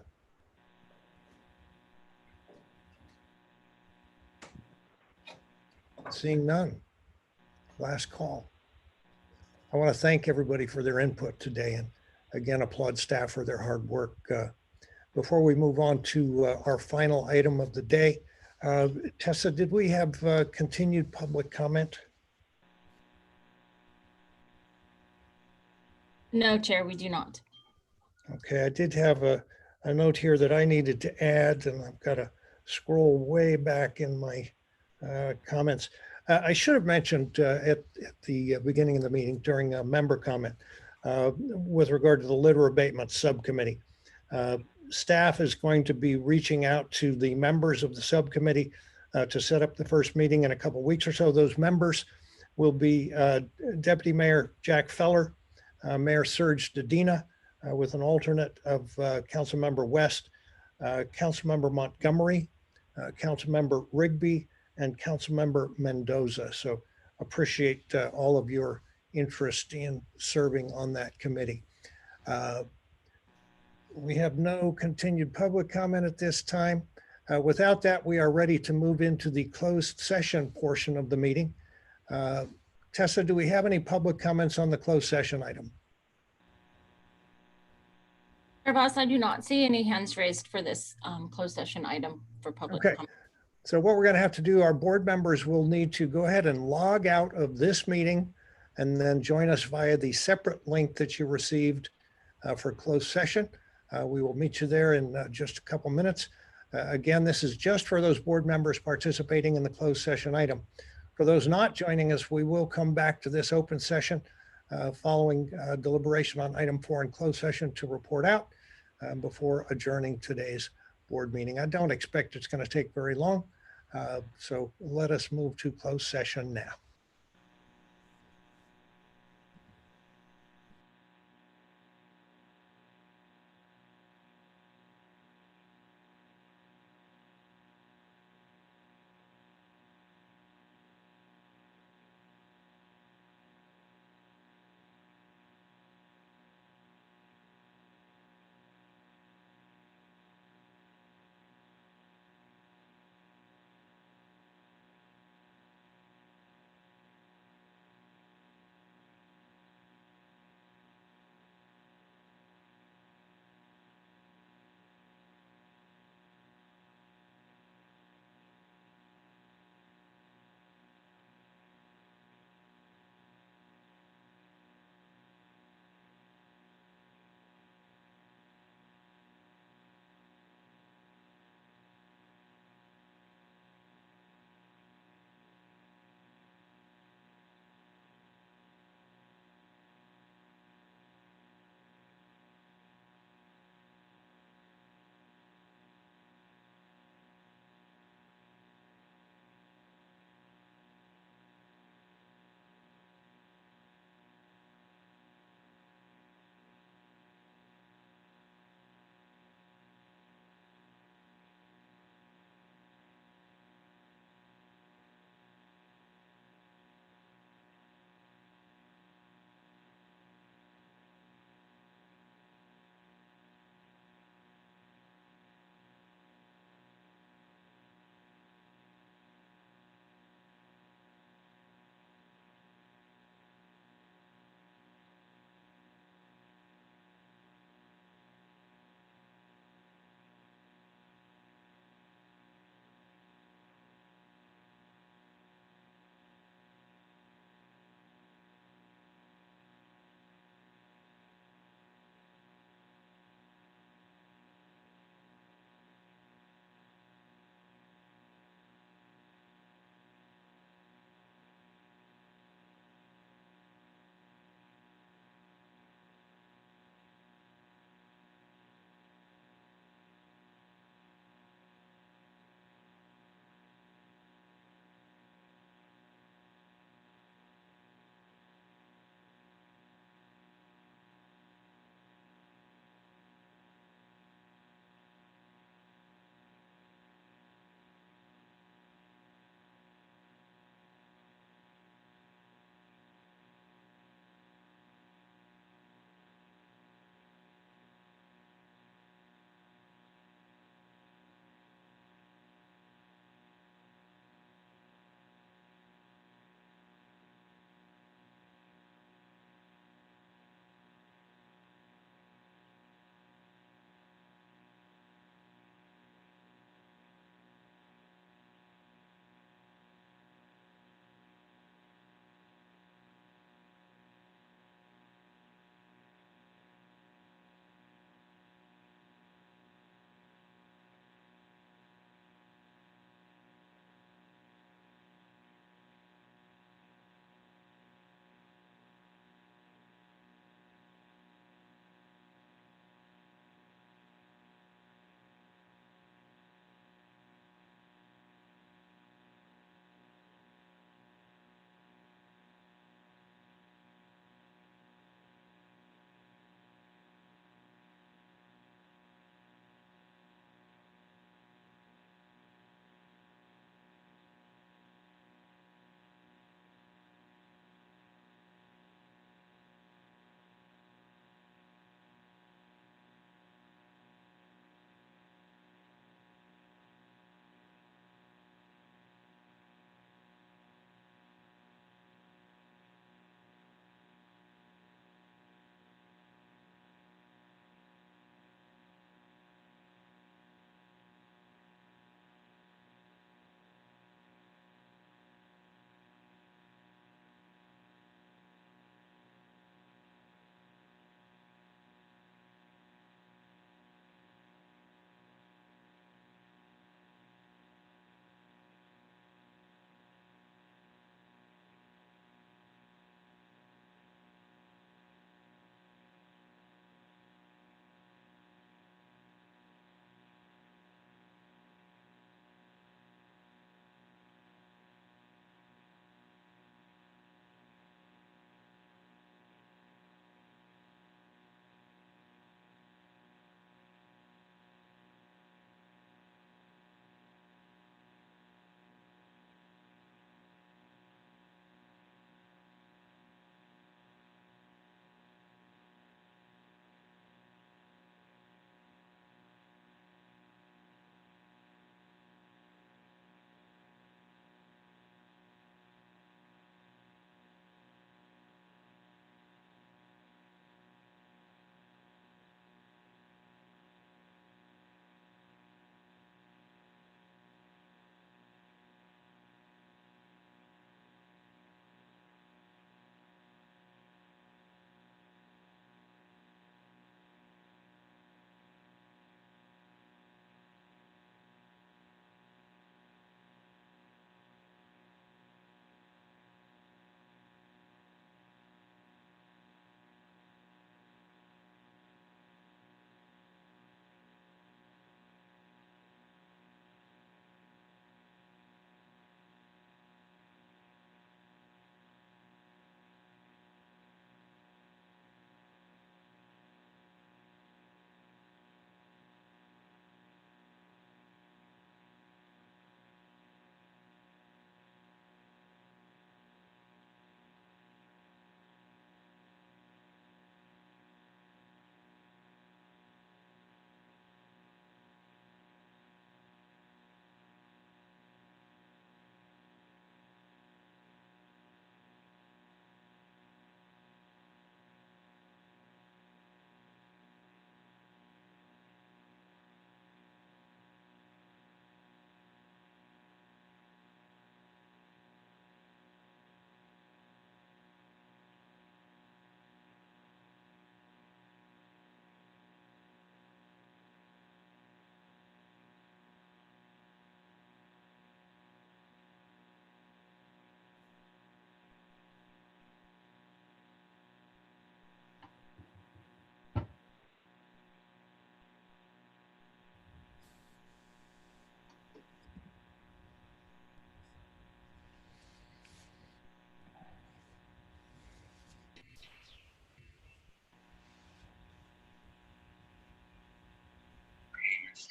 Seeing none. Last call. I want to thank everybody for their input today and again applaud staff for their hard work. Before we move on to our final item of the day, Tessa, did we have continued public comment?
No, Chair, we do not.
Okay, I did have a note here that I needed to add, and I've got to scroll way back in my comments. I should have mentioned at the beginning of the meeting during a member comment with regard to the litter abatement subcommittee. Staff is going to be reaching out to the members of the subcommittee to set up the first meeting in a couple of weeks or so. Those members will be Deputy Mayor Jack Feller, Mayor Serge Dedina, with an alternate of Councilmember West, Councilmember Montgomery, Councilmember Rigby, and Councilmember Mendoza. So appreciate all of your interest in serving on that committee. We have no continued public comment at this time. Without that, we are ready to move into the closed session portion of the meeting. Tessa, do we have any public comments on the closed session item?
Chair Voss, I do not see any hands raised for this closed session item for public comment.
So what we're going to have to do, our board members will need to go ahead and log out of this meeting and then join us via the separate link that you received for closed session. We will meet you there in just a couple minutes. Again, this is just for those board members participating in the closed session item. For those not joining us, we will come back to this open session following deliberation on item 4 in closed session to report out before adjourning today's board meeting. I don't expect it's going to take very long. So let us move to closed session now.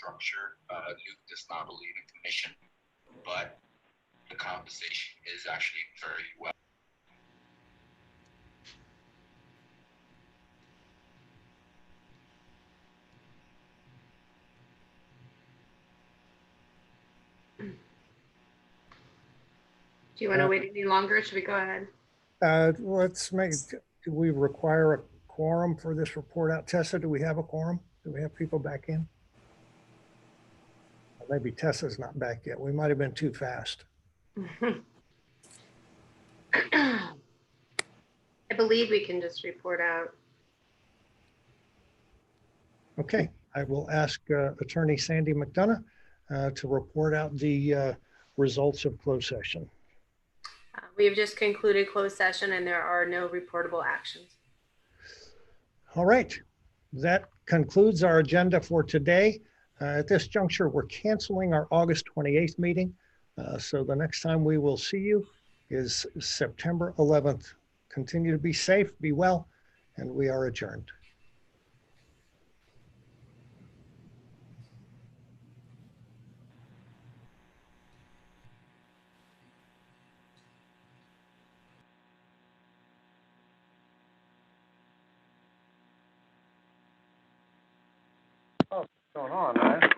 structure. Luke does not believe in commission, but the compensation is actually very well.
Do you want to wait any longer? Should we go ahead?
Let's make, do we require a quorum for this report out? Tessa, do we have a quorum? Do we have people back in? Maybe Tessa's not back yet. We might have been too fast.
I believe we can just report out.
Okay, I will ask Attorney Sandy McDonough to report out the results of closed session.
We have just concluded closed session and there are no reportable actions.
All right, that concludes our agenda for today. At this juncture, we're canceling our August 28th meeting. So the next time we will see you is September 11th. Continue to be safe, be well, and we are adjourned.
Oh, what's going on, man?